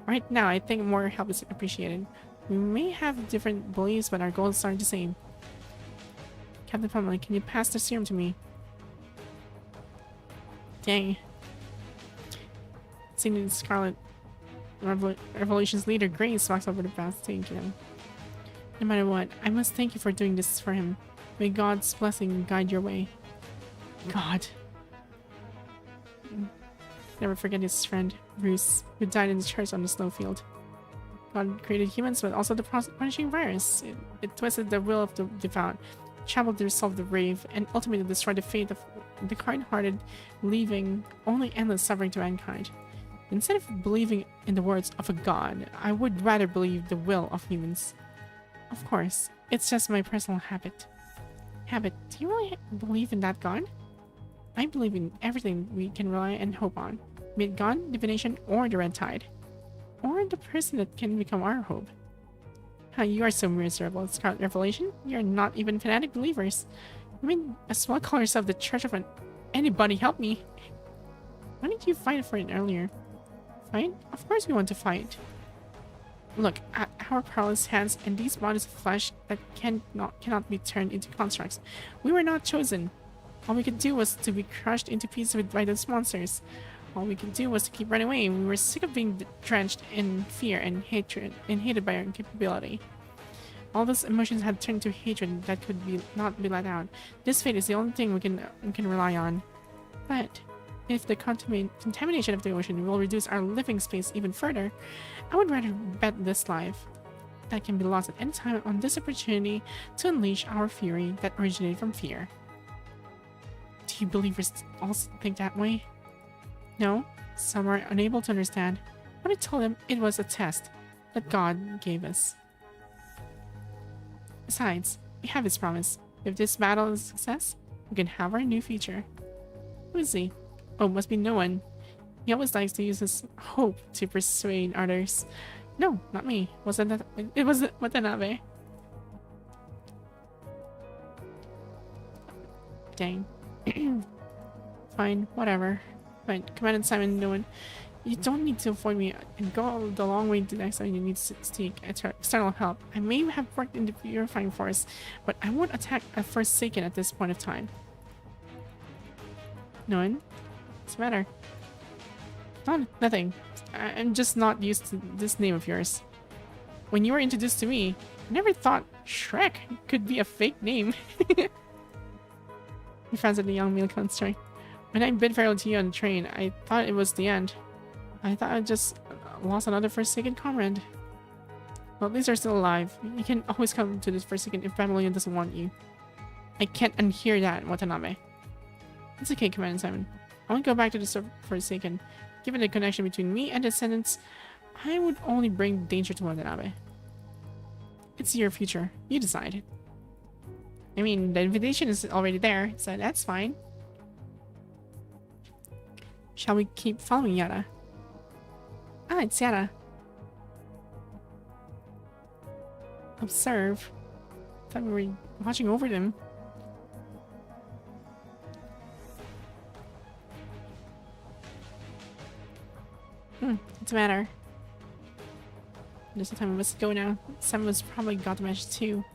right now I think more help is appreciated. We may have different beliefs, but our goals are the same. Captain Palma, can you pass the serum to me? Dang. Seeing the Scarlet Revolution's leader, Grace, walks over to pass to him. No matter what, I must thank you for doing this for him. May God's blessing guide your way. God. Never forget his friend, Bruce, who died in the church on the snowfield. God created humans, but also the punishing virus. It twisted the will of the devout, trampled the resolve of the brave, and ultimately destroyed the fate of the kind-hearted, leaving only endless suffering to mankind. Instead of believing in the words of a god, I would rather believe the will of humans. Of course, it's just my personal habit. Do you really believe in that god? I believe in everything we can rely and hope on, be it God, divination, or the Red Tide. Or the person that can become our hope. You are so miserable, Scarlet Revelation. You're not even fanatic believers. I mean, as well call yourself the Church of Anybody help me. Why didn't you fight for it earlier? Fight? Of course we want to fight. Look at our powerless hands and these bodies of flesh that cannot be turned into constructs. We were not chosen. All we could do was to be crushed into pieces by those monsters. All we could do was to keep running away. We were sick of being drenched in fear and hatred and hated by our incapability. All those emotions had turned to hatred that could not be let out. This fate is the only thing we can rely on. But if the contamination of the ocean will reduce our living space even further, I would rather bet this life that can be lost at any time on this opportunity to unleash our fury that originated from fear. Do you believers also think that way? No, some are unable to understand, but I told them it was a test that God gave us. Besides, we have his promise. If this battle is a success, we can have our new future. Who is he? Oh, must be no one. He always likes to use his hope to persuade others. No, not me. It was Watanabe. Dang. Fine, whatever. Fine, Commandant Simon, no one. You don't need to avoid me and go the long way the next time you need to seek external help. I may have worked in the purifying force, but I won't attack a Forsaken at this point of time. No one? What's the matter? Nothing. I'm just not used to this name of yours. When you were introduced to me, I never thought Shrek could be a fake name. He frowns at the young male construct. When I bid farewell to you on the train, I thought it was the end. I thought I just lost another Forsaken comrade. Well, at least they're still alive. You can always come to this Forsaken if Babylonian doesn't want you. I can't unhear that, Watanabe. It's okay, Commander Simon. I won't go back to the Forsaken. Given the connection between me and the Descendants, I would only bring danger to Watanabe. It's your future. You decide. I mean, the invitation is already there, so that's fine. Shall we keep following Yara? Ah, it's Yara. Observe. Thought we were watching over them. What's the matter? There's the time we must go now. Someone's probably got the message too.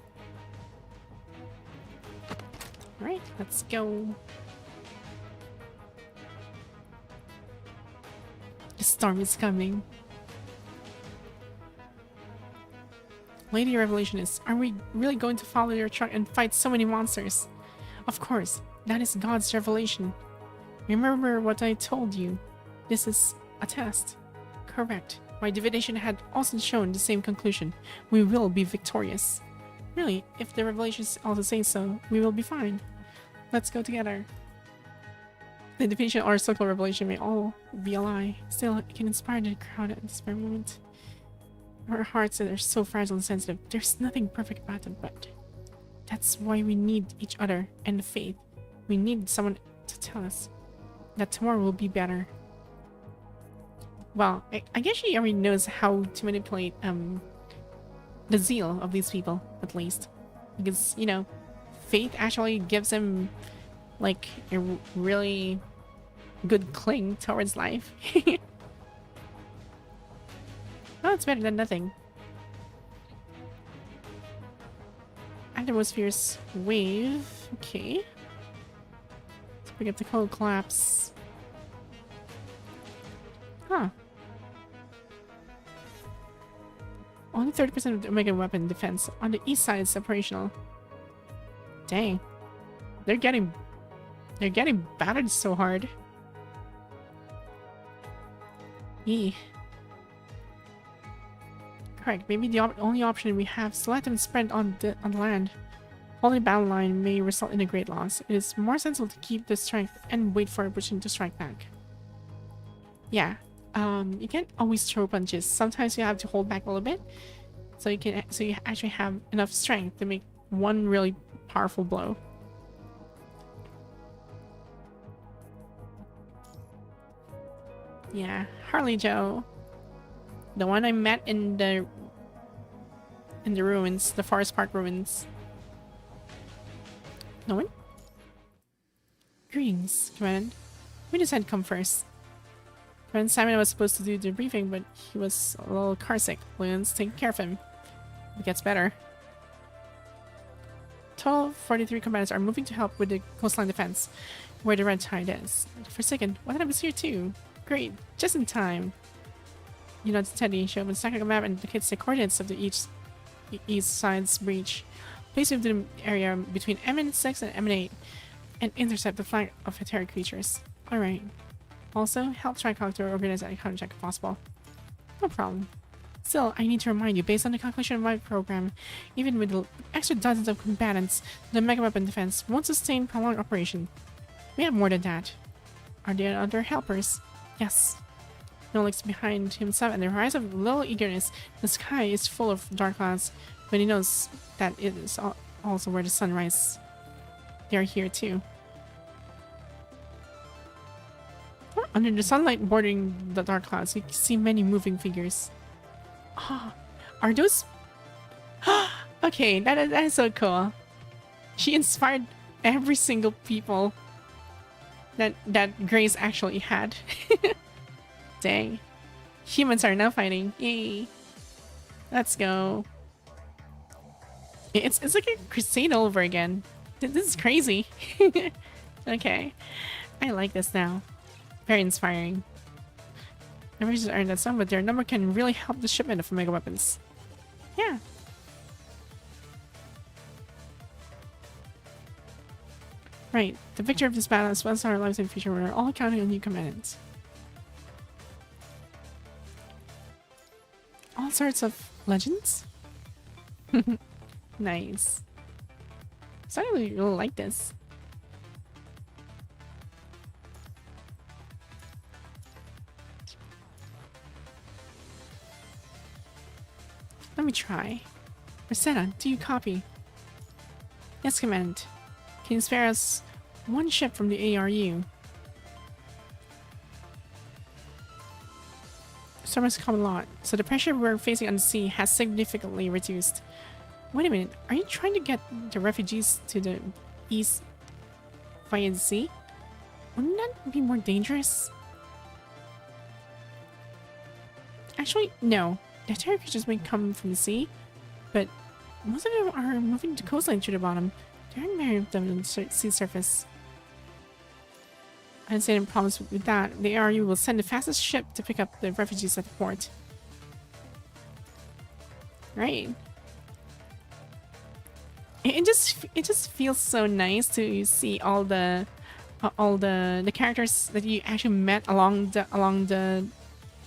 Alright, let's go. The storm is coming. Lady Revelationists, are we really going to follow your truck and fight so many monsters? Of course, that is God's revelation. Remember what I told you. This is a test. Correct. My divination had also shown the same conclusion. We will be victorious. Really, if the revelations also say so, we will be fine. Let's go together. The divination or circle revelation may all be a lie. Still, it can inspire the crowd at this very moment. Our hearts are so fragile and sensitive. There's nothing perfect about them, but that's why we need each other and the faith. We need someone to tell us that tomorrow will be better. Well, I guess she already knows how to manipulate the zeal of these people, at least. Because, you know, faith actually gives him like a really good cling towards life. Oh, it's better than nothing. Atmosphere's wave. Okay. Let's pick up the cold collapse. Huh. Only 30% of the Omega weapon defense on the east side is operational. Dang. They're getting battered so hard. Yee. Correct. Maybe the only option we have is to let them spread on the land. Holding the battle line may result in a great loss. It is more sensible to keep the strength and wait for a opportunity to strike back. Yeah. You can't always throw punches. Sometimes you have to hold back a little bit, so you actually have enough strength to make one really powerful blow. Yeah, Harley Joe, the one I met in the ruins, the Forest Park ruins. No one? Greetings, Command. We decided to come first. When Simon was supposed to do the briefing, but he was a little carsick. Lynn's taking care of him. It gets better. Total 43 commanders are moving to help with the coastline defense, where the red tide is. Forsaken, Watanabe is here too. Great, just in time. You know, Teddy, show him a stack of map and indicates the coordinates of the east side's breach. Place it in the area between M6 and M8 and intercept the flank of Hetero creatures. Alright. Also, help Tricock to organize a counterattack if possible. No problem. Still, I need to remind you, based on the calculation of my program, even with the extra dozens of combatants, the mega weapon defense won't sustain prolonged operation. We have more than that. Are there other helpers? Yes. No looks behind himself and the rise of little eagerness. The sky is full of dark clouds, but he knows that it is also where the sun rises. They are here too. Under the sunlight bordering the dark clouds, you can see many moving figures. Ah, are those... Okay, that is so cool. She inspired every single people that Grace actually had. Dang. Humans are now fighting. Yay. Let's go. It's like a crusade all over again. This is crazy. Okay. I like this now. Very inspiring. Never just earned that some, but their number can really help the shipment of mega weapons. Yeah. Right. The victory of this battle, as well as our lives in the future, we're all counting on you, commandants. All sorts of legends? Nice. So I really like this. Let me try. Rosetta, do you copy? Yes, Commandant. Can you spare us one ship from the ARU? Storm has come a lot, so the pressure we're facing on the sea has significantly reduced. Wait a minute, are you trying to get the refugees to the east via the sea? Wouldn't that be more dangerous? Actually, no. The terror creatures may come from the sea, but most of them are moving the coastline to the bottom. There aren't many of them on the sea surface. I don't see any problems with that. The ARU will send the fastest ship to pick up the refugees at the port. Right. It just feels so nice to see all the characters that you actually met along the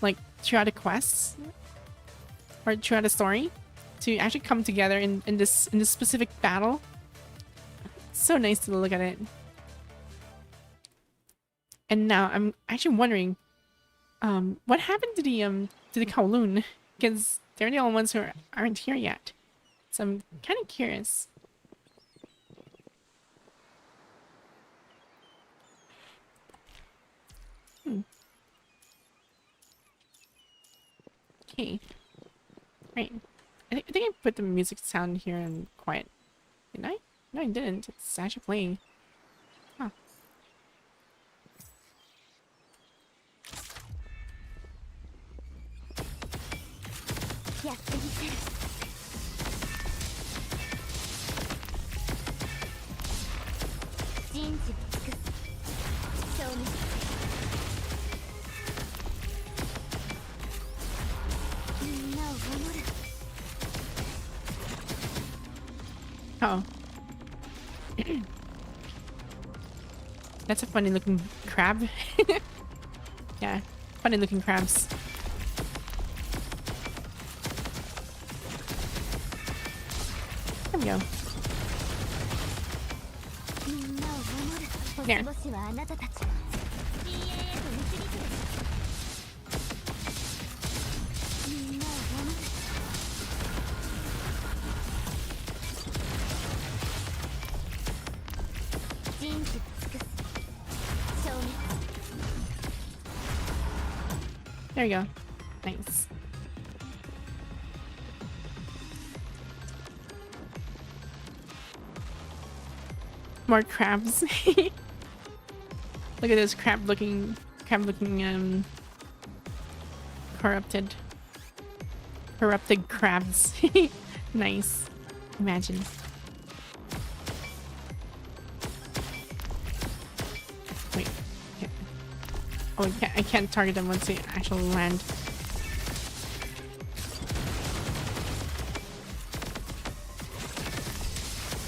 like throughout the quests or throughout the story to actually come together in this specific battle. It's so nice to look at it. And now I'm actually wondering, what happened to the Kowloon? Because they're the only ones who aren't here yet. So I'm kind of curious. Okay. Right. I think I put the music sound here in quiet. Didn't I? No, I didn't. It's actually playing. Huh. Yeah. Oh. That's a funny looking crab. Yeah, funny looking crabs. There we go. There. There you go. Nice. More crabs. Look at this crab looking corrupted crabs. Nice. Imagine. Wait. Oh, I can't target them once they actually land.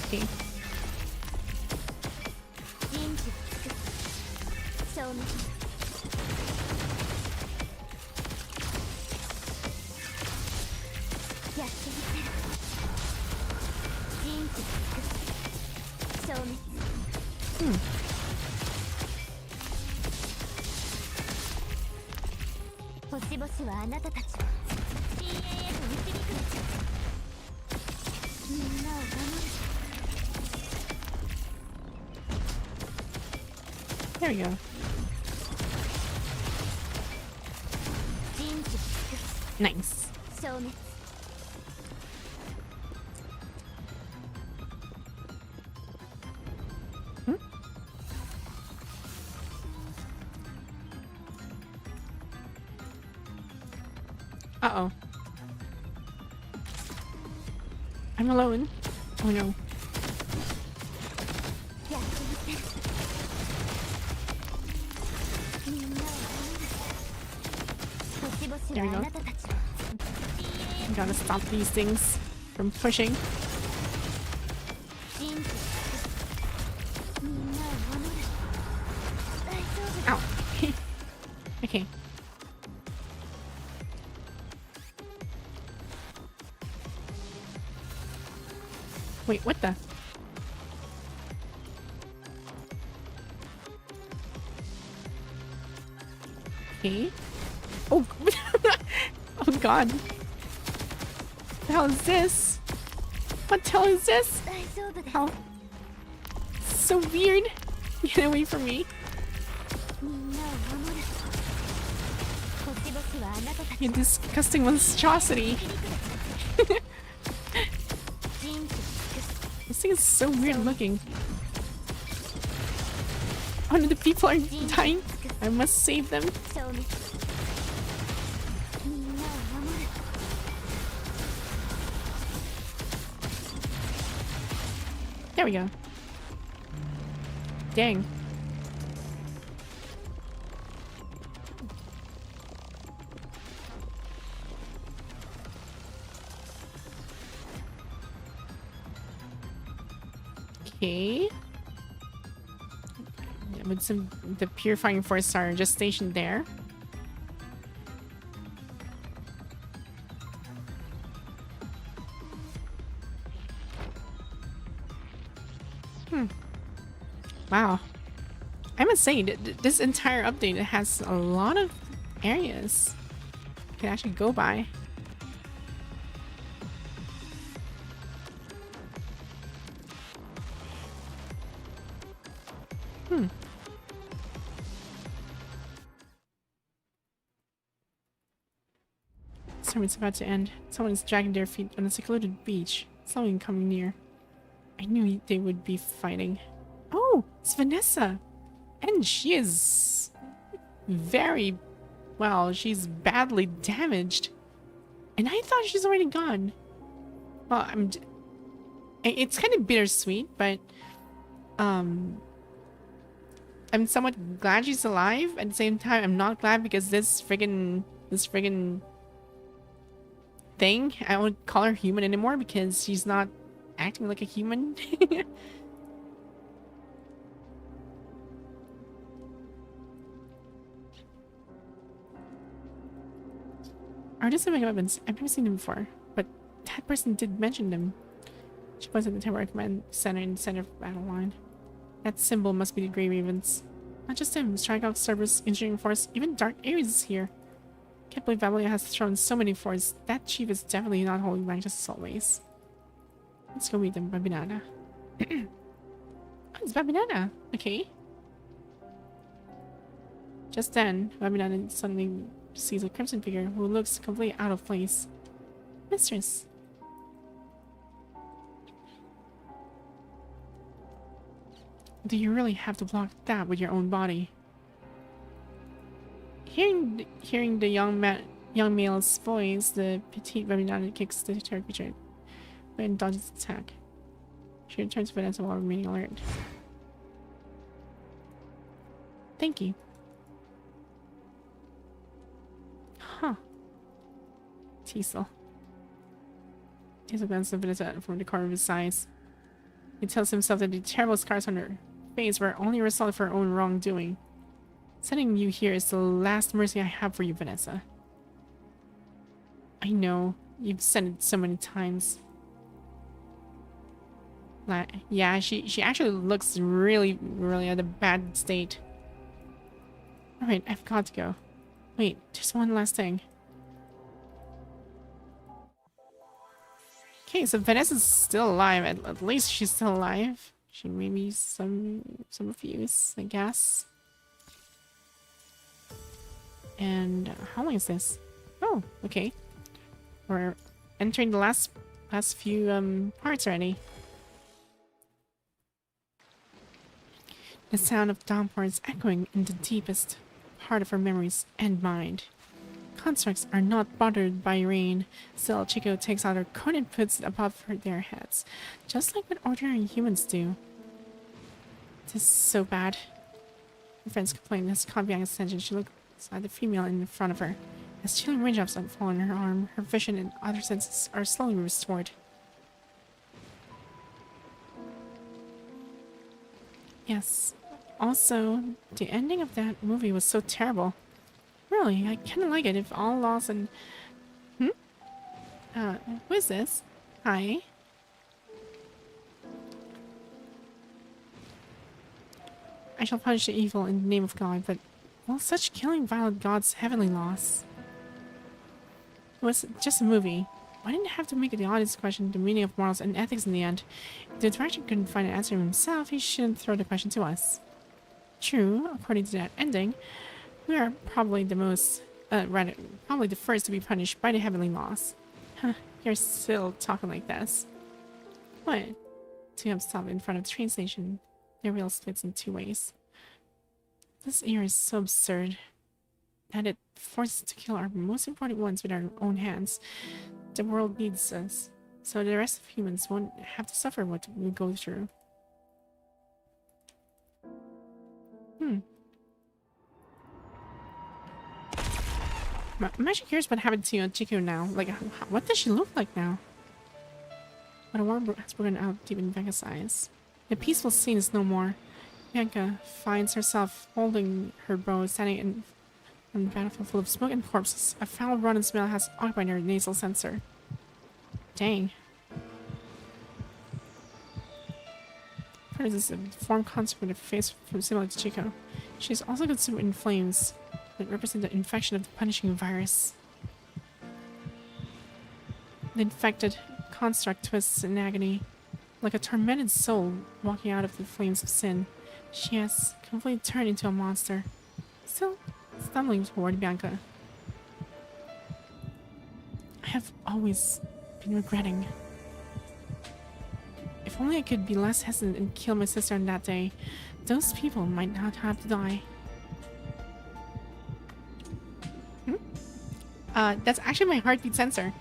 Okay. There we go. Nice. Hmm? Uh-oh. I'm alone. Oh no. There we go. I gotta stop these things from pushing. Okay. Wait, what the? Okay. Oh, oh god. What the hell is this? What the hell is this? How? So weird. Get away from me. You disgusting monstrosity. This thing is so weird looking. Oh no, the people are dying. I must save them. There we go. Dang. Okay. With the purifying force are just stationed there. Wow. I must say, this entire update has a lot of areas you can actually go by. Sermon's about to end. Someone is dragging their feet on a secluded beach. Someone coming near. I knew they would be fighting. Oh, it's Vanessa! And she is very... well, she's badly damaged. And I thought she's already gone. Well, it's kind of bittersweet, but... I'm somewhat glad she's alive. At the same time, I'm not glad because this friggin' thing, I won't call her human anymore because she's not acting like a human. Artists have weapons. I've never seen them before, but that person did mention them. She points at the temporary command center in the center of the battle line. That symbol must be the Grey Ravens. Not just him, Strikeout, Cerberus, Engineering Force, even Dark Ares is here. Can't believe Valeria has thrown so many forces. That chief is definitely not holding back just as always. Let's go meet them, Babinana. Oh, it's Babinana. Okay. Just then, Babinana suddenly sees a crimson figure who looks completely out of place. Mistress. Do you really have to block that with your own body? Hearing the young male's voice, the petite Babinana kicks the terror creature and dodges its attack. She returns to Vanessa while remaining alert. Thank you. Huh. Teasel. Teasel glances at Vanessa from the corner of his eyes. He tells himself that the terrible scars on her face were only a result of her own wrongdoing. Sending you here is the last mercy I have for you, Vanessa. I know. You've said it so many times. Yeah, she actually looks really at a bad state. Alright, I've got to go. Wait, just one last thing. Okay, so Vanessa's still alive. At least she's still alive. She may be some abuse, I guess. And how long is this? Oh, okay. We're entering the last few parts already. The sound of downpour is echoing in the deepest part of her memories and mind. Constructs are not bothered by rain. Still, Chico takes out her coat and puts it above their heads, just like what ordinary humans do. This is so bad. Her friends complain as caught Bianca's attention. She looks at the female in front of her. As chilling raindrops fall on her arm, her vision and other senses are slowly restored. Yes. Also, the ending of that movie was so terrible. Really, I kind of like it if all laws and... Hmm? Who is this? Hi. I shall punish the evil in the name of God, but will such killing violate God's heavenly laws? It was just a movie. Why didn't it have to make the audience question the meaning of morals and ethics in the end? If the director couldn't find an answer himself, he shouldn't throw the question to us. True, according to that ending, we are probably the most, probably the first to be punished by the heavenly laws. Huh, you're still talking like this. What? Two have stopped in front of the train station. Their wheel splits in two ways. This era is so absurd that it forces us to kill our most important ones with our own hands. The world needs us, so the rest of humans won't have to suffer what we go through. I'm actually curious what happened to Chico now. Like, what does she look like now? But a war has broken out deep in Bianca's eyes. The peaceful scene is no more. Bianca finds herself holding her bow, standing in a battlefield full of smoke and corpses. A foul, rotten smell has occupied her nasal sensor. Dang. This is a form concept with a face similar to Chico. She is also consumed in flames that represent the infection of the punishing virus. The infected construct twists in agony, like a tormented soul walking out of the flames of sin. She has completely turned into a monster, still stumbling toward Bianca. I have always been regretting. If only I could be less hesitant and kill my sister on that day, those people might not have to die. That's actually my heartbeat sensor.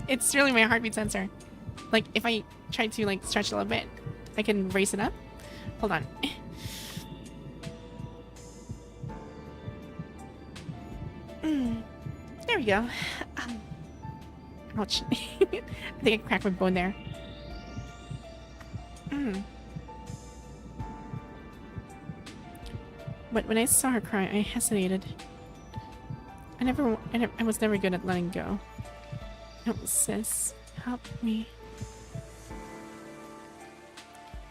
It's really my heartbeat sensor. Like, if I try to, like, stretch a little bit, I can raise it up. Hold on. There we go. Ouch. I think I cracked my bone there. But when I saw her cry, I hesitated. I was never good at letting go. No, sis, help me.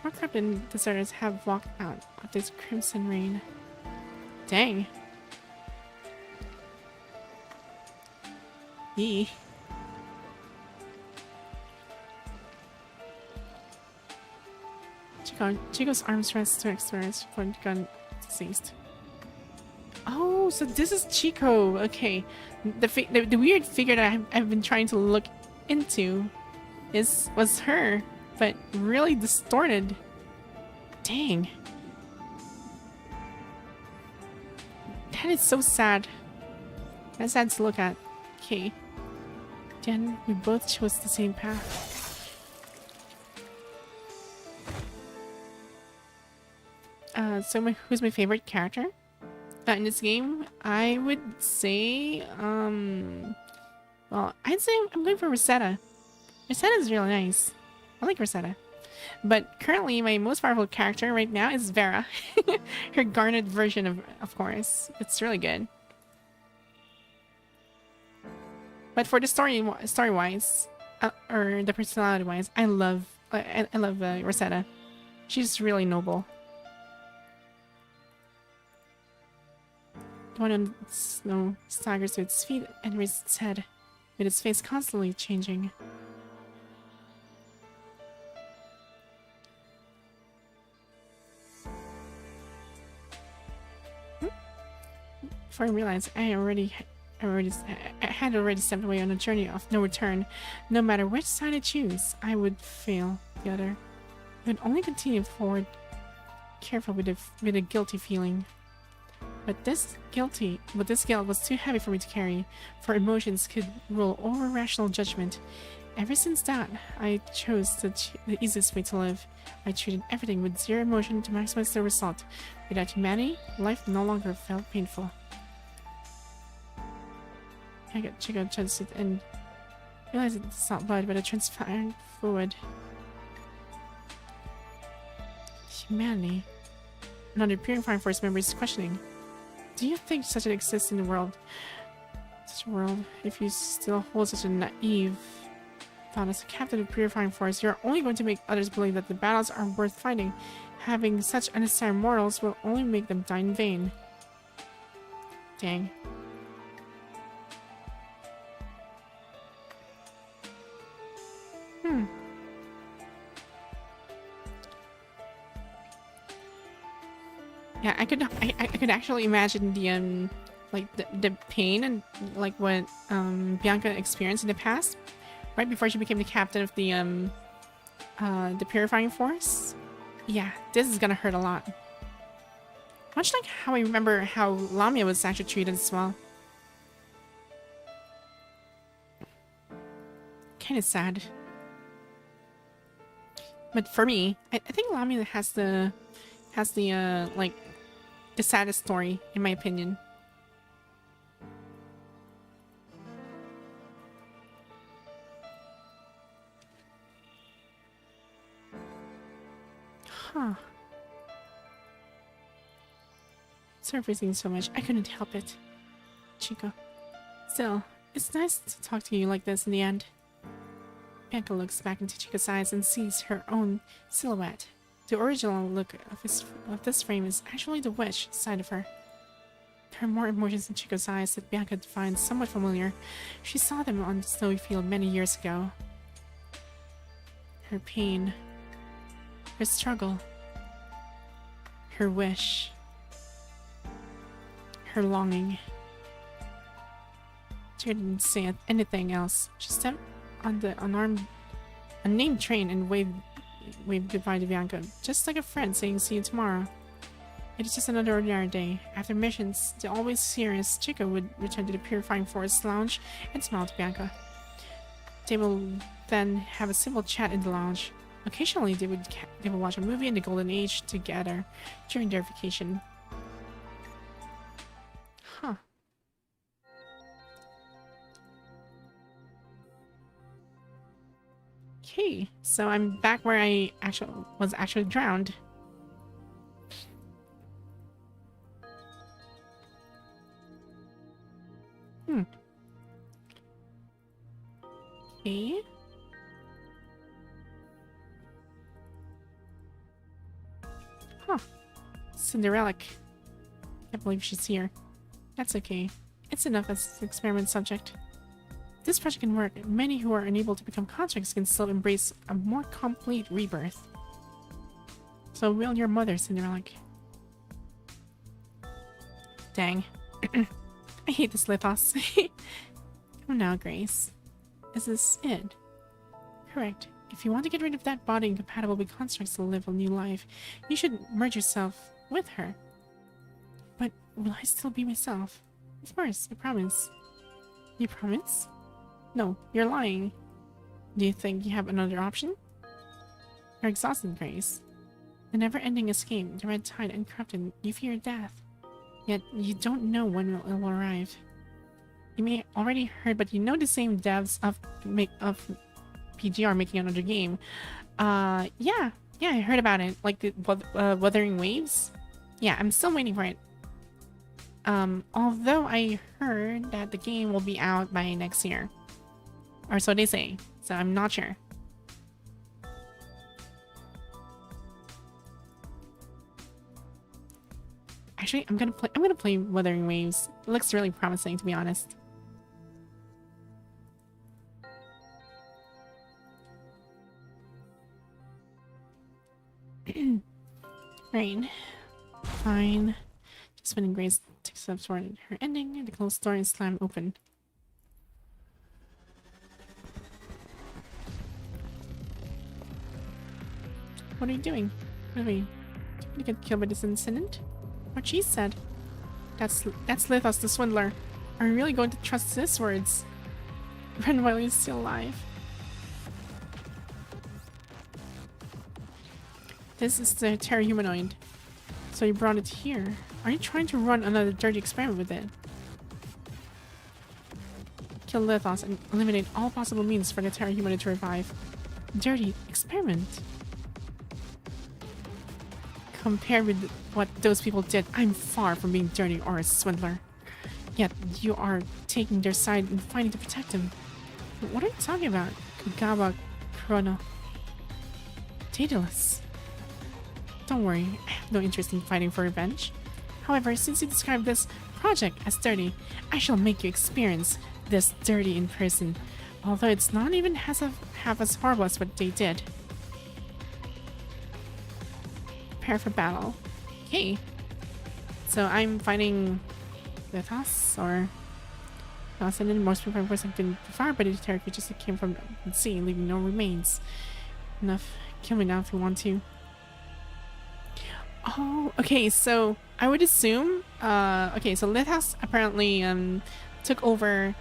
More corrupt and deserters have walked out of this crimson rain. Dang. Yee. Chico's arms rest to experience for gun deceased. Oh, so this is Chico. Okay, the weird figure that I've been trying to look into was her, but really distorted. Dang, that is so sad. That's sad to look at. Okay, then we both chose the same path. So who's my favorite character in this game? I would say, well, I'd say I'm going for Rosetta. Rosetta's really nice. I like Rosetta. But currently, my most powerful character right now is Vera. Her garnet version, of course. It's really good. But for the story-wise, or the personality-wise, I love Rosetta. She's really noble. The one on snow staggers to its feet and raises its head, with its face constantly changing. Before I realized, I had already stepped away on a journey of no return. No matter which side I choose, I would fail the other. I would only continue forward, careful with a guilty feeling. But this guilt was too heavy for me to carry, for emotions could rule over rational judgment. Ever since that, I chose the easiest way to live. I treated everything with zero emotion to maximize the result. Without humanity, life no longer felt painful. I got Chico judged it and realized it's not blood, but a transparent fluid. Humanity. Another purifying force member is questioning. Do you think such an exists in the world? Such a world, if you still hold such a naive thought as a captain of purifying force, you're only going to make others believe that the battles are worth fighting. Having such unnecessary mortals will only make them die in vain. Dang. Yeah, I could actually imagine the like the pain and like what Bianca experienced in the past, right before she became the captain of the purifying force. Yeah, this is gonna hurt a lot. Much like how I remember how Lamia was actually treated as well. Kind of sad. But for me, I think Lamia has the like the saddest story in my opinion. Huh. Surfacing so much, I couldn't help it. Chico. Still, it's nice to talk to you like this in the end. Bianca looks back into Chico's eyes and sees her own silhouette. The original look of this frame is actually the witch side of her. There are more emotions in Chico's eyes that Bianca finds somewhat familiar. She saw them on the snowy field many years ago. Her pain, her struggle, her wish, her longing. Chico didn't say anything else. She stepped on the unnamed train and waved goodbye to Bianca, just like a friend saying see you tomorrow. It is just another ordinary day. After missions, the always serious Chico would return to the Purifying Forest lounge and smile to Bianca. They will then have a simple chat in the lounge. Occasionally, they would watch a movie in the Golden Age together during their vacation. Huh. Okay, so I'm back where I was actually drowned. Okay. Huh. Cinderella. Can't believe she's here. That's okay. It's enough as an experiment subject. This project can work. Many who are unable to become constructs can still embrace a more complete rebirth. So will your mother, Cinderella. Dang. I hate this lithos. Come now, Grace. Is this it? Correct. If you want to get rid of that body incompatible with constructs to live a new life, you should merge yourself with her. But will I still be myself? Of course, I promise. You promise? No, you're lying. Do you think you have another option? You're exhausted, Grace. The never-ending escape, the red tide uncorrupted, you fear death. Yet you don't know when it will arrive. You may already heard, but you know the same devs of PG are making another game. Yeah, I heard about it. Like the Wuthering Waves. Yeah, I'm still waiting for it. Although I heard that the game will be out by next year. Or so they say. So I'm not sure. Actually, I'm gonna play Wuthering Waves. It looks really promising, to be honest. Right. Fine. Just when Grace takes steps toward her ending, the closed door is slammed open. What are you doing? Wait, you gonna get killed by this incident? What she said. That's Lithos the swindler. Are you really going to trust his words? Run while he's still alive. This is the Terra Humanoid. So you brought it here. Are you trying to run another dirty experiment with it? Kill Lithos and eliminate all possible means for the Terra Humanoid to revive. Dirty experiment? Compared with what those people did, I'm far from being dirty or a swindler. Yet you are taking their side and fighting to protect them. What are you talking about? Kagawa Chrono. Daedalus. Don't worry, I have no interest in fighting for revenge. However, since you described this project as dirty, I shall make you experience this dirty in person. Although it's not even half as horrible as what they did. Prepare for battle. Okay. So I'm fighting Lithos or Excelynne. Most people have been devoured by the terror creatures that came from the sea, leaving no remains. Enough. Kill me now if you want to. Oh, okay, so I would assume okay, so Lithos apparently took over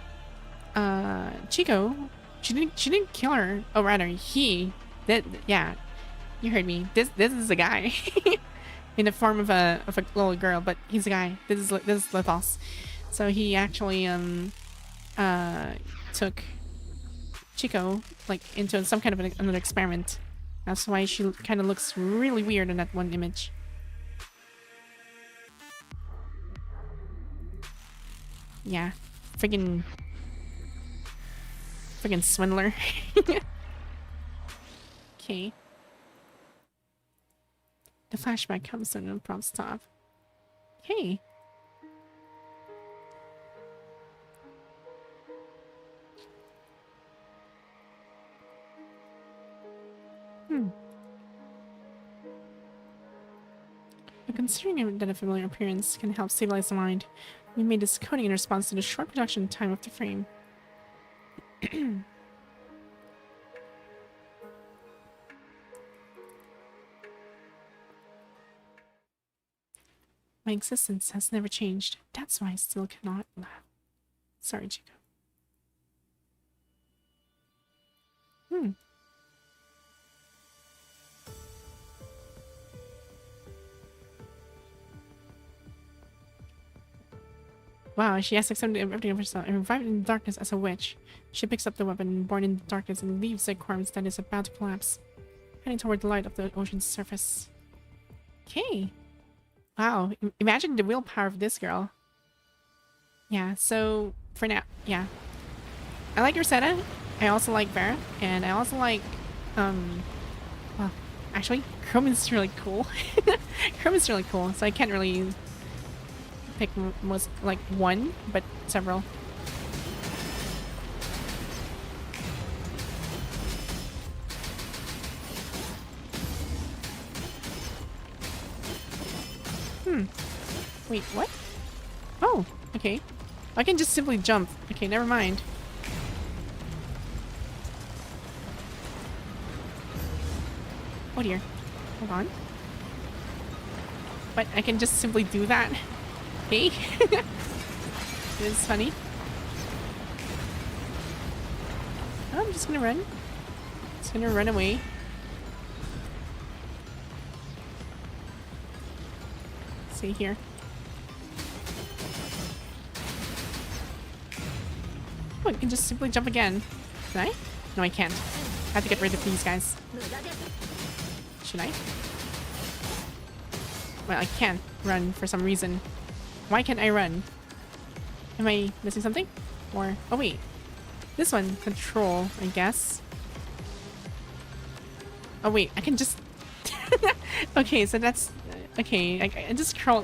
Chico. She didn't kill her. Oh, rather he did. Yeah, you heard me. This is a guy in the form of a little girl, but he's a guy. This is Lithos. So he actually took Chico like into some kind of another experiment. That's why she kind of looks really weird in that one image. Yeah, friggin' swindler. Okay. The flashback comes in and prompts stop. Hey. But considering that a familiar appearance can help stabilize the mind, we made this coding in response to the short production time of the frame. My existence has never changed. That's why I still cannot laugh. Sorry, Chico. Wow, she has accepted everything of herself and revived in the darkness as a witch. She picks up the weapon born in the darkness and leaves the corpse that is about to collapse, heading toward the light of the ocean's surface. Okay. Wow, imagine the willpower of this girl. Yeah, so for now, yeah. I like Rosetta. I also like Vera, and I also like, well, actually, Chrome is really cool. Chrome is really cool, so I can't really pick most like one, but several. Wait, what? Oh, okay. I can just simply jump. Okay, never mind. Oh dear. Hold on. But I can just simply do that. Okay. It's funny. Oh, I'm just gonna run. Just gonna run away. Let's see here. Oh, I can just simply jump again. Can I? No, I can't. I have to get rid of these guys. Should I? Well, I can't run for some reason. Why can't I run? Am I missing something? Or... oh, wait. This one. Control, I guess. Oh, wait. I can just... okay, so that's... okay, I just crawl...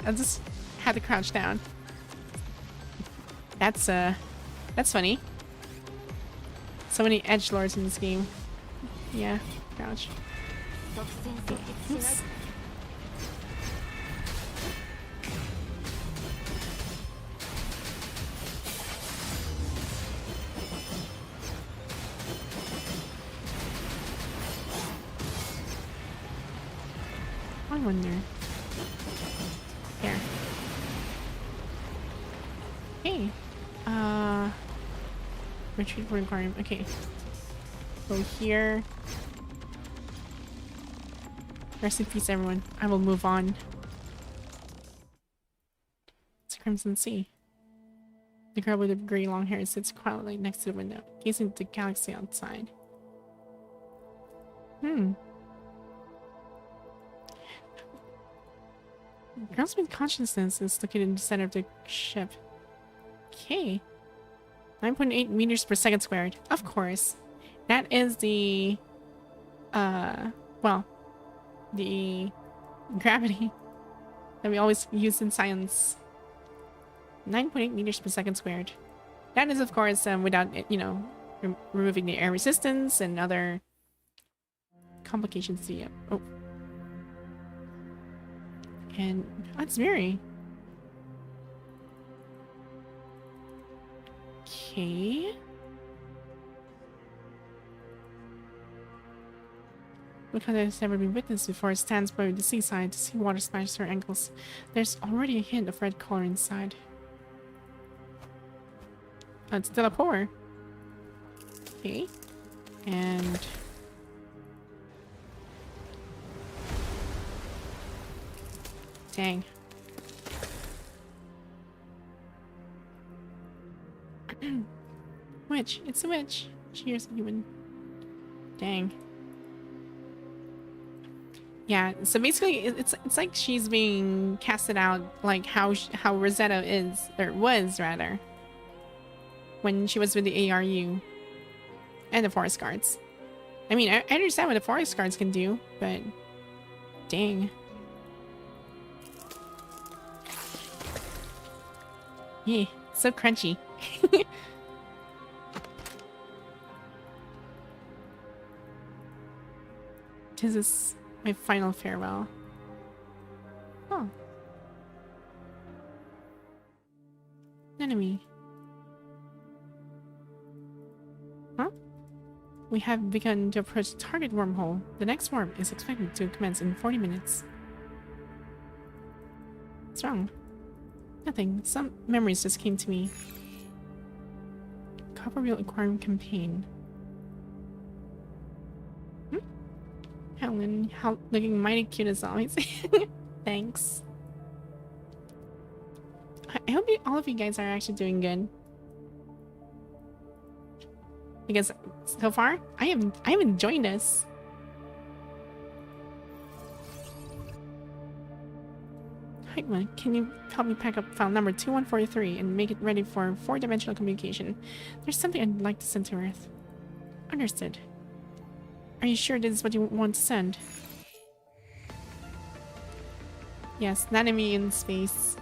I just had to crouch down. That's funny. So many edgelords in this game. Yeah, crouch. Oops. I wonder. There. Hey. Retreat for requirement. Okay. Go here. Rest in peace, everyone. I will move on. It's a Crimson Sea. The girl with the gray long hair sits quietly next to the window, gazing at the galaxy outside. Girl's main consciousness is located in the center of the ship. Okay. 9.8 meters per second squared. Of course. That is the... well, the gravity that we always use in science. 9.8 meters per second squared. That is, of course, without, you know, removing the air resistance and other complications. Oh. And that's Mary. Okay. Because it has never been witnessed before, it stands by the seaside. The seawater splashes her ankles. There's already a hint of red color inside. It's still a pour. Okay. And... dang. Witch. It's a witch. She is a human. Dang. Yeah, so basically it's like she's being casted out like how Rosetta is, or was rather, when she was with the ARU and the forest guards. I mean, I understand what the forest guards can do, but dang. Yeah, so crunchy. This is my final farewell. Oh. Enemy. Huh? We have begun to approach the target wormhole. The next warp is expected to commence in 40 minutes. What's wrong? Nothing. Some memories just came to me. Copper Wheel Aquarium Campaign. Helen, looking mighty cute as always. Thanks. I hope all of you guys are actually doing good. Because so far, I'm enjoying this. Hi, can you help me pack up file number 2143 and make it ready for 4-dimensional communication? There's something I'd like to send to Earth. Understood. Are you sure this is what you want to send? Yes, an enemy in space.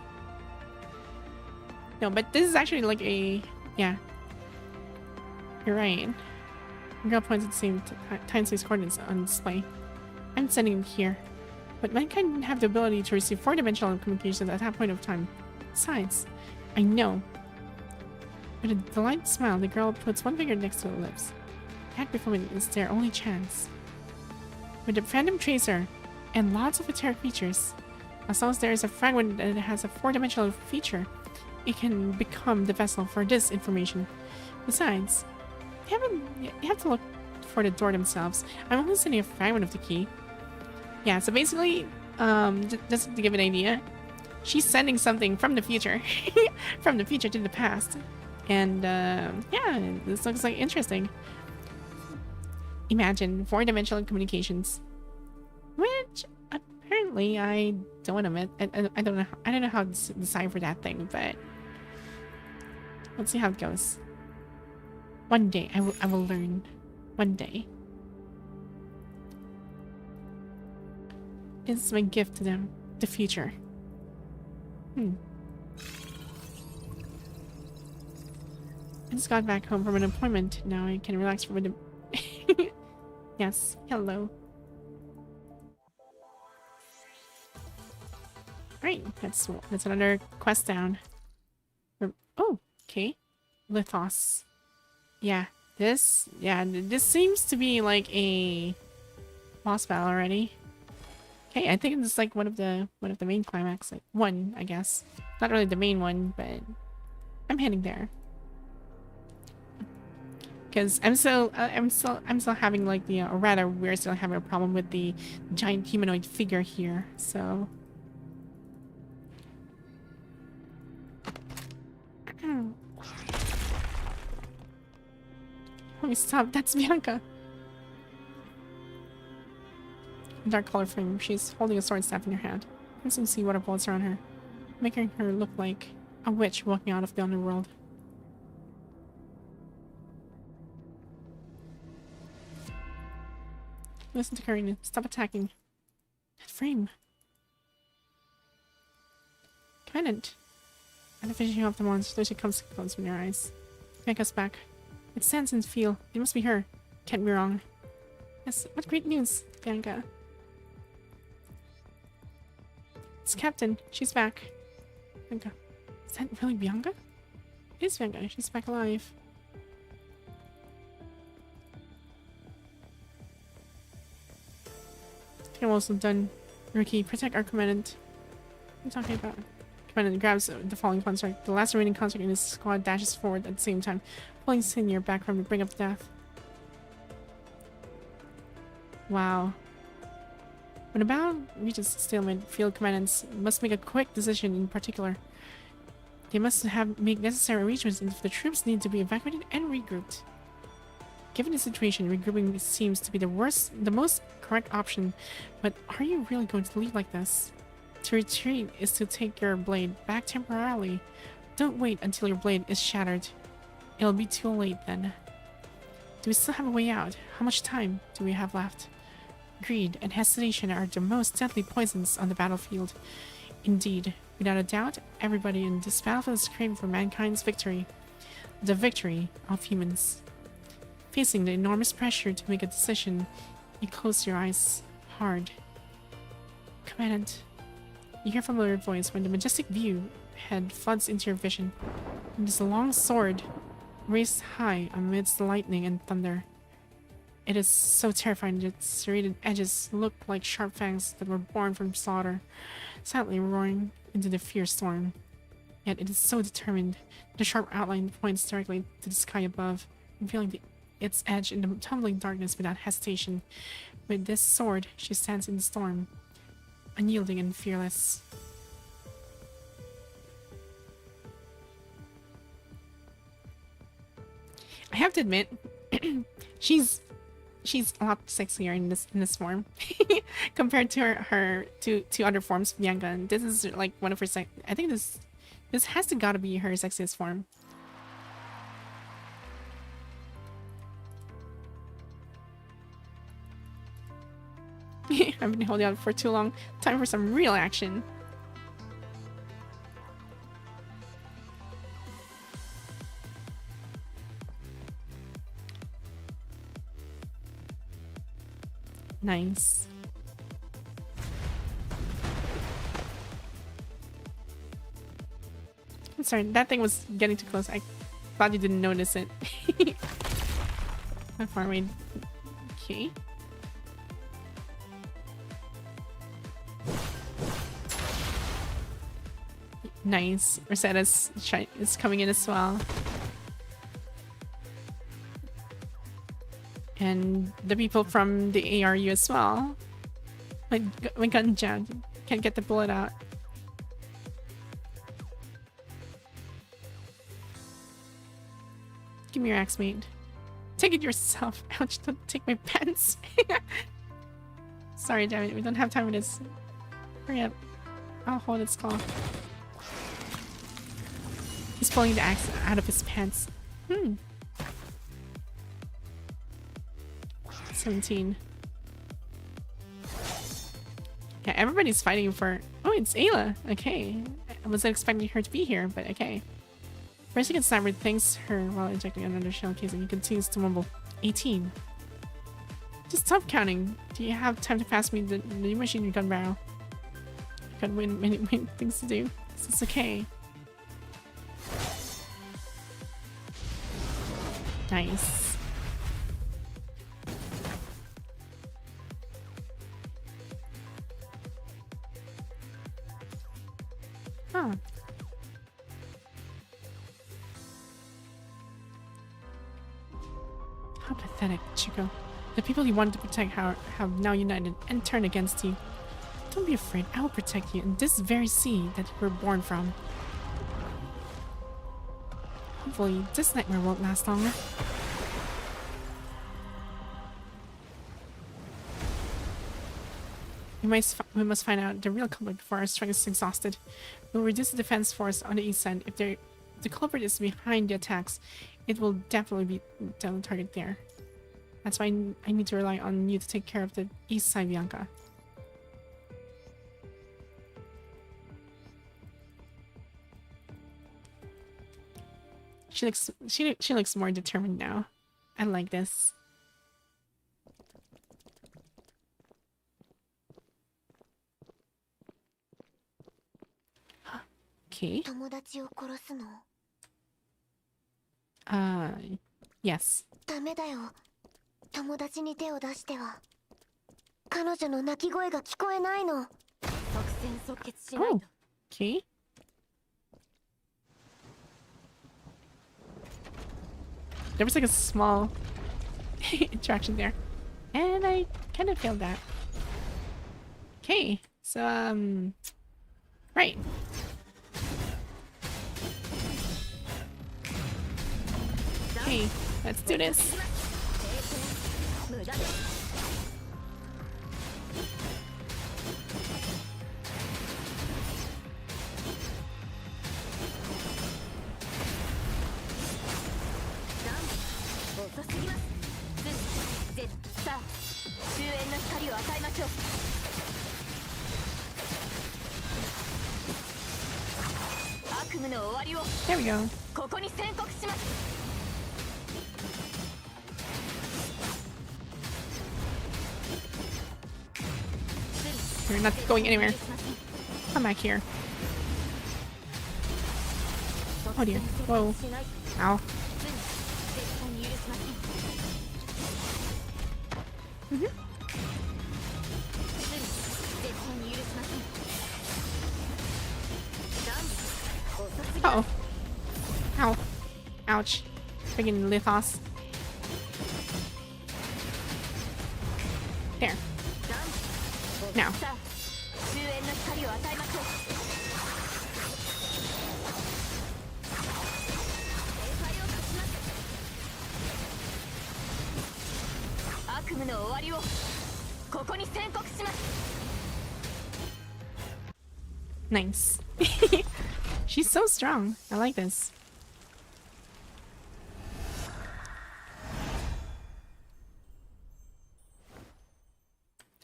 No, but this is actually like a... yeah. You're right. Girl points at the same time-space coordinates on display. I'm sending it here. But mankind didn't have the ability to receive 4-dimensional communications at that point of time. Besides, I know. With a delighted smile, the girl puts one finger next to her lips. That before is their only chance. With the Phantom Tracer and lots of eteric features, as long as there is a fragment that has a 4-dimensional feature, it can become the vessel for this information. Besides, you have to look for the door themselves. I'm only sending a fragment of the key. Yeah, so basically, just to give an idea, she's sending something from the future, from the future to the past. And yeah, this looks like interesting. Imagine 4-dimensional communications, which apparently I don't admit. I don't know how to decipher that thing, but let's see how it goes. One day I will learn. One day. This is my gift to them, the future. I just got back home from an appointment. Now I can relax for a bit. Yes, hello. Right, that's another quest down. Oh, okay. Lithos. Yeah, this seems to be like a boss battle already. Okay, I think it's like one of the main climax, like one, I guess. Not really the main one, but I'm heading there. Because I'm still having like the, or rather, we're still having a problem with the giant humanoid figure here. So, let me stop. That's Bianca. Dark color frame. She's holding a sword staff in her hand. Crimson sea water bullets around her, making her look like a witch walking out of the underworld. Listen to Karina. Stop attacking. That frame. Commandant. And the finishing off the monster, she comes close from your eyes. Bianca's back. It stands and feel. It must be her. Can't be wrong. Yes, what great news, Bianca. It's Captain. She's back. Bianca. Is that really Bianca? It is Bianca. She's back alive. I think I'm also done. Ricky, protect our commandant. What are you talking about? Commandant grabs the falling construct. The last remaining construct in his squad dashes forward at the same time, pulling Senior back from the brink of death. Wow. When a battle reaches stalemate, field commandants must make a quick decision in particular. They must make necessary arrangements if the troops need to be evacuated and regrouped. Given the situation, regrouping seems to be the most correct option, but are you really going to leave like this? To retreat is to take your blade back temporarily. Don't wait until your blade is shattered. It'll be too late then. Do we still have a way out? How much time do we have left? Greed and hesitation are the most deadly poisons on the battlefield. Indeed, without a doubt, everybody in this battlefield is craving for mankind's victory. The victory of humans. Facing the enormous pressure to make a decision, you close your eyes hard. Commandant. You hear a familiar voice when the majestic view head floods into your vision. And there's a long sword raised high amidst the lightning and thunder. It is so terrifying that its serrated edges look like sharp fangs that were born from slaughter, silently roaring into the fierce storm. Yet it is so determined that the sharp outline points directly to the sky above, revealing its edge in the tumbling darkness without hesitation. With this sword, she stands in the storm, unyielding and fearless. I have to admit, she's a lot sexier in this form compared to her other forms of Bianca. And this is like one of her I think this has to gotta be her sexiest form. I've been holding out for too long. Time for some real action. Nice. I'm sorry, that thing was getting too close. I thought you didn't notice it. How far away? Okay. Nice. Rosetta's is coming in as well. And the people from the ARU as well. My gun jammed. Can't get the bullet out. Give me your axe, mate. Take it yourself. Ouch, don't take my pants. Sorry, damn it. We don't have time for this. Hurry up. I'll hold its claw. He's pulling the axe out of his pants. 17. Yeah, everybody's fighting for... Oh, it's Ayla. Okay. I wasn't expecting her to be here, but okay. Mexican sniper thanks her while injecting another shell casing and continues to mumble. 18. Just stop counting. Do you have time to pass me the new machine gun barrel? I've got many things to do. So it's okay. Nice. Huh. How pathetic, Chico. The people you wanted to protect have now united and turned against you. Don't be afraid, I will protect you in this very sea that you were born from. Hopefully, this nightmare won't last longer. We must find out the real culprit before our strength is exhausted. We'll reduce the defense force on the east side. If the culprit is behind the attacks, it will definitely be the target there. That's why I need to rely on you to take care of the east side, Bianca. She looks more determined now. I like this. Okay. Yes. ダメだよ。友達に手を出しては。彼女の泣き声が聞こえないの。即戦即決しないと。Okay. There was like a small interaction there. And I kind of failed that. Okay, so, right. Okay, let's do this. There we go. You're not going anywhere. Come back here. Oh dear. Whoa. Ow. Uh-oh. Ow. Ouch. Friggin' Lithos. There. Now. Nice. She's so strong. I like this.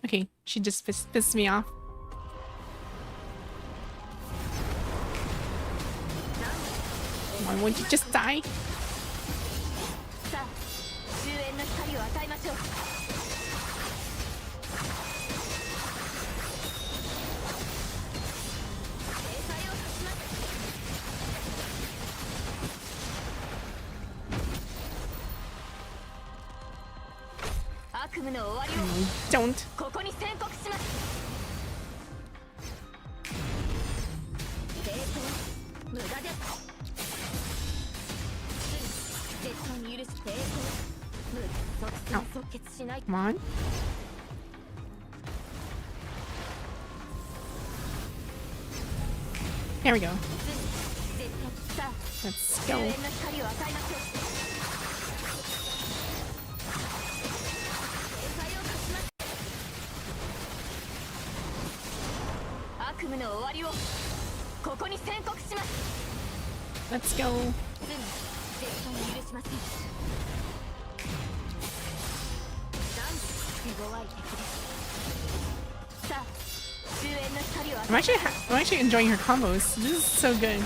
Okay, she just pissed me off. Why won't you just die? Don't. Oh. Come on. There we go. Let's go. Let's go. I'm actually enjoying her combos. This is so good.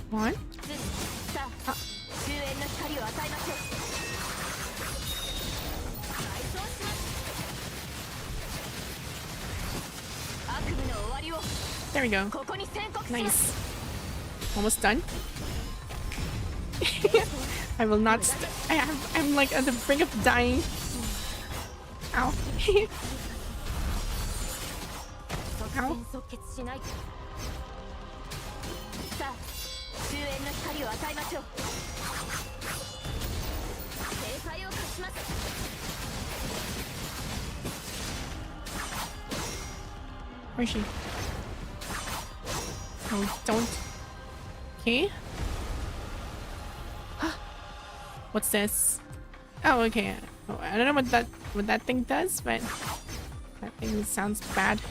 One. There we go. Nice. Almost done. I will not. I'm like at the brink of dying. Ow. Ow. Where is she? Oh, don't. Okay. What's this? Oh, okay. Oh, I don't know what that thing does, but that thing sounds bad.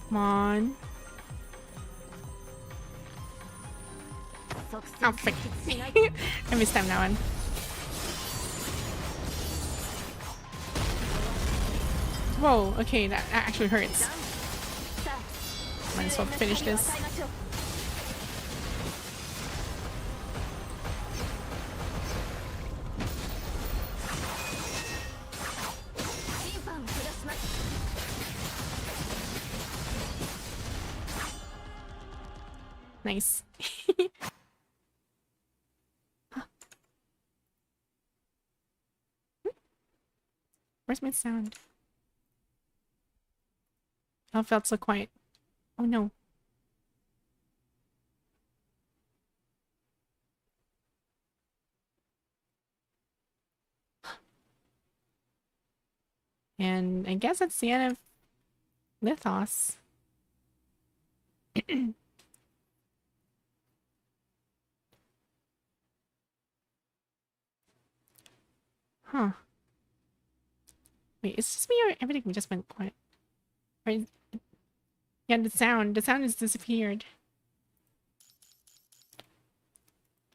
Come on. Oh, frick. I missed that one. Whoa, okay, that actually hurts. Might as well finish this. Nice. Where's my sound? Oh, it felt so quiet. Oh no. And I guess that's the end of Lithos. Huh. Wait, is this me or everything just went quiet? Or yeah, the sound has disappeared.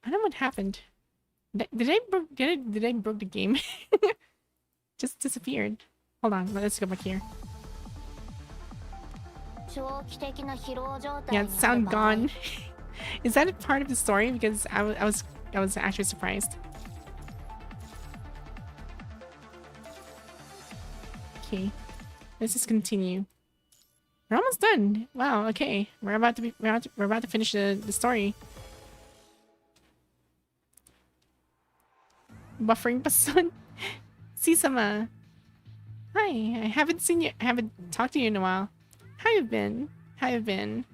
I don't know what happened. Did I broke the game? Just disappeared. Hold on, let's go back here. Yeah, sound gone. Is that a part of the story? Because I was actually surprised. Okay, let's just continue. We're almost done. Wow. Okay, we're about to finish the story. Buffering person. Sisama. Hi. I haven't seen you. I haven't talked to you in a while. How you been? How you been?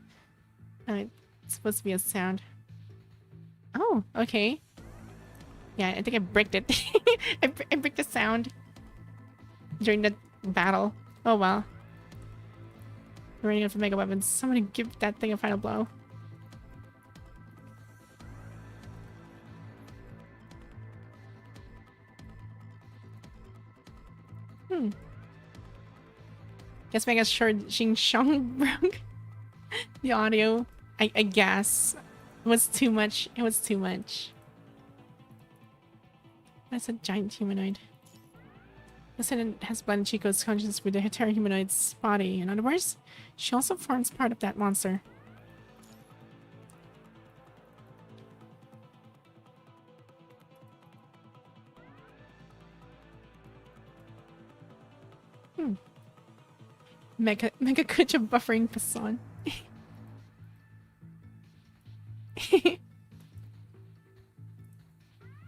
It's supposed to be a sound. Oh, okay. Yeah, I think I bricked it. I bricked the sound during the battle. Oh well. We're running out for mega weapons. Somebody give that thing a final blow. Guess Mega's short Xing Shang broke the audio. I guess. It was too much. It was too much. That's a giant humanoid. Excelynne has blended Chico's consciousness with the Hetero humanoid's body. In other words, she also forms part of that monster. Mega Kucha buffering Passon.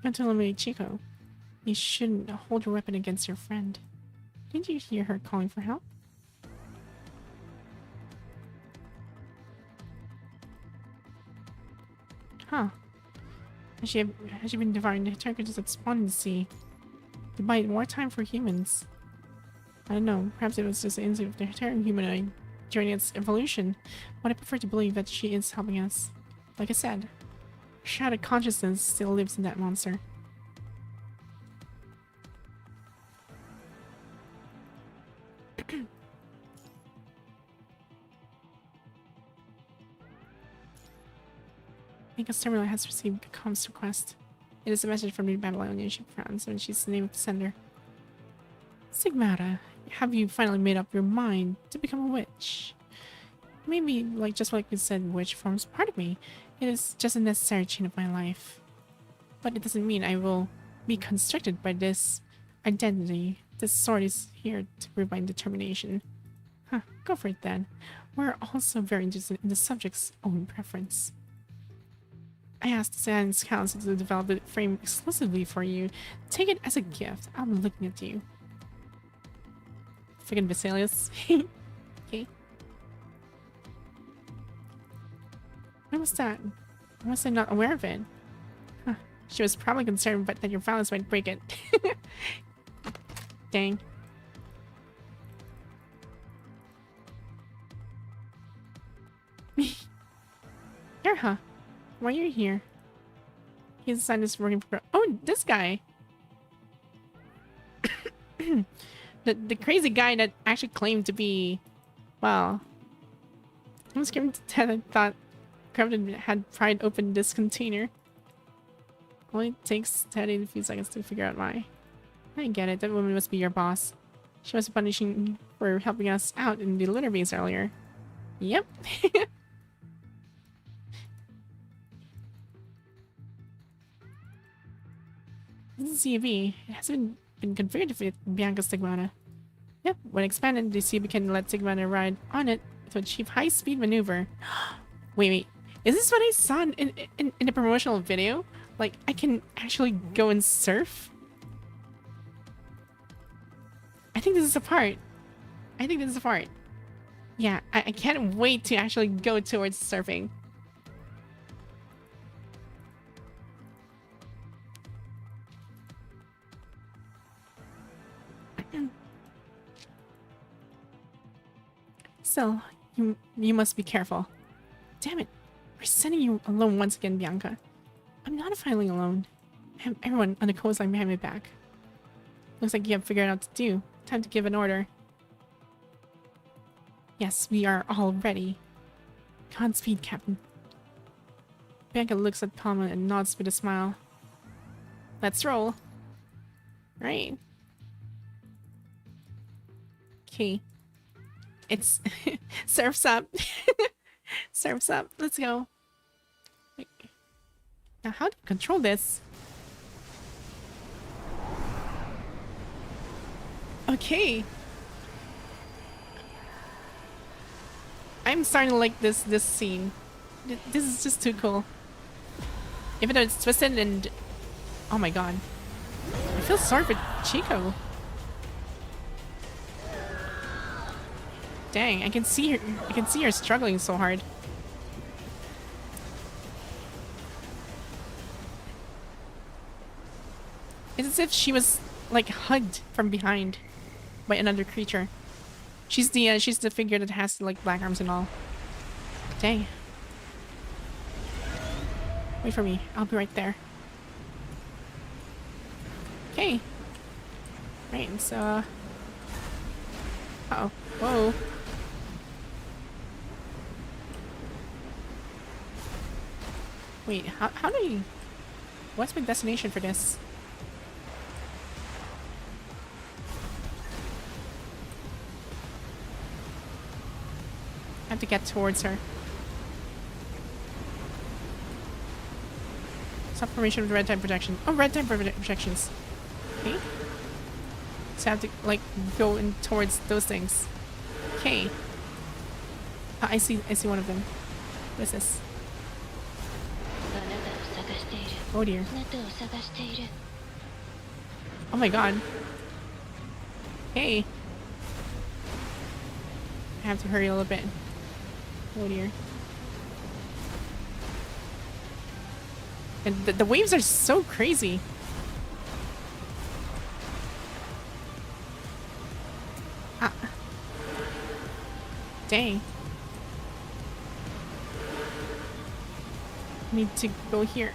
Not to eliminate Chico. You shouldn't hold your weapon against your friend. Didn't you hear her calling for help? Huh. Has she been devouring the targets that spawned in the sea? To buy more time for humans. I don't know, perhaps it was just the instinct of the Terran humanoid during its evolution, but I prefer to believe that she is helping us. Like I said, shattered consciousness still lives in that monster. Bianca's terminal has received a comms request. It is a message from the Babylonian ship France, and she's the name of the sender. Sigmata, have you finally made up your mind to become a witch? Maybe, just like you said, witch forms part of me. It is just a necessary chain of my life. But it doesn't mean I will be constricted by this identity. This sword is here to prove my determination. Huh, go for it then. We're also very interested in the subject's own preference. I asked the Science Council to develop the frame exclusively for you. Take it as a gift. I'm looking at you. Friggin' Vesalius. Okay. What was that? Why was I not aware of it? Huh. She was probably concerned but that your violence might break it. Dang. Here, huh? Why are you here? His son is working for... Oh, this guy! the crazy guy that actually claimed to be... Well... I was screaming to death. I thought Crafton had pried open this container. Only takes Teddy a few seconds to figure out why. I get it. That woman must be your boss. She was punishing you for helping us out in the litter base earlier. Yep. This is CB. It hasn't been configured to fit Bianca's Stigmata. Yep. When expanded, the CB can let Stigmata ride on it to achieve high-speed maneuver. Wait. Is this what I saw in the promotional video? Like, I can actually go and surf? I think this is a part. Yeah, I can't wait to actually go towards surfing. So, you must be careful. Damn it. We're sending you alone once again, Bianca. I'm not finally alone. I have everyone on the coastline behind my back. Looks like you have figured out what to do. Time to give an order. Yes, we are all ready. Godspeed, Captain. Bianca looks at Palma and nods with a smile. Let's roll. Right. Okay. It's surf's up. Surf's up. Let's go. Wait. Now, how do you control this? Okay. I'm starting to like this scene. This is just too cool. Even though it's twisted and... Oh my god. I feel sorry for Chico. Dang, I can see her struggling so hard. It's as if she was like hugged from behind by another creature. She's the figure that has like black arms and all. Dang. Wait for me. I'll be right there. Okay. Right, so uh-oh. Whoa. Wait, how do you... What's my destination for this? I have to get towards her. Stop formation with red time protection. Oh, red time projections. Okay. So I have to, like, go in towards those things. Okay. I see one of them. What is this? Oh dear. Oh my god. Hey. I have to hurry a little bit. Oh dear. And the waves are so crazy. Ah. Dang. Need to go here.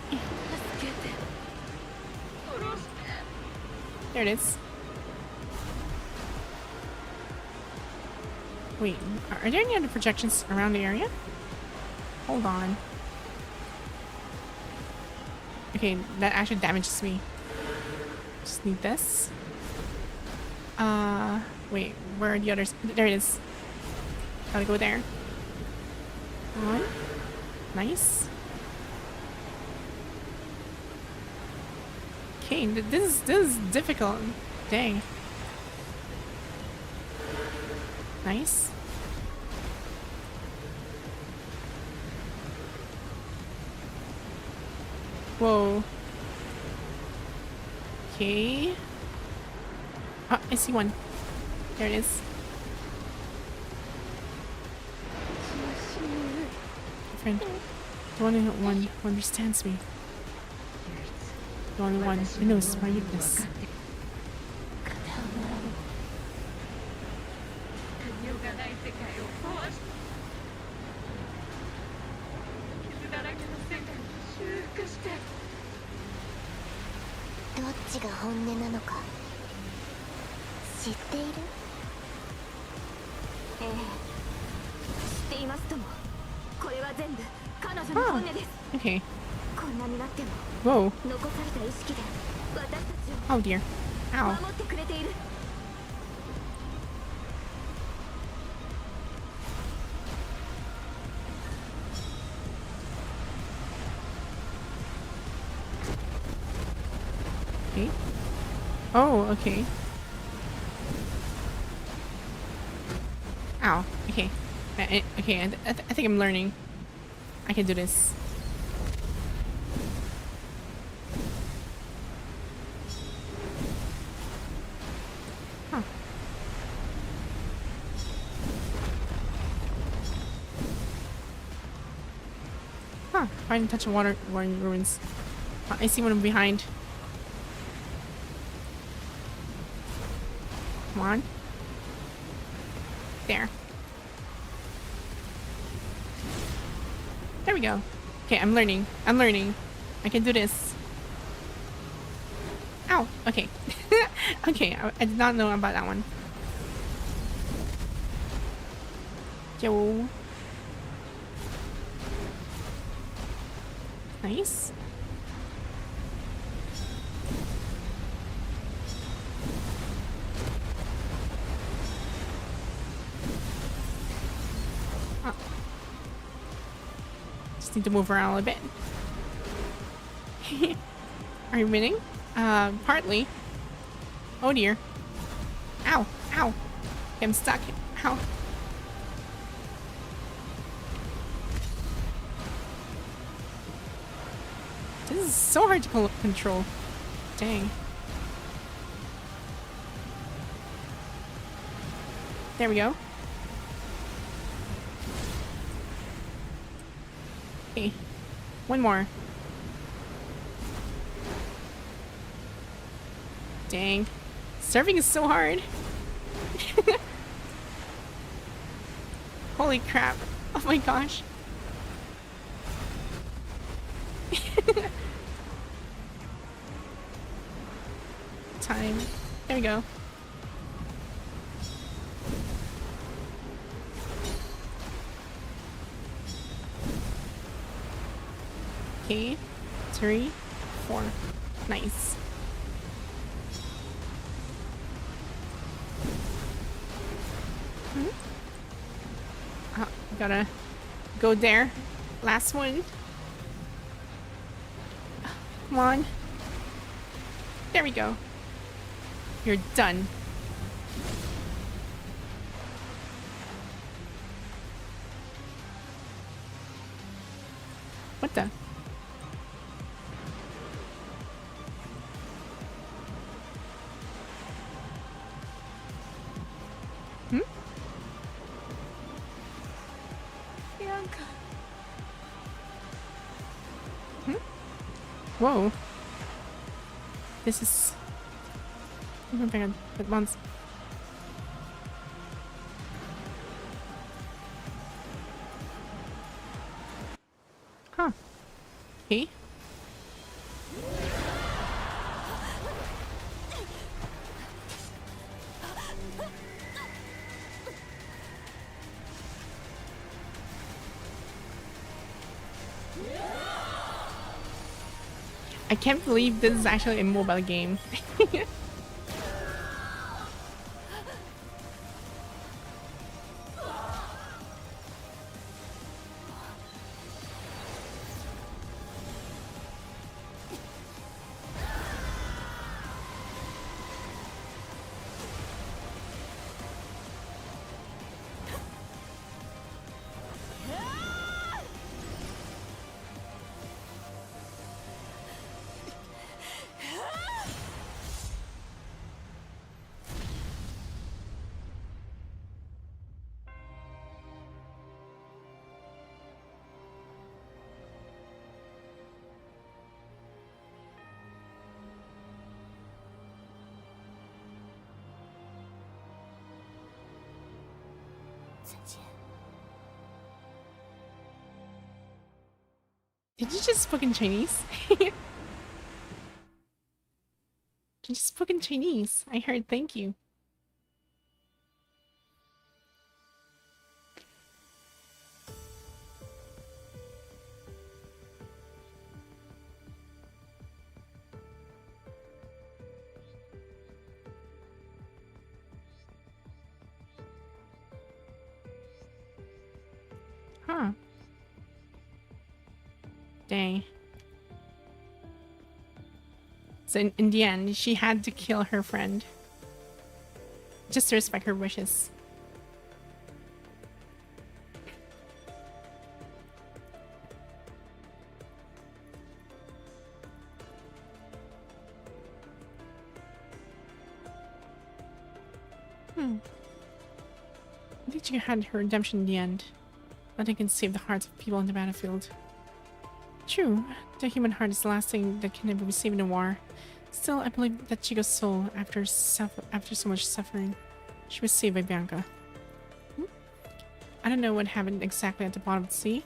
There it is. Wait, are there any other projections around the area? Hold on. Okay, that actually damages me. Just need this. Wait, where are the others? There it is. Gotta go there. On. Nice. Okay, this is difficult. Dang. Nice. Whoa. Okay. Ah, I see one. There it is. Friend. The only one who understands me. The only one who knows my weakness. Oh, okay. Whoa. Oh dear. Ow. Okay. Oh, okay. Ow. Okay. Okay, I think I'm learning. I can do this. Huh. Huh. I didn't touch the water ruins. I see one behind. Come on. There. There we go. Okay, I'm learning. I'm learning. I can do this. Ow. Okay. Okay, I did not know about that one. Yo. Nice. Oh. Just need to move around a little bit. Are you winning? Partly. Oh dear. Ow. Ow. I'm stuck. Ow. This is so hard to control. Dang. There we go. Okay. One more. Dang. Surfing is so hard. Holy crap. Oh my gosh. Time. There we go. Okay. 3, 4. Nice. Oh, gotta go there. Last one. Come on. There we go. You're done. What the? Hmm? Bianca. Hmm? Whoa. This is... Oh my god, at once. Huh. Okay. I can't believe this is actually a mobile game. Did you just speak in Chinese? Did you speak in Chinese? I heard thank you. Huh. Dang. So in the end, she had to kill her friend. Just to respect her wishes. I think she had her redemption in the end. Nothing can save the hearts of people on the battlefield. True, the human heart is the last thing that can ever be saved in a war. Still, I believe that Chico's soul, after so much suffering, she was saved by Bianca. I don't know what happened exactly at the bottom of the sea.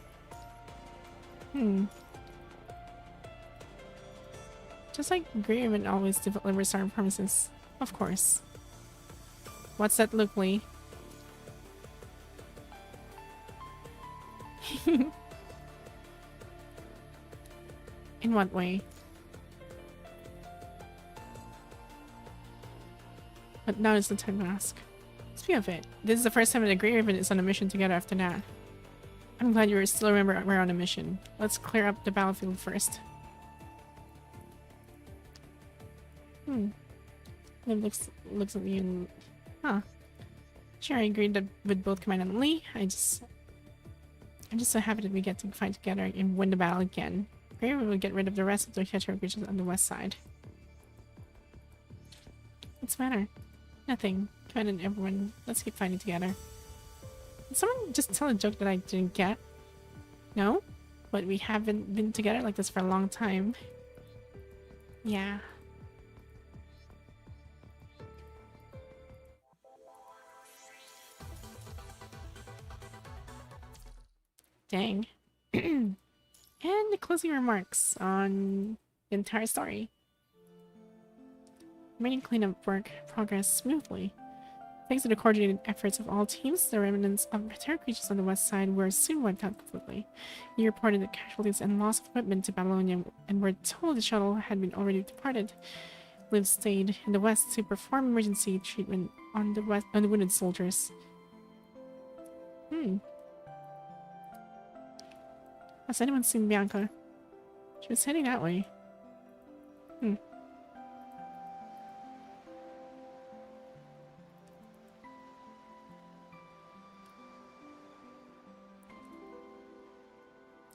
Just like Greyman always delivers our promises. Of course. What's that look, Lee? In what way? But now is the time to ask. Speaking of it, this is the first time that the Grey Raven is on a mission together after that. I'm glad you still remember we're on a mission. Let's clear up the battlefield first. It looks at you. Huh. Sure, I agreed that with both Command and Lee. I'm just so happy that we get to fight together and win the battle again. Grey Raven will get rid of the rest of the Hitcher creatures on the west side. What's the matter? Nothing. Command and everyone, let's keep fighting together. Did someone just tell a joke that I didn't get? No? But we haven't been together like this for a long time. Yeah. Dang. And the closing remarks on the entire story. Remaining cleanup work progressed smoothly. Thanks to the coordinated efforts of all teams, the remnants of terror creatures on the west side were soon wiped out completely. You reported the casualties and loss of equipment to Babylonia and were told the shuttle had been already departed. Liv stayed in the west to perform emergency treatment on the wounded soldiers. Has anyone seen Bianca? She was heading that way.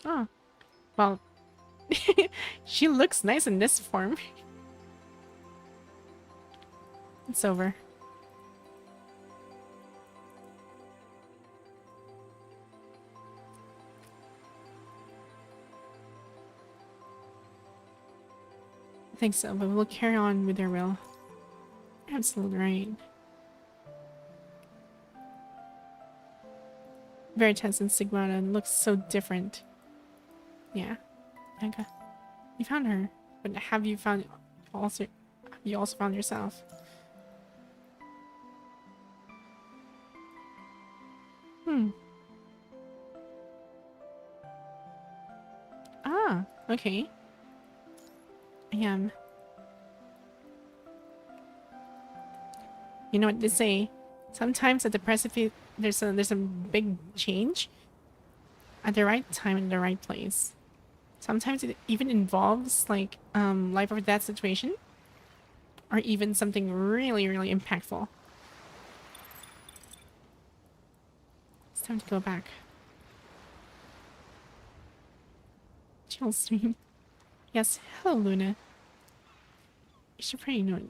Oh. Well, she looks nice in this form. It's over. I think so, but we'll carry on with our will. Absolutely right. Veritas and Sigmata looks so different. Yeah. Bianca. You found her, but have you also found yourself? Ah, okay. I am. You know what they say? Sometimes at the precipice, there's a big change at the right time in the right place. Sometimes it even involves like life or death situation, or even something really, really impactful. It's time to go back. Chill stream. Yes, hello Luna. You should probably know it.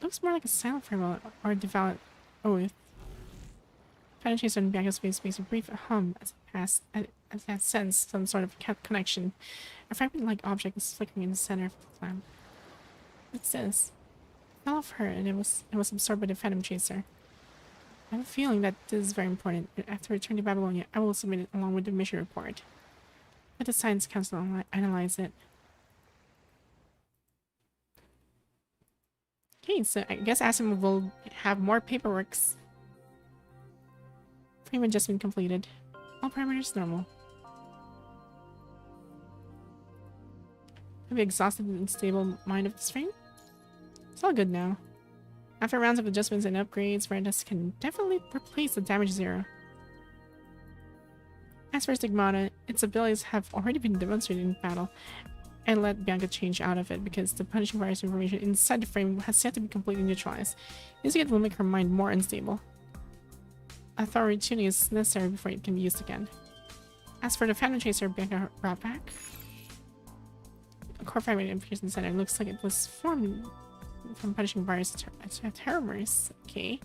Looks more like a silent farewell or a devout oath. Final chase on Bianca's face makes a brief hum as that sensed some sort of connection. A fragment-like object is flickering in the center of the lamp. What's this? I fell off her and it was absorbed by the Phantom Chaser. I have a feeling that this is very important. After returning to Babylonia, I will submit it along with the mission report. Let the Science Council analyze it. Okay, so I guess Asimov will have more paperworks. Frame adjustment completed. All parameters normal. Have you exhausted the unstable mind of this frame? It's all good now. After rounds of adjustments and upgrades, Veritas can definitely replace the damage zero. As for Stigmata, its abilities have already been demonstrated in battle, and let Bianca change out of it because the punishing virus information inside the frame has yet to be completely neutralized. Using it will make her mind more unstable. A thorough tuning is necessary before it can be used again. As for the Phantom Chaser Bianca brought back, a core fragment appears inside and looks like it was formed from punishing virus terrors. Okay.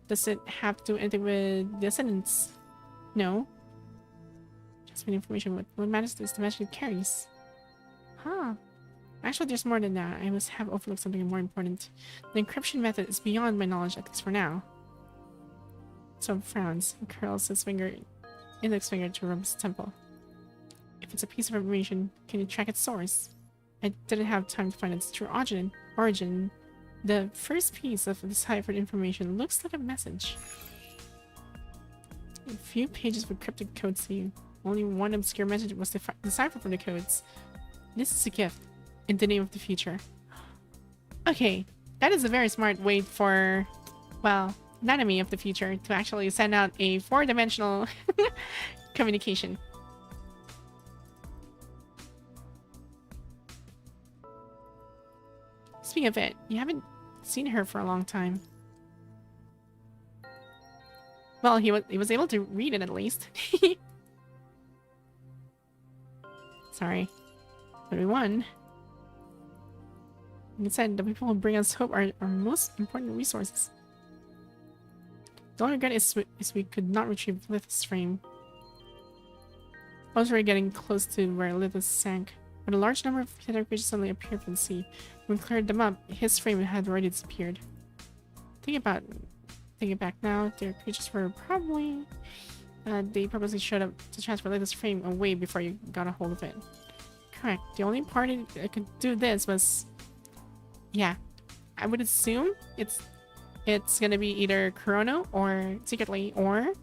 Does it have to do anything with descendants? No. Just been information with what matters is the message it carries. Huh. Actually, there's more than that. I must have overlooked something more important. The encryption method is beyond my knowledge, at least for now. So frowns and curls his index finger to rub his temple. If it's a piece of information, can you track its source? I didn't have time to find its true origin. The first piece of deciphered information looks like a message. A few pages with cryptic codes here. Only one obscure message was deciphered from the codes. This is a gift in the name of the future. Okay, that is a very smart way for, well, an enemy of the future to actually send out a 4-dimensional communication. Speaking of it, you haven't seen her for a long time. Well, he was able to read it at least. Sorry. But we won. Like I said, the people who bring us hope are our most important resources. The only regret is we could not retrieve Lith's frame. Also, we're getting close to where Lith sank, but a large number of pathetic creatures suddenly appeared from the sea. When we cleared them up, his frame had already disappeared. Thinking back now, their creatures were probably... they purposely showed up to transfer Lith's frame away before you got a hold of it. Correct. The only party that could do this was... Yeah. I would assume it's gonna be either Kurono or Secretly or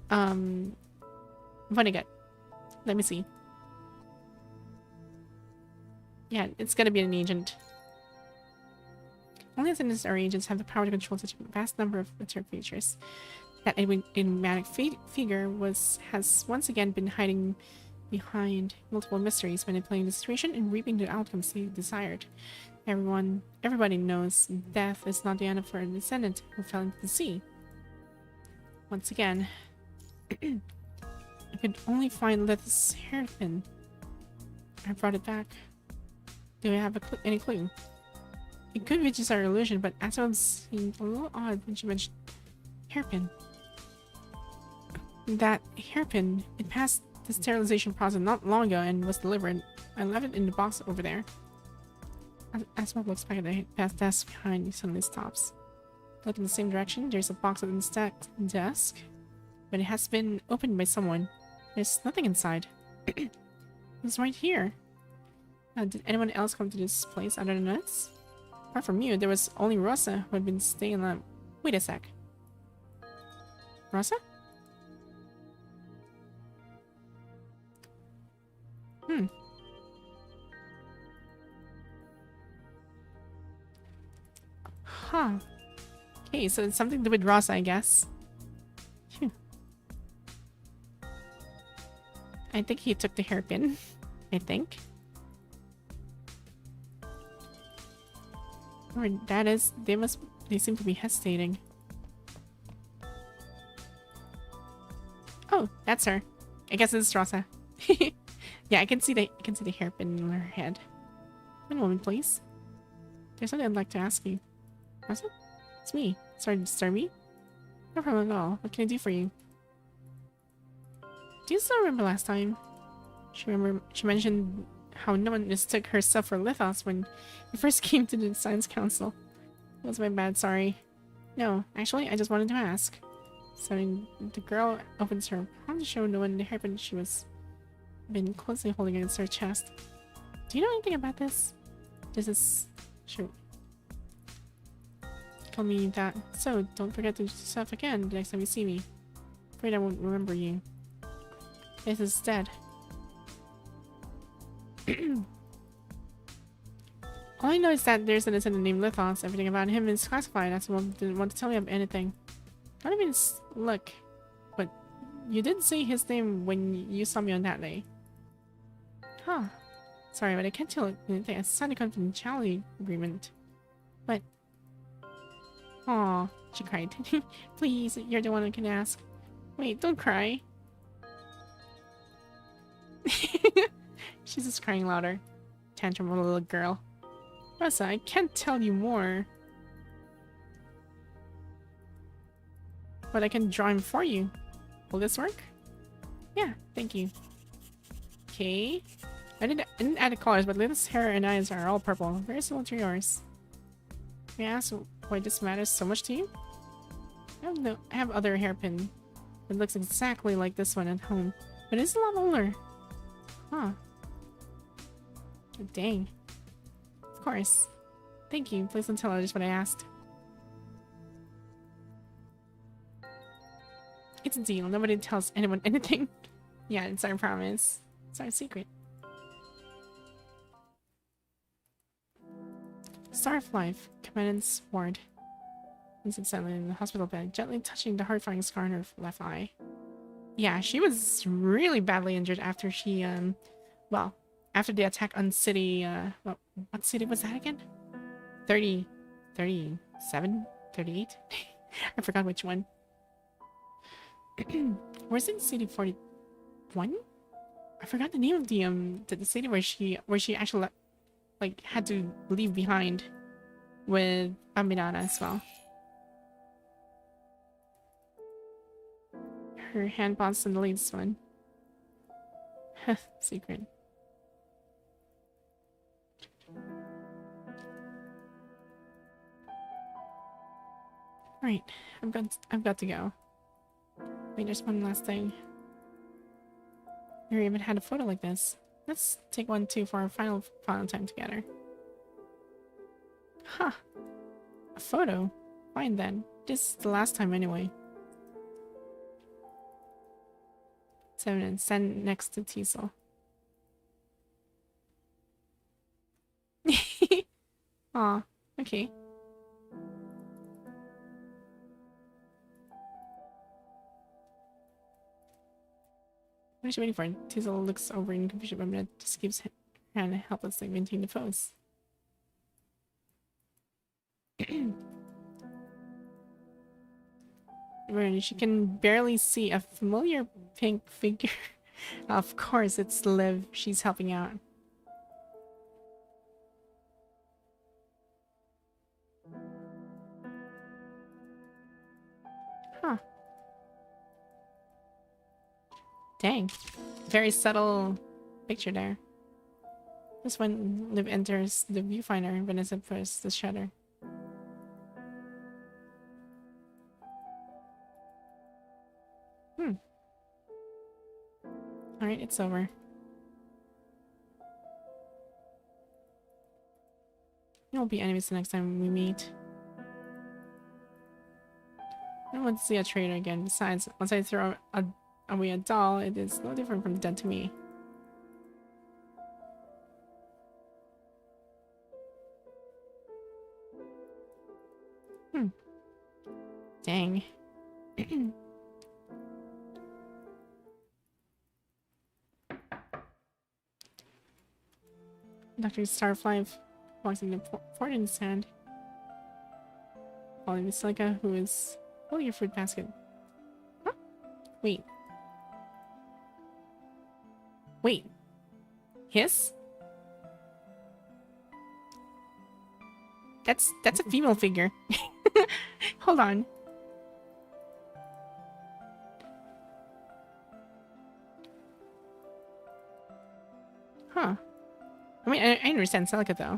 Vonnegut. Let me see. Yeah, it's gonna be an agent. Only ascendants or agents have the power to control such a vast number of material creatures. That enigmatic figure has once again been hiding behind multiple mysteries, manipulating the situation and reaping the outcomes he desired. Everybody knows death is not the end for a descendant who fell into the sea. Once again, I could only find Lith's hairpin. I brought it back. Do we have any clue? It could be just our illusion, but Asimov seemed a little odd when she mentioned hairpin. That hairpin, it passed the sterilization process not long ago and was delivered. I left it in the box over there. Asimov looks back at the past desk behind and suddenly stops. Look in the same direction. There's a box at the desk, but it has been opened by someone. There's nothing inside. It's right here. Did anyone else come to this place other than us? Apart from you, there was only Rosa who had been staying in the... Wait a sec. Rosa? Huh. Okay, so it's something to do with Rosa, I guess. Phew. I think he took the hairpin. I think. Or that is... They seem to be hesitating. Oh, that's her. I guess it's Rosa. Yeah, I can see the hairpin in her head. One moment, please. There's something I'd like to ask you. Rosa? It's me. Sorry to disturb me. No problem at all. What can I do for you? Do you still remember last time? She mentioned how no one mistook herself for Lithos when we first came to the Science Council. That was my bad, sorry. No, actually, I just wanted to ask. So the girl opens her palm to show no one the hairpin she was been closely holding against her chest. Do you know anything about this? This is... Shoot. Tell me that. So, don't forget to do stuff again the next time you see me. Afraid I won't remember you. This is dead. All I know is that there's an incident named Lithos. Everything about him is classified. That's why didn't want to tell me of anything. Don't even look. But you did say his name when you saw me on that day. Huh. Sorry, but I can't tell anything. I signed a confidentiality agreement. But... Aw, she cried. Please, you're the one I can ask. Wait, don't cry. She's just crying louder. Tantrum of a little girl. Rosa, I can't tell you more. But I can draw him for you. Will this work? Yeah, thank you. Okay. I didn't add the colors, but Lynn's hair and eyes are all purple. Very similar to yours. May I ask why this matters so much to you? I have other hairpin. It looks exactly like this one at home, but it's a lot older. Huh. Dang. Of course. Thank you. Please don't tell others what I asked. It's a deal. Nobody tells anyone anything. Yeah, it's our promise. It's our secret. Star of Life. Commandant's ward. Lynne suddenly in the hospital bed, gently touching the horrifying scar on her left eye. Yeah, she was really badly injured after she, well, after the attack on city, what city was that again? 30, 37, 38? I forgot which one. Where's in city 41? I forgot the name of the city where she actually, like, had to leave behind with Bambinana as well. Her hand paused on the latest one. Secret. Right, I've got to go. Wait, there's one last thing. Never even had a photo like this. Let's take one too for our final time together. Huh. A photo? Fine then. This is the last time anyway. 7 and stand next to Teasel. Aw, okay. What is she waiting for? Teasel looks over in confusion, but just keeps her hand helplessly maintaining the pose. She can barely see a familiar pink figure. Of course, it's Liv. She's helping out. Huh. Dang. Very subtle picture there. This when Liv enters the viewfinder, Vanessa presses the shutter. Alright, it's over. We won't be enemies the next time we meet. I don't want to see a traitor again. Besides, once I throw away a doll, it is no different from dead to me. Dang. Dr. Starfly walks in the port in his hand. Following Miss Silica, who is holding your fruit basket. Huh? Wait. Wait. Hiss? That's a female figure. Hold on. Huh. I mean, I understand Celica, though.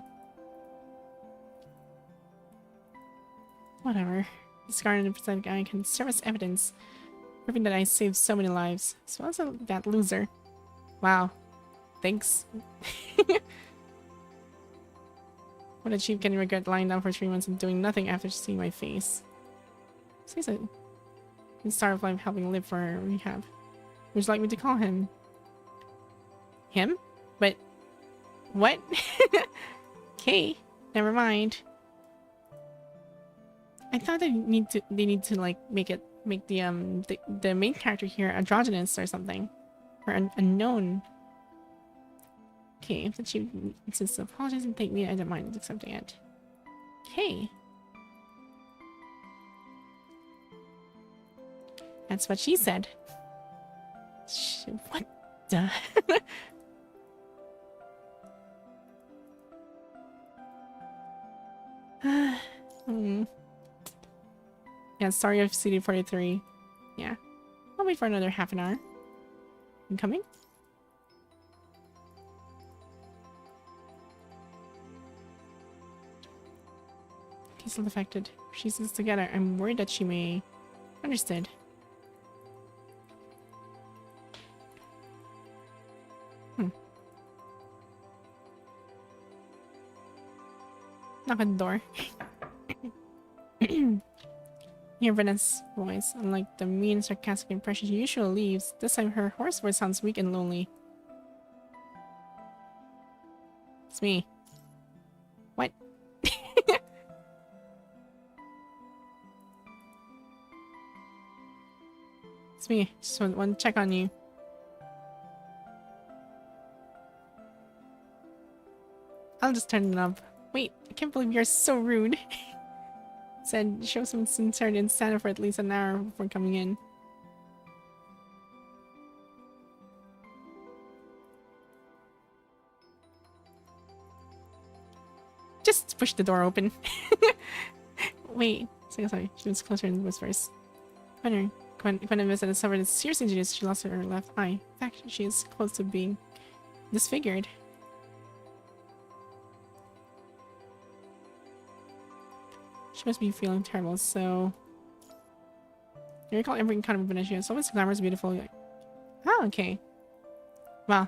Whatever. Scar and the pathetic guy can serve as evidence, proving that I saved so many lives, as well as that loser. Wow. Thanks. What a chief can regret lying down for 3 months and doing nothing after seeing my face. Says it. In Star of Life helping live for rehab. Would you like me to call him? Him? But what? Okay, never mind. I thought they need to like make the main character here androgynous or something, or unknown. Okay, if the chief insists to apologize and thank me, I don't mind accepting it. Okay. That's what she said. What the? Yeah, sorry of CD43. Yeah. I'll wait for another half an hour. Incoming? She's still affected. She sits together. I'm worried that she may... Understood. Knock on the door. Hear Vanessa's voice. Unlike the mean, sarcastic impression she usually leaves, this time her hoarse voice sounds weak and lonely. It's me. What? It's me. Just want to check on you. I'll just turn it up. Wait, I can't believe you're so rude. Said, show some sincerity and stand up for at least an hour before coming in. Just push the door open. Wait, sorry, she was closer in whispers. When Miss had suffered a serious injury, she lost her left eye. In fact, she is close to being disfigured. She must be feeling terrible, so... I recall every encounter with Vanessa. It's always glamorous, beautiful. Oh, okay. Well.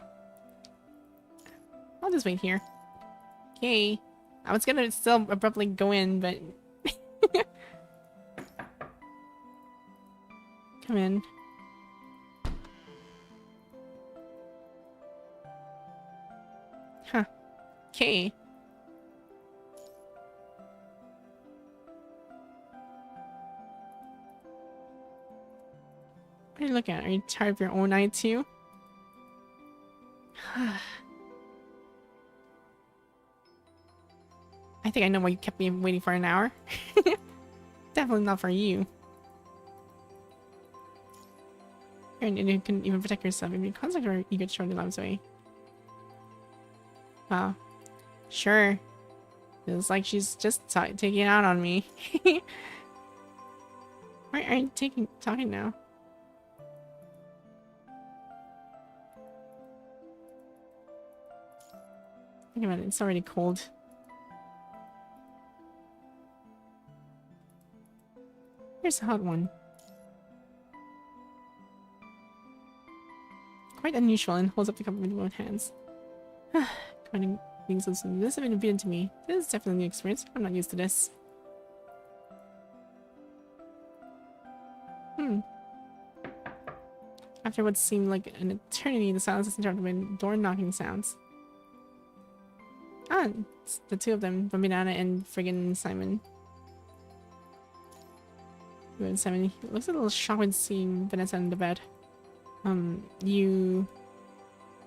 I'll just wait here. Okay. I was gonna still abruptly go in, but... Come in. Huh. Okay. What are you looking at? Are you tired of your own eye too? I think I know why you kept me waiting for an hour. Definitely not for you. And you can even protect yourself if you contact her, you get shown the lives away. Wow. Sure. Feels like she's just taking it out on me. Why aren't you talking now? Think about it, it's already cold. Here's a hot one. Quite unusual, and holds up the cup with both hands. Combining things with some this has been forbidden to me. This is definitely a new experience. I'm not used to this. After what seemed like an eternity, the silence is interrupted by door knocking sounds. Ah, it's the two of them, Banana and friggin' Simon. Simon, he looks a little shocked when seeing Vanessa in the bed.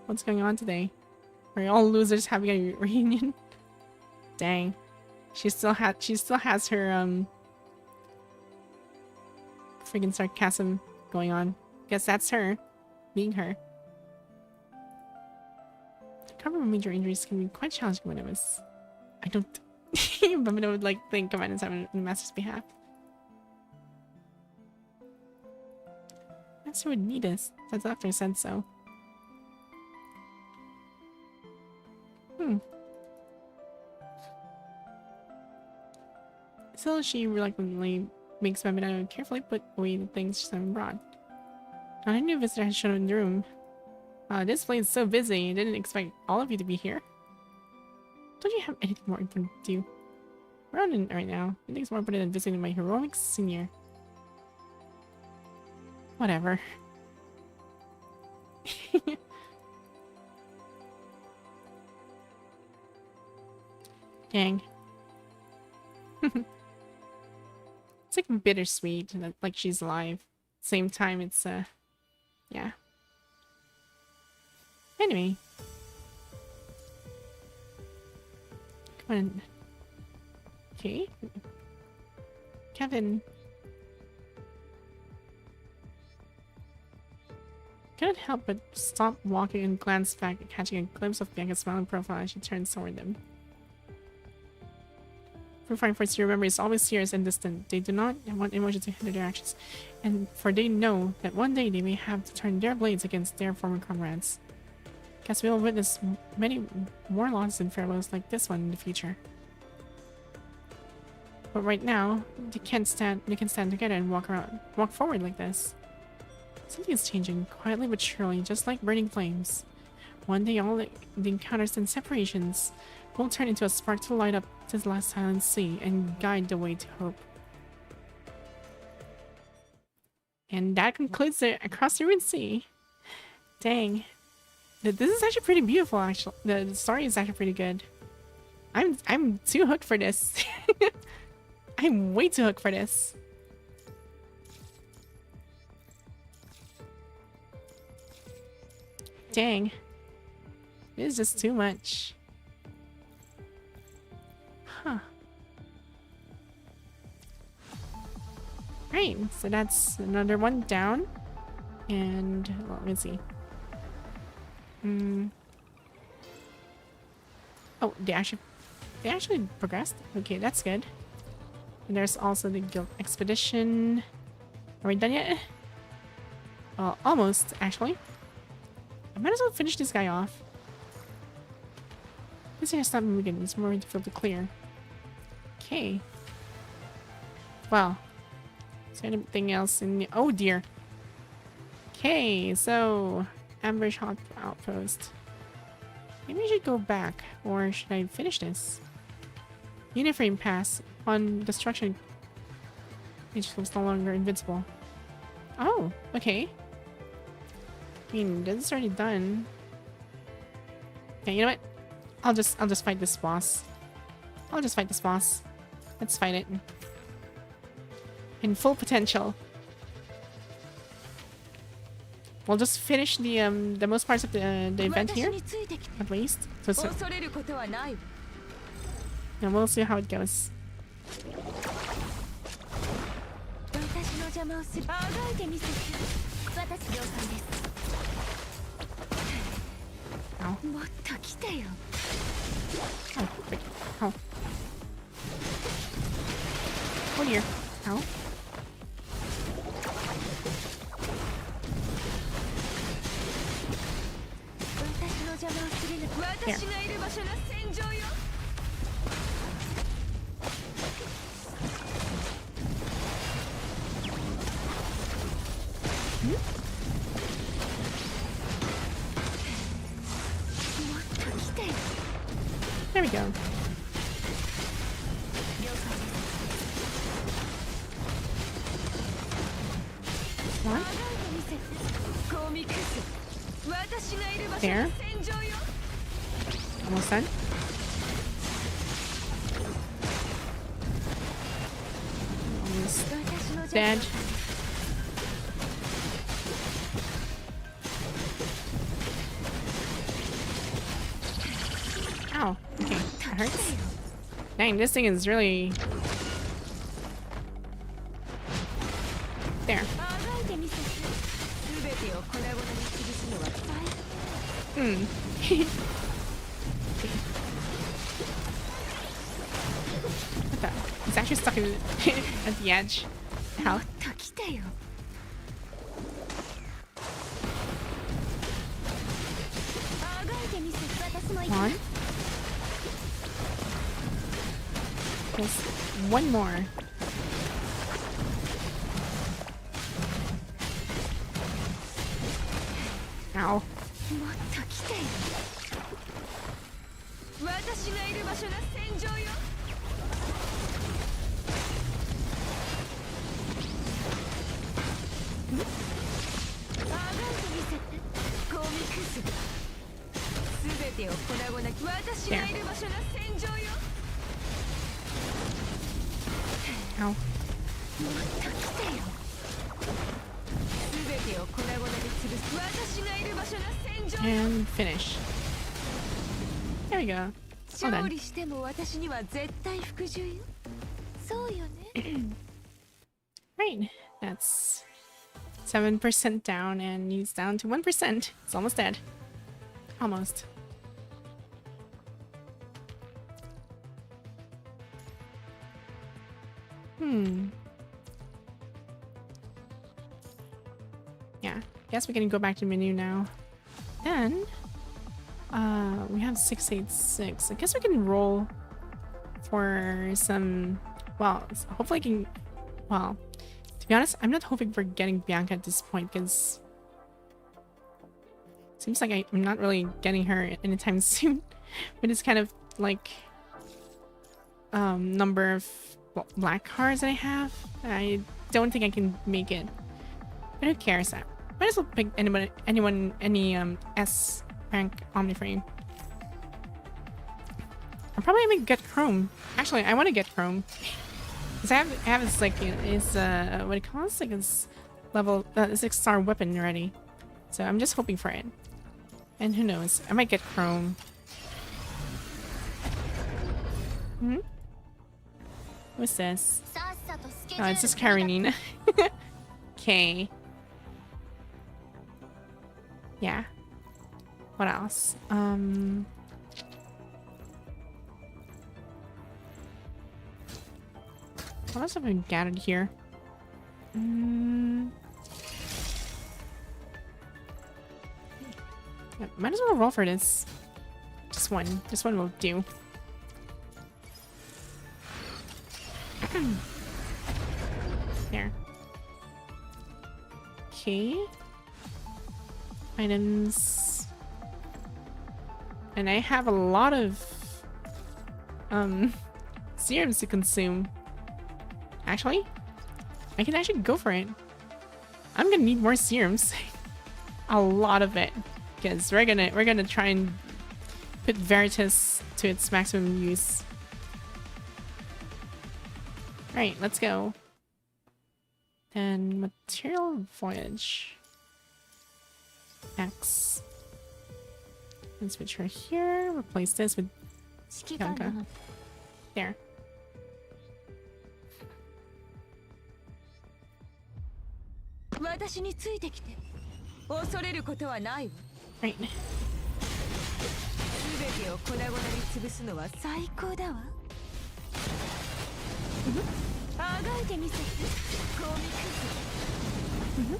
What's going on today? Are you all losers having a reunion? Dang. She still has her, friggin' sarcasm going on. Guess that's her. Being her. Recovering from major injuries can be quite challenging when it was... I don't... But I would, like, think of it as having on the master's behalf. Master would need us. The doctor said so. So she reluctantly makes Femina carefully put away the things she brought. Not a new visitor has shown up in the room. This place is so busy. I didn't expect all of you to be here. Don't you have anything more important to do? We're on it right now. I think it's more important than visiting my heroic senior. Whatever. Dang. It's like bittersweet, like she's alive. Same time, it's yeah. Anyway. Come on. Okay. Kevin. Couldn't help but stop walking and glance back, catching a glimpse of Bianca's smiling profile as she turns toward them. For fine force, your memory is always serious and distant. They do not want emotions to hinder their actions, and for they know that one day they may have to turn their blades against their former comrades. Guess we will witness many more losses and farewells like this one in the future. But right now, they can stand together and walk forward like this. Something is changing, quietly but surely, just like burning flames. One day all the encounters and separations will turn into a spark to light up this last silent sea and guide the way to hope. And that concludes the Across the Ruined Sea. Dang. This is actually pretty beautiful, actually. The story is actually pretty good. I'm too hooked for this. I'm way too hooked for this. Dang. It is just too much. Huh. Right, so that's another one down. And, well, let me see. Oh, they actually progressed? Okay, that's good. And there's also the guild expedition. Are we done yet? Well, almost, actually. I might as well finish this guy off. This thing has stopped moving. It's more difficult to clear. Okay. Well. Is there anything else in the... Oh dear. Okay, so... Ambush outpost. Maybe I should go back. Or should I finish this? Uniframe pass. On destruction. It was no longer invincible. Oh, okay. I mean, this is already done. Okay, you know what? I'll just fight this boss. I'll just fight this boss. Let's fight it. In full potential. We'll just finish the most parts of the event here, at least. So and we'll see how it goes. Ow. Oh, wait. Ow. Oh dear. Ow. There. There we go. One. There. Almost done. Almost dead. Ow. Okay, that hurts. Dang, this thing is really... There. What the? It's actually stuck in at the edge. How? Come on. Just one more. Ow. もっと来てよ。私がいる場所が戦場よ。あがいてみせて。ゴミくず。すべてを粉々に。私がいる場所が戦場よ。Ow. もっと来てよ。すべてを粉々に潰す。私がいる場所が戦場よ。 And finish. There we go. Well 勝 done. 利しても私には絶対服従よ。そうよね。Right. That's 7% down, and he's down to 1%. It's almost dead. Almost. Yeah. Guess we can go back to menu now. Then, we have 686. I guess we can roll for some. Well, hopefully I can. Well, to be honest, I'm not hoping for getting Bianca at this point because seems like I'm not really getting her anytime soon. But it's kind of like number of black cards that I have. I don't think I can make it. But who cares? Might as well pick any S rank Omniframe. I'll probably even get Chrome. Actually, I want to get Chrome. Because I have this like is what do you call this? Like it's level 6-star weapon already. So I'm just hoping for it. And who knows? I might get Chrome. What's this? Oh, it's just Karenina. Okay. Yeah. What else? What else have we gathered here? Yeah, might as well roll for this. Just one. This one will do. There. Okay. Items. And I have a lot of serums to consume. Actually, I can actually go for it. I'm gonna need more serums. A lot of it. Because we're gonna try and put Veritas to its maximum use. Right, let's go. Then material voyage. X. Let's switch her here. Replace this with Bianca. There. Right. 全てを粉々に潰すのは最高だわ。あがいてみせて。ゴミくず。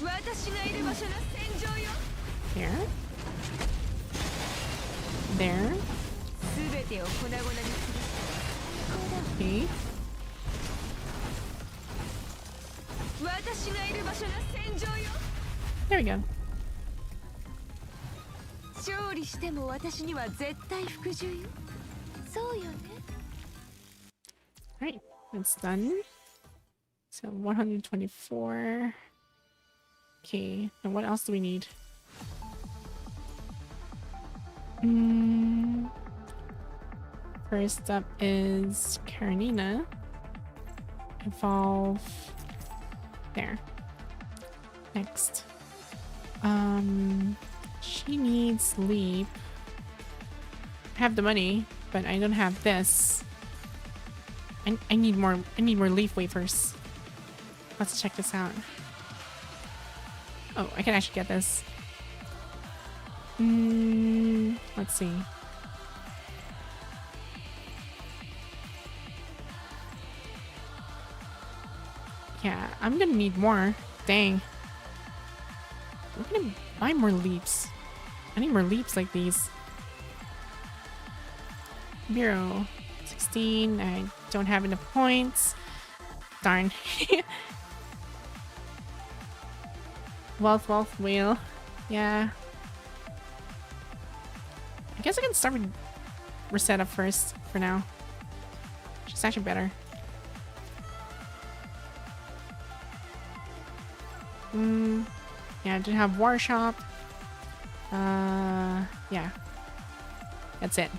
私がいる場所が戦場よ。There. There. 全てを粉々に潰す。Okay. 私がいる場所が戦場よ。 There we go. 勝利しても私には絶対服従よ。そうよね。 Alright, that's done. So 124. Okay, and what else do we need? First up is Karenina. Evolve. There. Next. She needs leap. I have the money, but I don't have this. I need more leaf wafers. Let's check this out. Oh, I can actually get this. Let's see. Yeah, I'm gonna need more. Dang. I'm gonna buy more leaps. I need more leaps like these. Bureau. 16. I don't have enough points. Darn. Wealth wheel. Yeah. I guess I can start with reset up first for now. Which is actually better. Yeah, I did have War Shop. Yeah. That's it.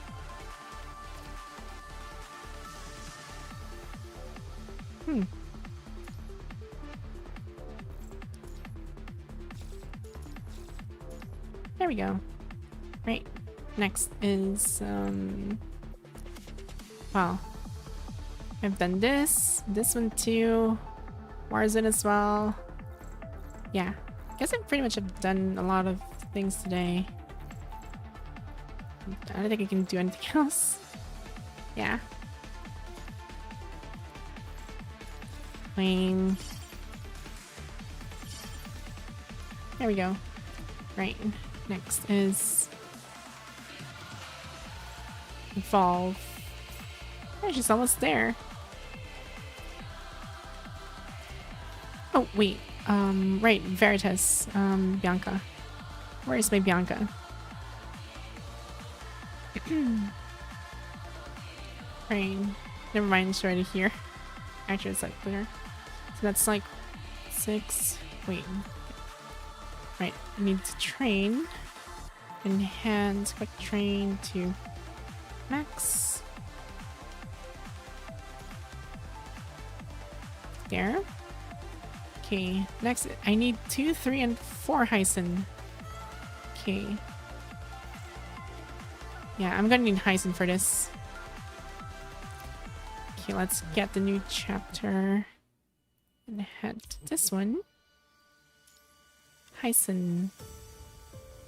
There we go. Right. Next is, well, I've done this one too, Warzone as well. Yeah, I guess I pretty much have done a lot of things today. I don't think I can do anything else. Yeah. Lane. There we go. Right. Next is Evolve. Oh, she's almost there. Oh, wait. Right, Veritas, Bianca. Where is my Bianca? Right. Never mind, it's already here. Actually, it's like clear. So that's like 6. Wait. Right, I need to train. Enhance, quick train to max. There. Okay, next I need 2, 3, and 4 Hyson. Okay. Yeah, I'm gonna need Hyson for this. Okay, let's get the new chapter and head to this one. Hyson.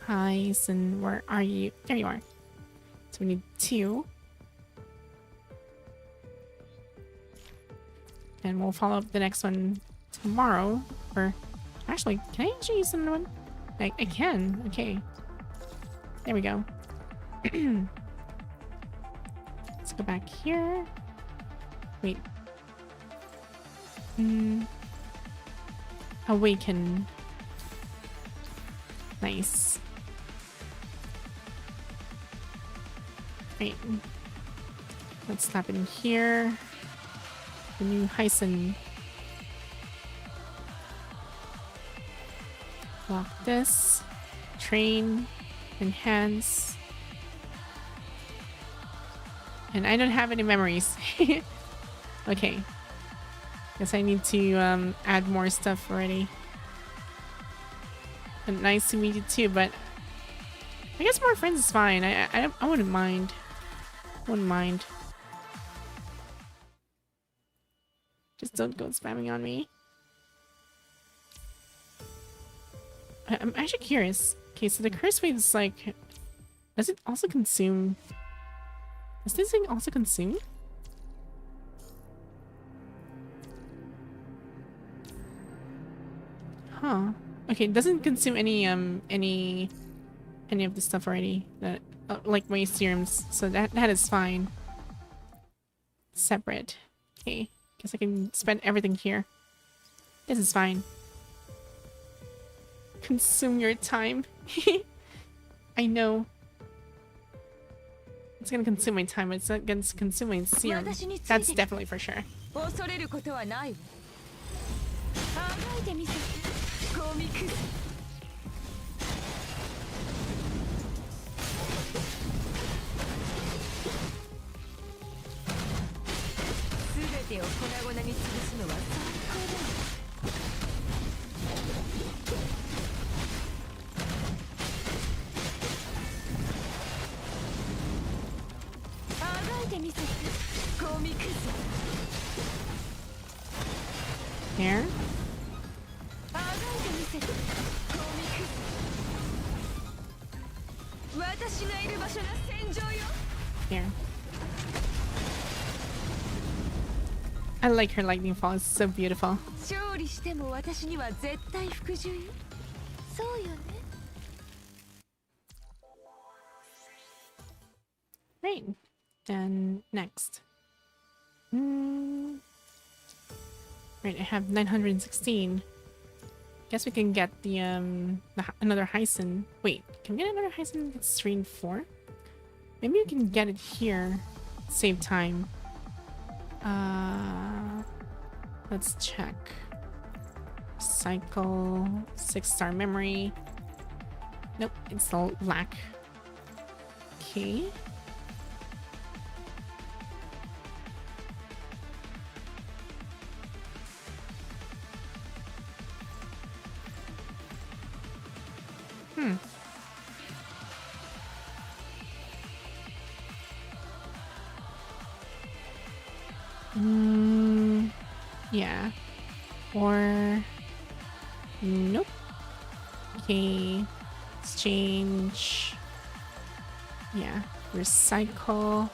Hyson, where are you? There you are. So we need 2. And we'll follow up the next one tomorrow. Or actually, can I actually use another one? I can. Okay. There we go. Let's go back here. Wait. Awaken. Nice. Right. Let's slap in here. The new Hyson. Lock this. Train. Enhance. And I don't have any memories. Okay. Guess I need to add more stuff already. And nice to meet you too, but I guess more friends is fine. I wouldn't mind. Wouldn't mind. Just don't go spamming on me. I'm actually curious. Okay, so the curse wave is like, does it also consume? Does this thing also consume? Huh. Okay, it doesn't consume any of the stuff already. That like my serums, so that is fine. Separate. Okay, guess I can spend everything here. This is fine. Consume your time. I know. It's gonna consume my time, but it's not gonna consume my serum. That's definitely for sure. Here. Here. I like her lightning fall. It's so beautiful. Right. And next. Right, I have 916. Guess we can get the another Hyson. Wait, can we get another Hyson? It's 3 and 4. Maybe we can get it here. Save time. Let's check. Cycle, 6-star memory. Nope, it's a lack. Okay. Yeah. Or nope. Okay. Exchange. Yeah. Recycle.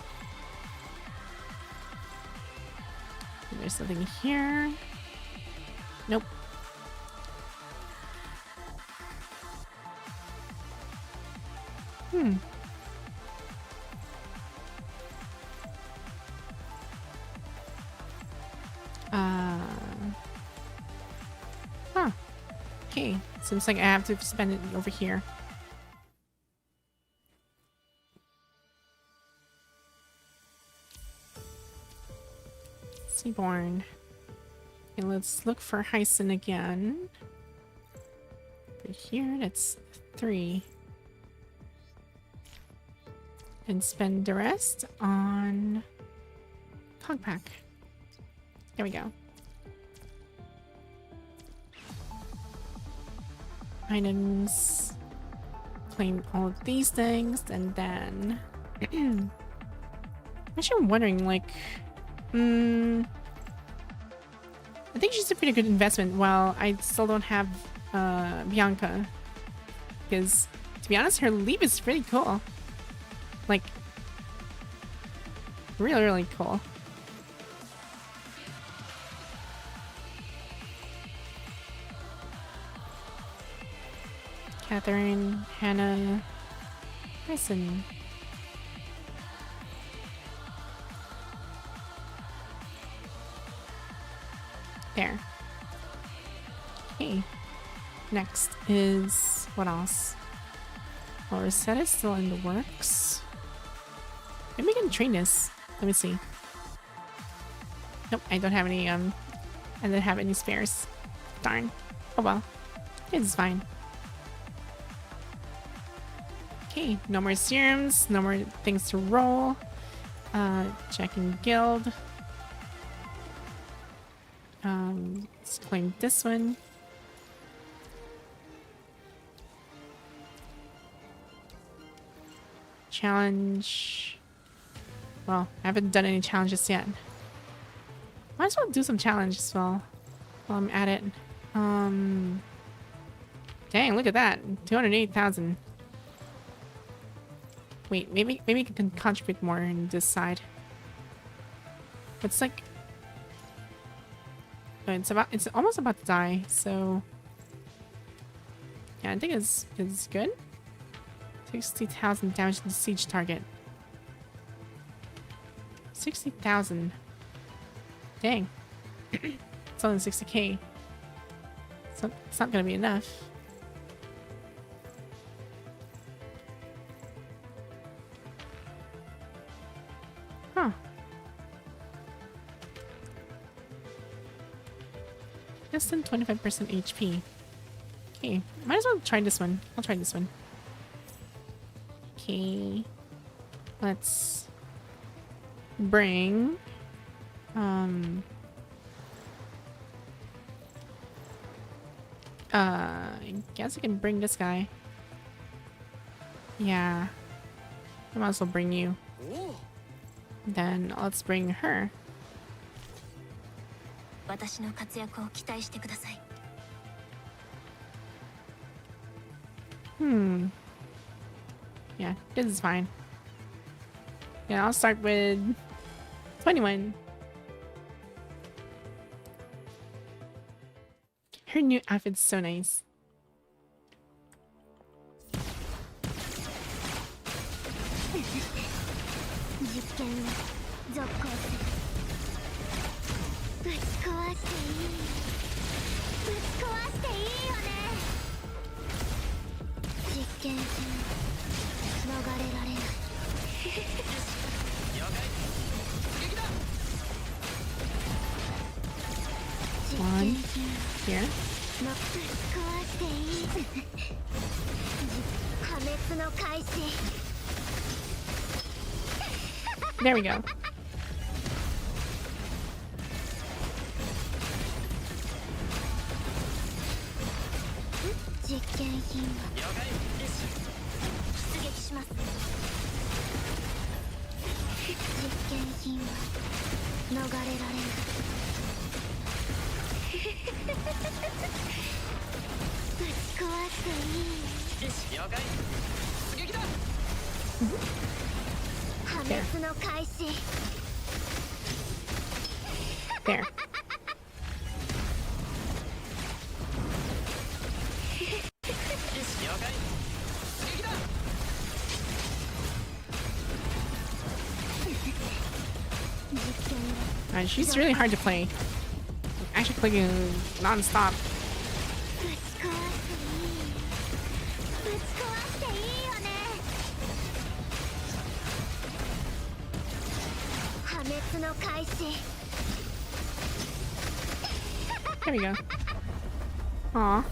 There's something here. Nope. Huh. Okay. Seems like I have to spend it over here. Seaborn. Okay, let's look for Hyson again. Over here, that's 3. And spend the rest on Cogpack. There we go. Items. Claim all of these things, and then actually I'm wondering, like, I think she's a pretty good investment. Well, I still don't have Bianca, because to be honest, her leave is pretty cool. Like, really, really cool. Catherine, Hannah, Hyson. There. Okay. Next is what else? Well, Rosetta is still in the works. Maybe we can train this. Let me see. Nope, I don't have any I don't have any spares. Darn. Oh well. It's fine. Okay, no more serums, no more things to roll. Checking guild. Let's claim this one. Challenge. Well, I haven't done any challenges yet. Might as well do some challenges while I'm at it. Dang, look at that. 208,000. Wait, maybe I can contribute more on this side. It's like it's almost about to die, so yeah, I think it's good. 60,000 damage to the siege target. 60,000. Dang. It's only 60k. So it's not gonna be enough. Huh. Less than 25% HP. Okay, might as well try this one. I'll try this one. Okay. Let's bring I guess I can bring this guy. Yeah. I might as well bring you. Then let's bring her. Yeah, this is fine. Yeah, I'll start with 21. Her new outfit's so nice. One here. There we go. There. She's really hard to play. Actually clicking non-stop. There we go. Aw.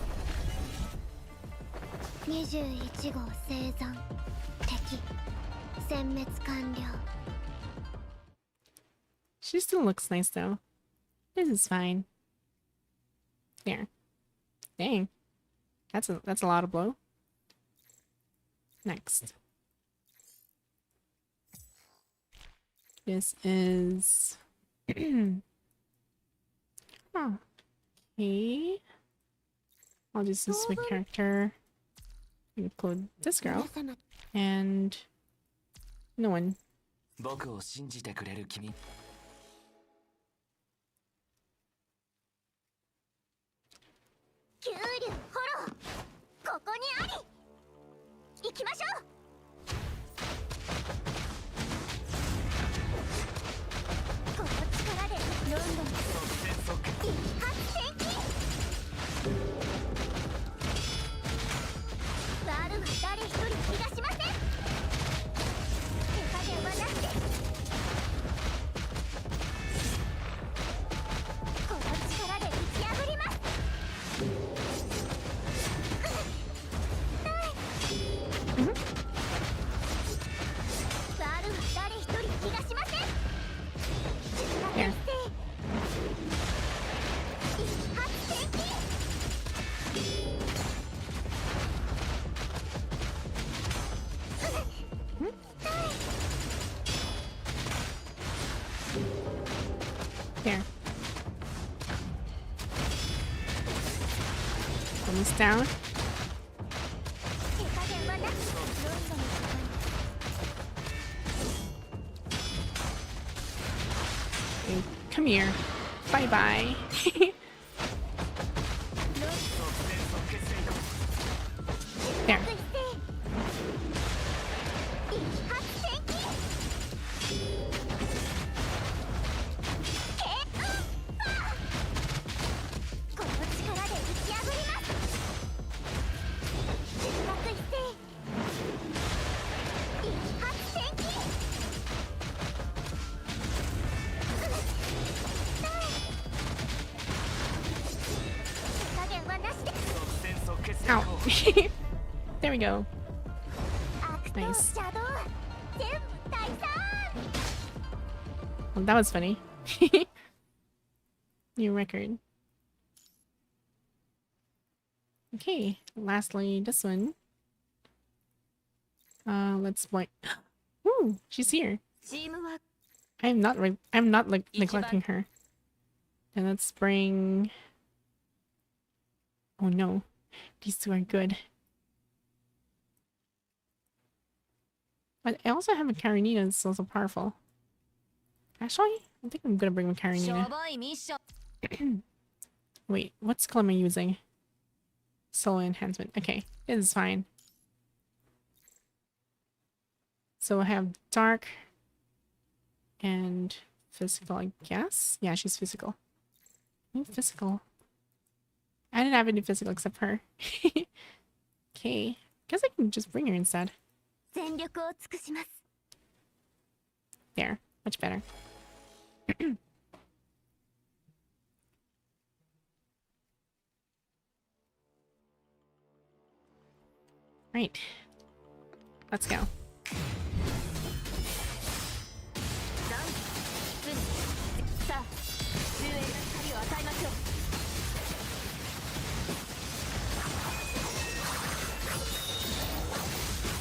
21号生存敵殲滅完了 She still looks nice though. This is fine. There. Dang. That's a lot of blow. Next. This is oh. Okay. I'll just use my character. Include this girl. And no one. 僕を信じてくれる君 急流フォローここにあり行きましょうこの力でロンドン一発戦記ワールは誰一人逃がしません手加減はなしでこの力で打ち破ります There. There. Almost down. Okay, come here. Bye bye. There. Ow. There we go. Nice. Well, that was funny. New record. Okay, lastly, this one. Let's point. Ooh, she's here. I'm not like neglecting her. And let's bring. Oh no, these two are good. But I also have a Karenina that's also powerful. Actually, I think I'm gonna bring a Karenina. Wait, what skill am I using? Solo enhancement. Okay, this is fine. So I have dark and physical, I guess. Yeah, she's physical. New physical. I didn't have any physical except her. Okay. Guess I can just bring her instead. 全力を尽くします。 There. Much better. Right. Let's go. さあ、終焉の光を与えましょう。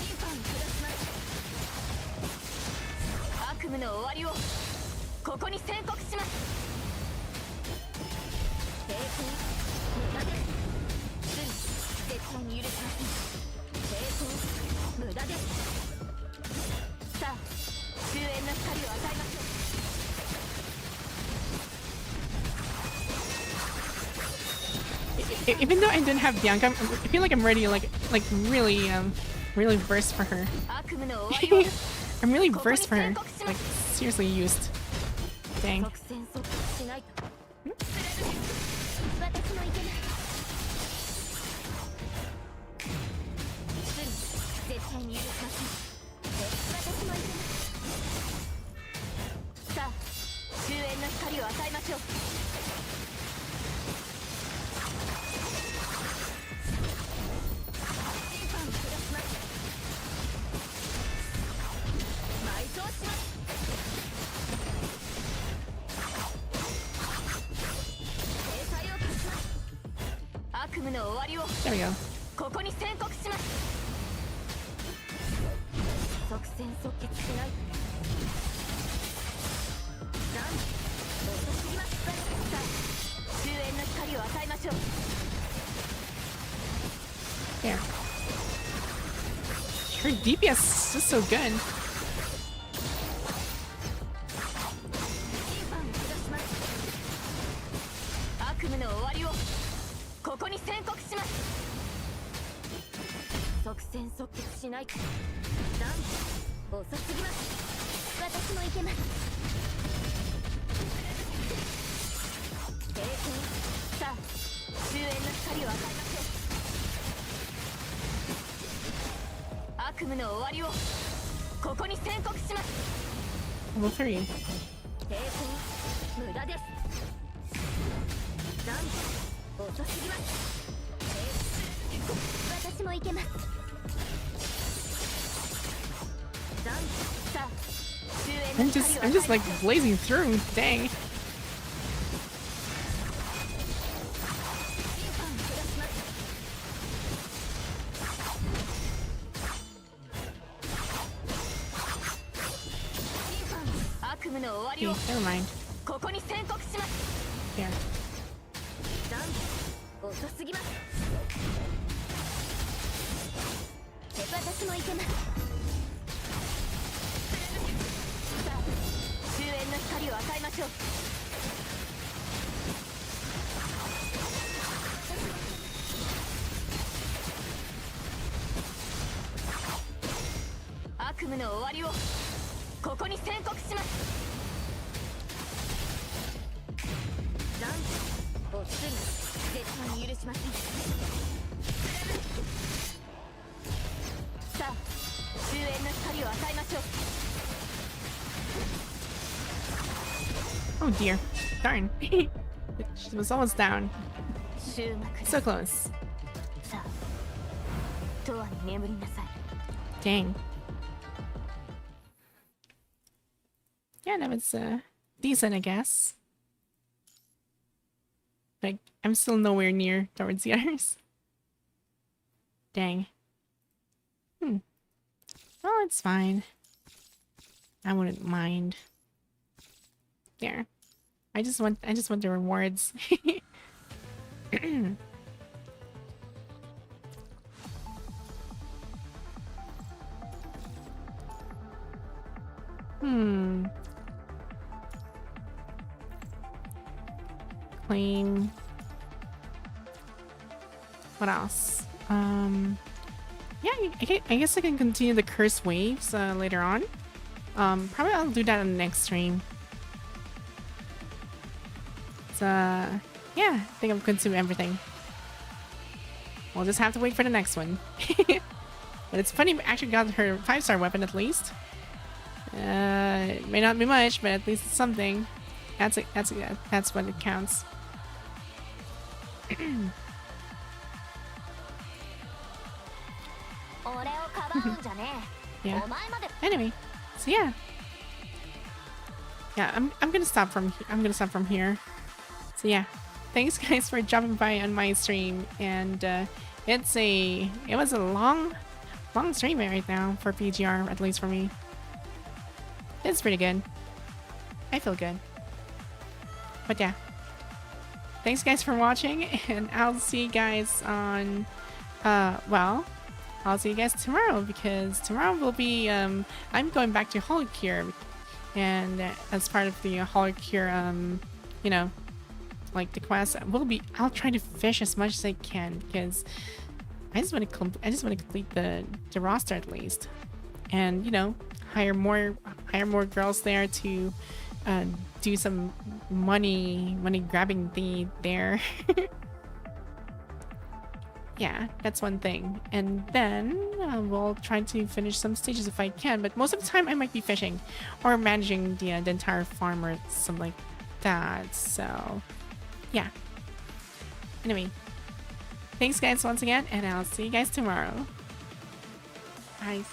審判下します。悪夢の終わりをここに宣告します。抵抗無駄です。罪絶対に許しません。抵抗無駄です。さあ、終焉の光を与えましょう。 Even though I didn't have Bianca, I feel like I'm ready, like really, really versed for her. I'm really versed for her. Like, seriously used. Dang. There we go. ここに宣告します。即戦即決しない。なん遅すぎます。さあ、終焉の光を与えましょう。 There. Her DPS is just so good. 審判を下します。悪夢の終わりをここに宣告します。即戦即決しない。なん遅すぎます。私もいけます。抵抗。さあ、終焉の光を与えましょう。悪夢の終わりをここに宣告します。 Level 3. 抵抗無駄です。なん遅すぎます。私もいけます。さあ、終焉の I'm just like blazing through. Dang. 審判下します。審判悪夢の終わり Okay, を never mind. ここに宣告します。 There. 遅すぎます。私もいけます。さあ、終焉の光を与えましょう。悪夢の終わりをここに宣告します。なんおすぐ絶対に許しません。さあ、終焉の光を与えましょう。 Oh dear. Darn. She was almost down. 終幕です。 So close. さあ、永遠に眠りなさい。 Dang. Yeah, that was decent, I guess. Like, I'm still nowhere near towards the others. Dang. Well, it's fine. I wouldn't mind. There. I just want the rewards. Claim. What else? Yeah, I guess I can continue the curse waves later on. Probably I'll do that on the next stream. It's yeah, I think I've consumed everything. We'll just have to wait for the next one. But it's funny, I actually got her 5-star weapon at least. It may not be much, but at least it's something. That's what it counts. Yeah. Anyway, so yeah. Yeah, I'm gonna stop from here. So yeah, thanks guys for dropping by on my stream, and it was a long stream right now for PGR, at least for me. It's pretty good. I feel good. But yeah, thanks guys for watching, and I'll see you guys on well, I'll see you guys tomorrow, because tomorrow will be I'm going back to Holy Cure, and as part of the Holy Cure you know, like the quest, I'll try to fish as much as I can, because I just want to complete the roster at least, and you know, hire more girls there to do some money grabbing there. Yeah, that's one thing. And then we'll try to finish some stages if I can, but most of the time I might be fishing or managing the entire farm or something like that. So yeah, anyway, thanks guys once again, and I'll see you guys tomorrow. Bye.